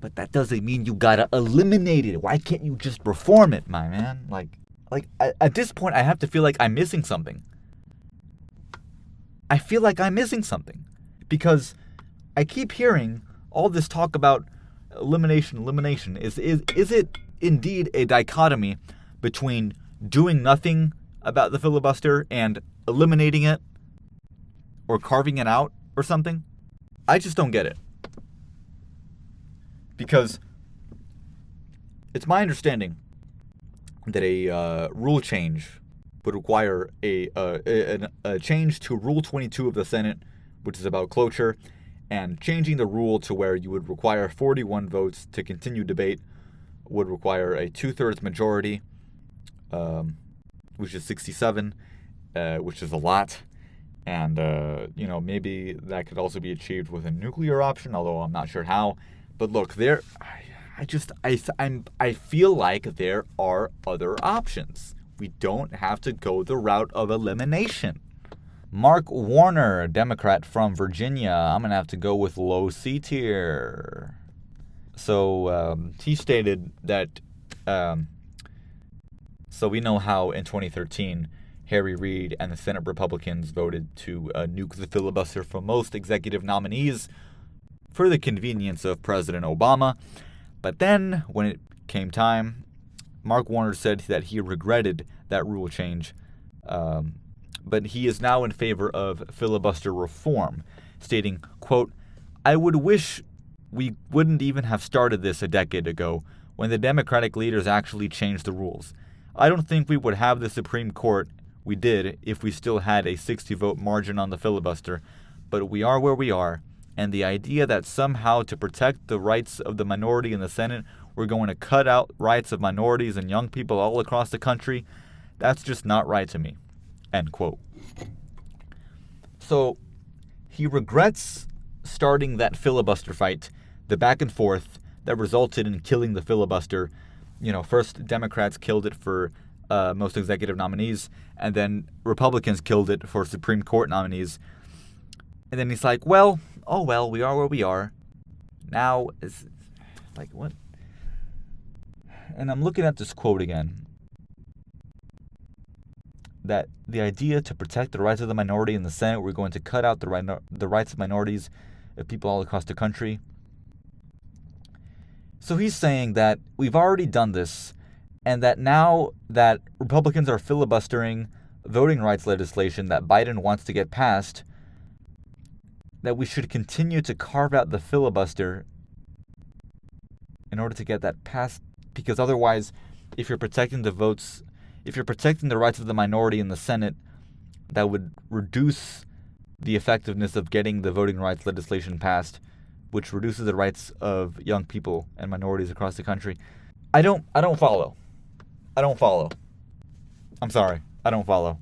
Speaker 1: But that doesn't mean you gotta eliminate it. Why can't you just reform it, my man? At this point, I have to feel like I'm missing something. I feel like I'm missing something. Because I keep hearing all this talk about elimination. Is it indeed a dichotomy between doing nothing about the filibuster and eliminating it? Or carving it out or something? I just don't get it. Because it's my understanding that a rule change would require a change to Rule 22 of the Senate, which is about cloture, and changing the rule to where you would require 41 votes to continue debate would require a 2/3 majority, which is 67, which is a lot. And, maybe that could also be achieved with a nuclear option, although I'm not sure how. But look, I feel like there are other options. We don't have to go the route of elimination. Mark Warner, Democrat from Virginia. I'm going to have to go with low C tier. So he stated that, so we know how in 2013, Harry Reid and the Senate Republicans voted to nuke the filibuster for most executive nominees for the convenience of President Obama. But then, when it came time, Mark Warner said that he regretted that rule change, but he is now in favor of filibuster reform, stating, quote, I would wish we wouldn't even have started this a decade ago when the Democratic leaders actually changed the rules. I don't think we would have the Supreme Court we did if we still had a 60-vote margin on the filibuster, but we are where we are. And the idea that somehow to protect the rights of the minority in the Senate, we're going to cut out rights of minorities and young people all across the country, that's just not right to me. End quote. So he regrets starting that filibuster fight, the back and forth that resulted in killing the filibuster. First Democrats killed it for most executive nominees, and then Republicans killed it for Supreme Court nominees. And then he's like, well, we are where we are. Now, it's like, what? And I'm looking at this quote again. That the idea to protect the rights of the minority in the Senate, we're going to cut out the rights of minorities of people all across the country. So he's saying that we've already done this, and that now that Republicans are filibustering voting rights legislation that Biden wants to get passed, that we should continue to carve out the filibuster in order to get that passed, because otherwise, if you're protecting the rights of the minority in the Senate, that would reduce the effectiveness of getting the voting rights legislation passed, which reduces the rights of young people and minorities across the country. I don't follow. I'm sorry. I don't follow.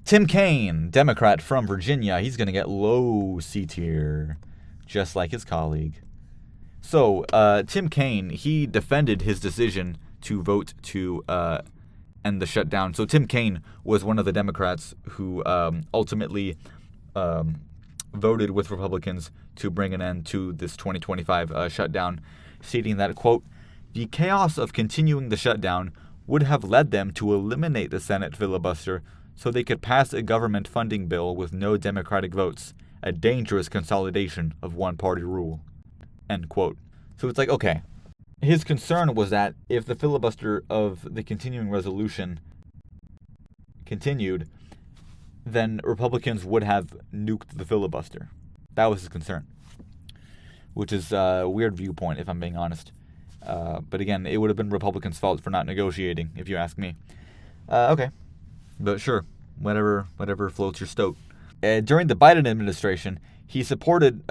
Speaker 1: Tim Kaine, Democrat from Virginia, he's going to get low C tier, just like his colleague. So, Tim Kaine, he defended his decision to vote to end the shutdown. So Tim Kaine was one of the Democrats who ultimately voted with Republicans to bring an end to this 2025 shutdown, stating that, quote, "The chaos of continuing the shutdown would have led them to eliminate the Senate filibuster so they could pass a government funding bill with no Democratic votes, a dangerous consolidation of one-party rule," end quote. So it's like, okay, his concern was that if the filibuster of the continuing resolution continued, then Republicans would have nuked the filibuster. That was his concern, which is a weird viewpoint, if I'm being honest. But again, it would have been Republicans' fault for not negotiating, if you ask me. Okay, but sure, whatever floats your boat. During the Biden administration, he supported,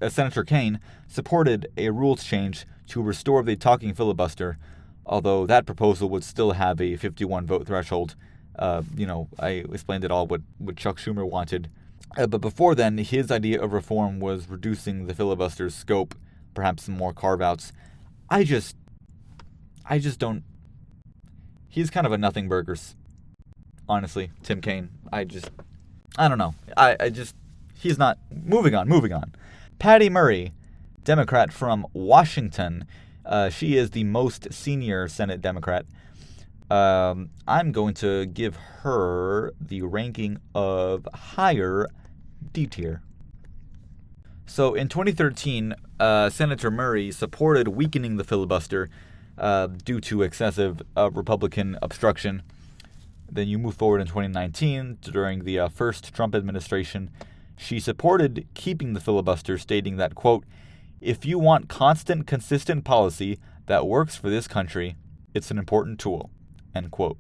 Speaker 1: Senator Kaine supported a rules change to restore the talking filibuster, although that proposal would still have a 51 vote threshold. I explained it all what Chuck Schumer wanted. But before then, his idea of reform was reducing the filibuster's scope, perhaps some more carve-outs. I just don't. He's kind of a nothing burgers, honestly, Tim Kaine. I don't know. He's not. Moving on. Patty Murray, Democrat from Washington. She is the most senior Senate Democrat. I'm going to give her the ranking of higher D tier. So in 2013, Senator Murray supported weakening the filibuster due to excessive Republican obstruction. Then you move forward in 2019, during the first Trump administration, she supported keeping the filibuster, stating that, quote, "If you want constant, consistent policy that works for this country, it's an important tool," end quote.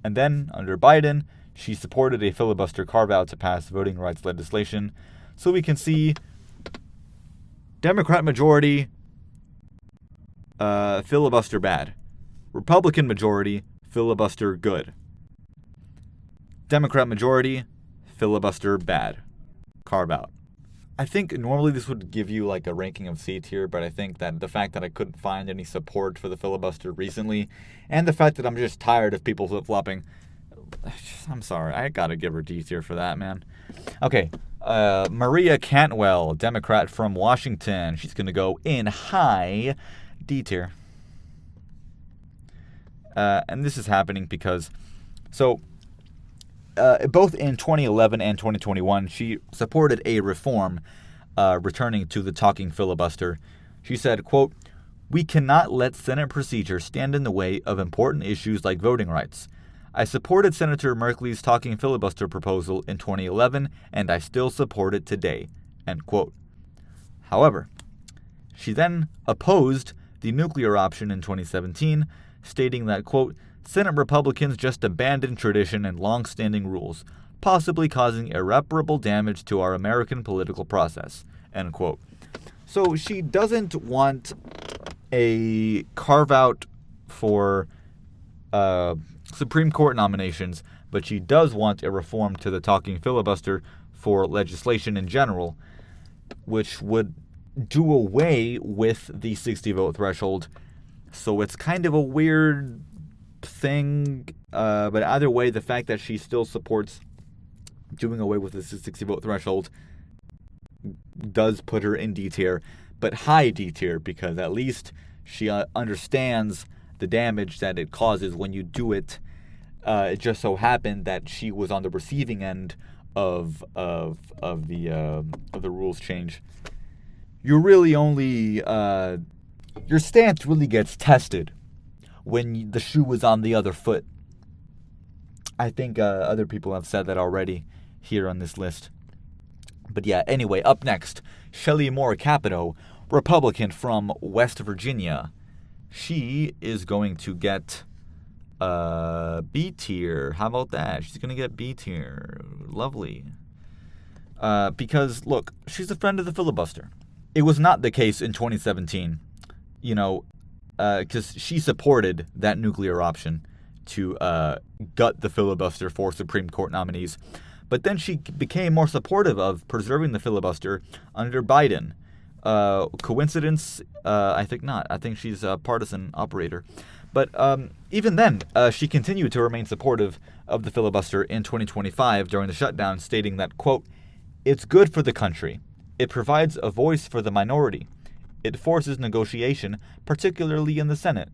Speaker 1: And then, under Biden, she supported a filibuster carve-out to pass voting rights legislation. So we can see Democrat majority, filibuster bad. Republican majority, filibuster good. Democrat majority, filibuster bad. Carve out. I think normally this would give you like a ranking of C tier, but I think that the fact that I couldn't find any support for the filibuster recently, and the fact that I'm just tired of people flip-flopping, I'm sorry, I gotta give her D tier for that, man. Okay, Maria Cantwell, Democrat from Washington. She's gonna go in high D tier. And this is happening because, both in 2011 and 2021, she supported a reform returning to the talking filibuster. She said, quote, "We cannot let Senate procedure stand in the way of important issues like voting rights. I supported Senator Merkley's talking filibuster proposal in 2011, and I still support it today," end quote. However, she then opposed the nuclear option in 2017, stating that, quote, "Senate Republicans just abandoned tradition and long-standing rules, possibly causing irreparable damage to our American political process," end quote. So she doesn't want a carve-out for Supreme Court nominations, but she does want a reform to the talking filibuster for legislation in general, which would do away with the 60-vote threshold. So it's kind of a weird thing, but either way, the fact that she still supports doing away with the 60-vote threshold does put her in D tier, but high D tier, because at least she understands the damage that it causes when you do it. It just so happened that she was on the receiving end of the rules change. You really only your stance really gets tested when the shoe is on the other foot. I think other people have said that already here on this list. But yeah, anyway, up next, Shelley Moore Capito, Republican from West Virginia. She is going to get B tier. How about that? She's going to get B tier. Lovely. Because, look, she's a friend of the filibuster. It was not the case in 2017, because she supported that nuclear option to gut the filibuster for Supreme Court nominees. But then she became more supportive of preserving the filibuster under Biden. Coincidence? I think not. I think she's a partisan operator. But even then, she continued to remain supportive of the filibuster in 2025 during the shutdown, stating that, quote, "It's good for the country. It provides a voice for the minority. It forces negotiation, particularly in the Senate.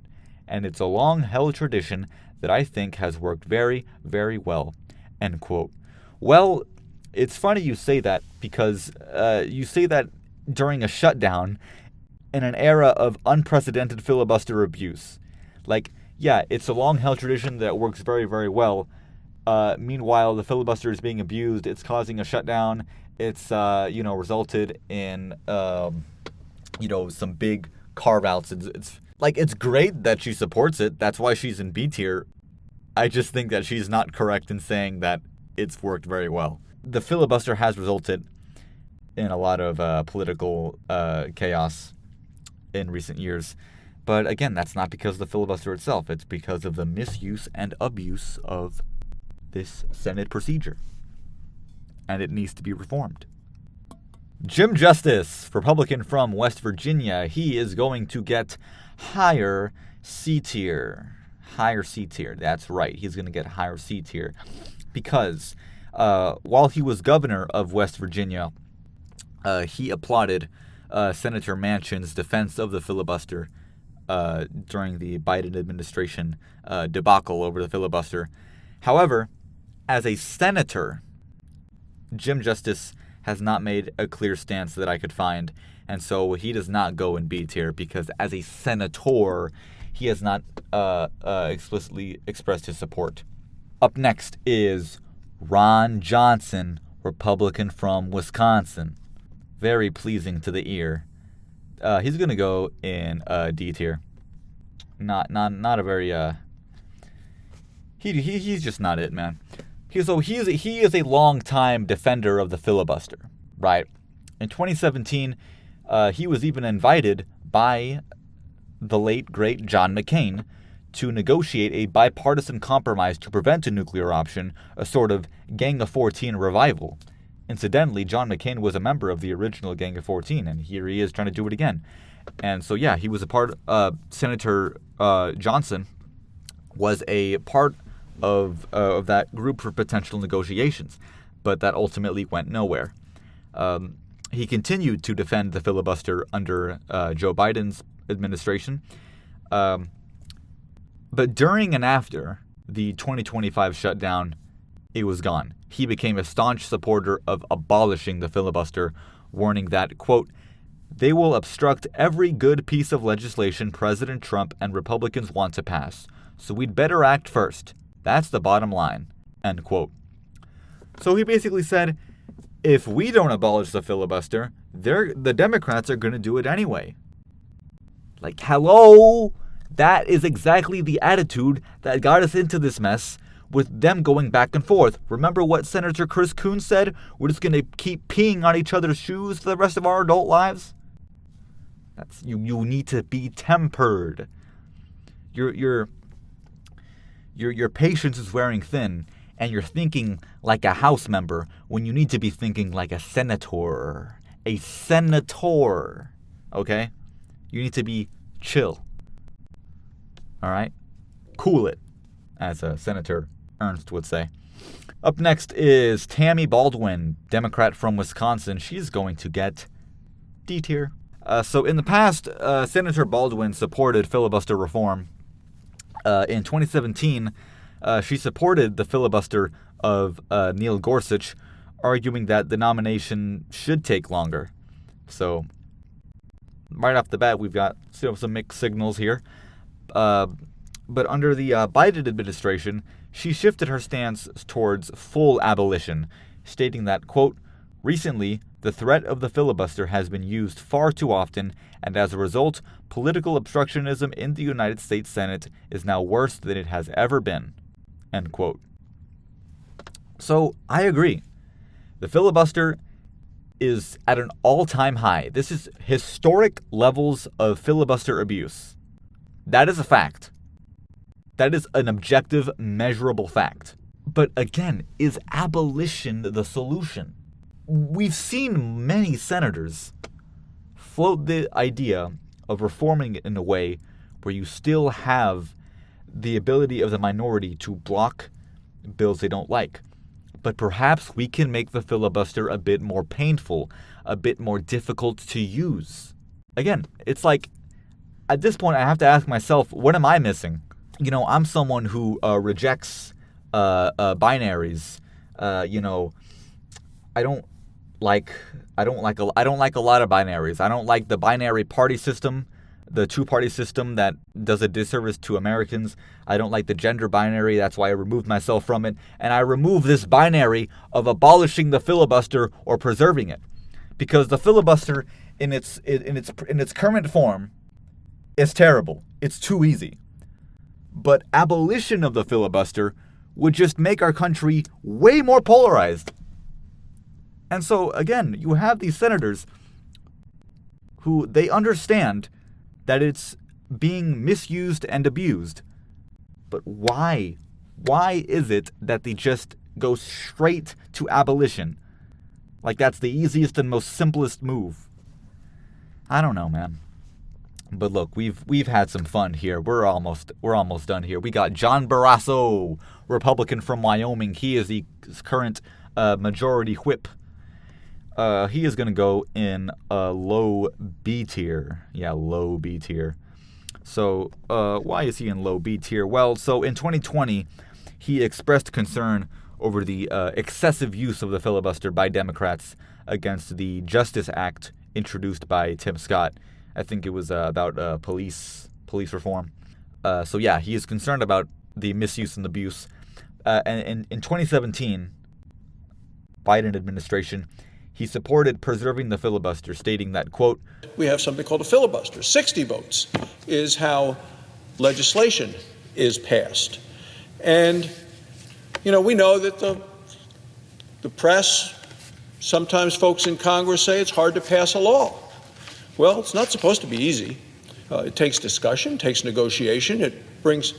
Speaker 1: And it's a long-held tradition that I think has worked very, very well," end quote. Well, it's funny you say that, because you say that during a shutdown in an era of unprecedented filibuster abuse. Like, yeah, it's a long-held tradition that works very, very well. Meanwhile, the filibuster is being abused. It's causing a shutdown. It's, resulted in, some big carve-outs. It's great that she supports it. That's why she's in B tier. I just think that she's not correct in saying that it's worked very well. The filibuster has resulted in a lot of political chaos in recent years. But again, that's not because of the filibuster itself. It's because of the misuse and abuse of this Senate procedure. And it needs to be reformed. Jim Justice, Republican from West Virginia, he is going to get higher C tier. Higher C tier, that's right. He's going to get higher C tier. Because while he was governor of West Virginia, he applauded Senator Manchin's defense of the filibuster during the Biden administration debacle over the filibuster. However, as a senator, Jim Justice has not made a clear stance that I could find, and so he does not go in B tier, because as a senator, he has not explicitly expressed his support. Up next is Ron Johnson, Republican from Wisconsin. Very pleasing to the ear. He's gonna go in D tier. Not a very he's just not it, man. He is a long-time defender of the filibuster, right? In 2017, he was even invited by the late great John McCain to negotiate a bipartisan compromise to prevent a nuclear option, a sort of Gang of 14 revival. Incidentally, John McCain was a member of the original Gang of 14, and here he is trying to do it again. And so, yeah, he was a part. Senator Johnson was a part of that group for potential negotiations, but that ultimately went nowhere. He continued to defend the filibuster under Joe Biden's administration, but during and after the 2025 shutdown, it was gone. He became a staunch supporter of abolishing the filibuster, warning that, quote, "They will obstruct every good piece of legislation President Trump and Republicans want to pass, so we'd better act first. That's the bottom line," end quote. So he basically said, if we don't abolish the filibuster, the Democrats are going to do it anyway. Like, hello? That is exactly the attitude that got us into this mess, with them going back and forth. Remember what Senator Chris Coons said? We're just going to keep peeing on each other's shoes for the rest of our adult lives? You need to be tempered. Your patience is wearing thin, and you're thinking like a House member when you need to be thinking like a senator. A senator. Okay? You need to be chill. All right? Cool it, as Senator Ernst would say. Up next is Tammy Baldwin, Democrat from Wisconsin. She's going to get D tier. So in the past, Senator Baldwin supported filibuster reform. In 2017, she supported the filibuster of Neil Gorsuch, arguing that the nomination should take longer. So right off the bat, we've got some mixed signals here. But under the Biden administration, she shifted her stance towards full abolition, stating that, quote, "Recently, the threat of the filibuster has been used far too often, and as a result, political obstructionism in the United States Senate is now worse than it has ever been," end quote. So I agree. The filibuster is at an all-time high. This is historic levels of filibuster abuse. That is a fact. That is an objective, measurable fact. But again, is abolition the solution? We've seen many senators float the idea of reforming it in a way where you still have the ability of the minority to block bills they don't like. But perhaps we can make the filibuster a bit more painful, a bit more difficult to use. Again, it's like, at this point, I have to ask myself, what am I missing? You know, I'm someone who rejects binaries. You know, I don't like a lot of binaries. I don't like the binary party system, the two-party system that does a disservice to Americans. I don't like the gender binary. That's why I removed myself from it. And I remove this binary of abolishing the filibuster or preserving it, because the filibuster in its current form is terrible. It's too easy. But abolition of the filibuster would just make our country way more polarized. And so, again, you have these senators who they understand that it's being misused and abused. But why? Why is it that they just go straight to abolition? Like that's the easiest and most simplest move. I don't know, man. But look, we've had some fun here. We're almost done here. We got John Barrasso, Republican from Wyoming. He is the current majority whip. He is going to go in a low B tier. Yeah, low B tier. So why is he in low B tier? Well, so in 2020, he expressed concern over the excessive use of the filibuster by Democrats against the Justice Act introduced by Tim Scott. I think it was about police reform. So yeah, he is concerned about the misuse and abuse. And in 2017, Biden administration, he supported preserving the filibuster, stating that, quote,
Speaker 12: we have something called a filibuster. 60 votes is how legislation is passed. And, you know, we know that the press, sometimes folks in Congress say it's hard to pass a law. Well, it's not supposed to be easy. It takes discussion, takes negotiation, it brings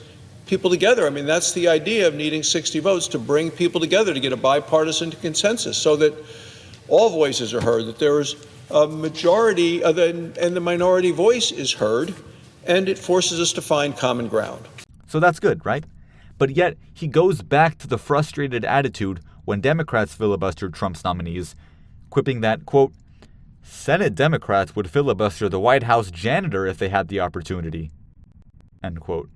Speaker 12: people together. I mean, that's the idea of needing 60 votes, to bring people together, to get a bipartisan consensus so that all voices are heard, that there is a majority and the minority voice is heard, and it forces us to find common ground.
Speaker 1: So that's good, right? But yet he goes back to the frustrated attitude when Democrats filibustered Trump's nominees, quipping that, quote, Senate Democrats would filibuster the White House janitor if they had the opportunity, end quote.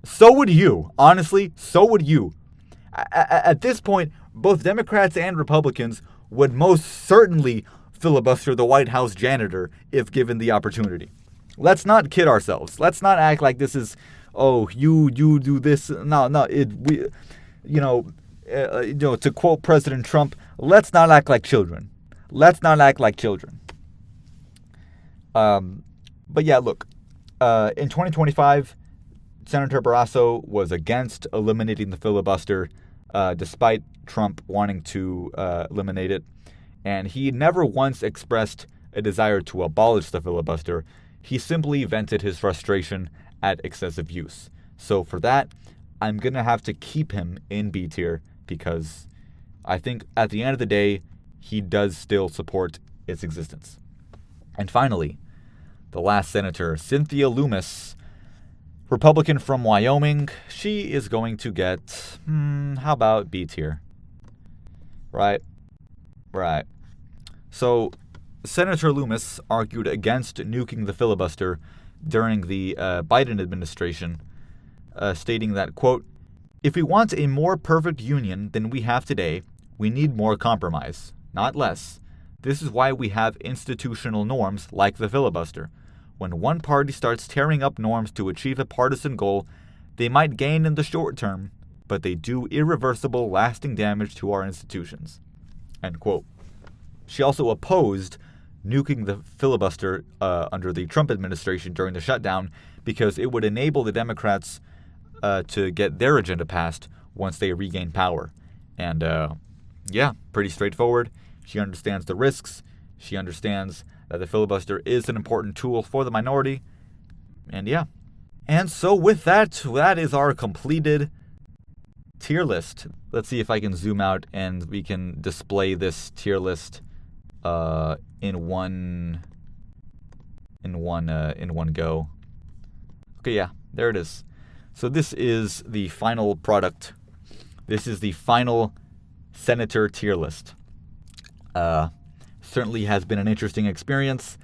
Speaker 1: So would you. Honestly, so would you. At this point, both Democrats and Republicans would most certainly filibuster the White House janitor if given the opportunity. Let's not kid ourselves. Let's not act like this is, oh, you do this. No, to quote President Trump, let's not act like children. Let's not act like children. But yeah, look, in 2025, Senator Barrasso was against eliminating the filibuster, despite Trump wanting to eliminate it. And he never once expressed a desire to abolish the filibuster. He simply vented his frustration at excessive use. So for that, I'm going to have to keep him in B tier, because I think at the end of the day, he does still support its existence. And finally, the last senator, Cynthia Lummis, Republican from Wyoming. She is going to get, how about B tier? Right. So, Senator Lummis argued against nuking the filibuster during the Biden administration, stating that, quote, if we want a more perfect union than we have today, we need more compromise, not less. This is why we have institutional norms like the filibuster. When one party starts tearing up norms to achieve a partisan goal, they might gain in the short term, but they do irreversible, lasting damage to our institutions. End quote. She also opposed nuking the filibuster under the Trump administration during the shutdown because it would enable the Democrats to get their agenda passed once they regain power. And pretty straightforward. She understands the risks. She understands that the filibuster is an important tool for the minority. And And so with that, that is our completed tier list. Let's see if I can zoom out and we can display this tier list in one go. Okay, yeah, there it is. So this is the final product. This is the final senator tier list. Certainly has been an interesting experience.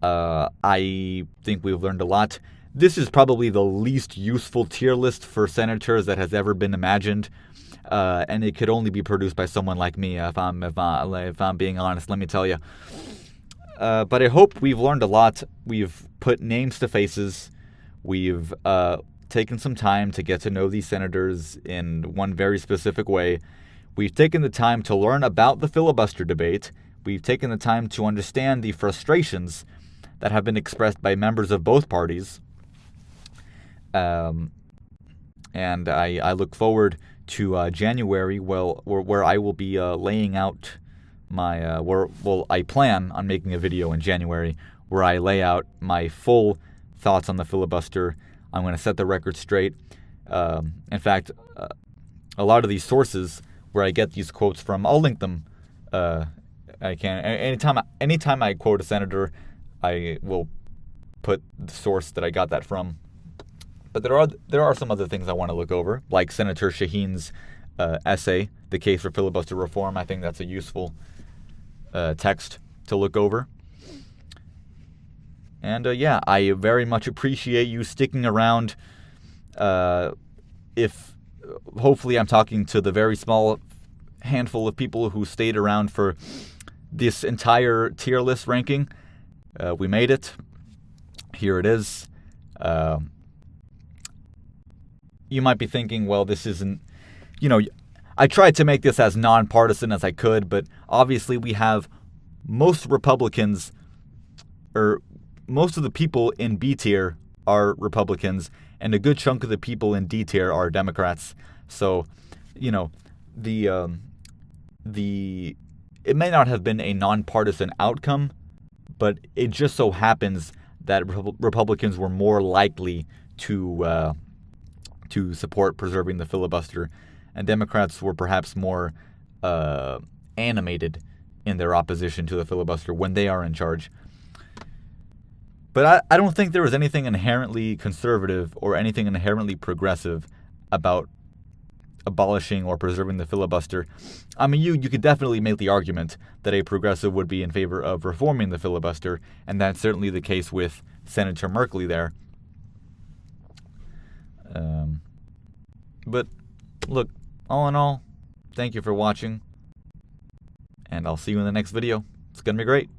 Speaker 1: I think we've learned a lot. This is probably the least useful tier list for senators that has ever been imagined, and it could only be produced by someone like me. If I'm being honest, let me tell you. But I hope we've learned a lot. We've put names to faces. We've taken some time to get to know these senators in one very specific way. We've taken the time to learn about the filibuster debate. We've taken the time to understand the frustrations that have been expressed by members of both parties. And I look forward to January, where I will be laying out my I plan on making a video in January where I lay out my full thoughts on the filibuster. I'm going to set the record straight. In fact, a lot of these sources where I get these quotes from, I'll link them. I can anytime I quote a senator, I will put the source that I got that from. But there are some other things I want to look over, like Senator Shaheen's essay, "The Case for Filibuster Reform." I think that's a useful text to look over. And yeah, I very much appreciate you sticking around. If hopefully I'm talking to the very small handful of people who stayed around for this entire tier list ranking. We made it. Here it is. You might be thinking, well, this isn't, I tried to make this as nonpartisan as I could, but obviously we have most Republicans, or most of the people in B tier are Republicans, and a good chunk of the people in D tier are Democrats. So, it may not have been a nonpartisan outcome, but it just so happens that Republicans were more likely to support preserving the filibuster, and Democrats were perhaps more animated in their opposition to the filibuster when they are in charge. But I don't think there was anything inherently conservative or anything inherently progressive about abolishing or preserving the filibuster. I mean, you could definitely make the argument that a progressive would be in favor of reforming the filibuster, and that's certainly the case with Senator Merkley there. But look, all in all, thank you for watching, and I'll see you in the next video. It's going to be great.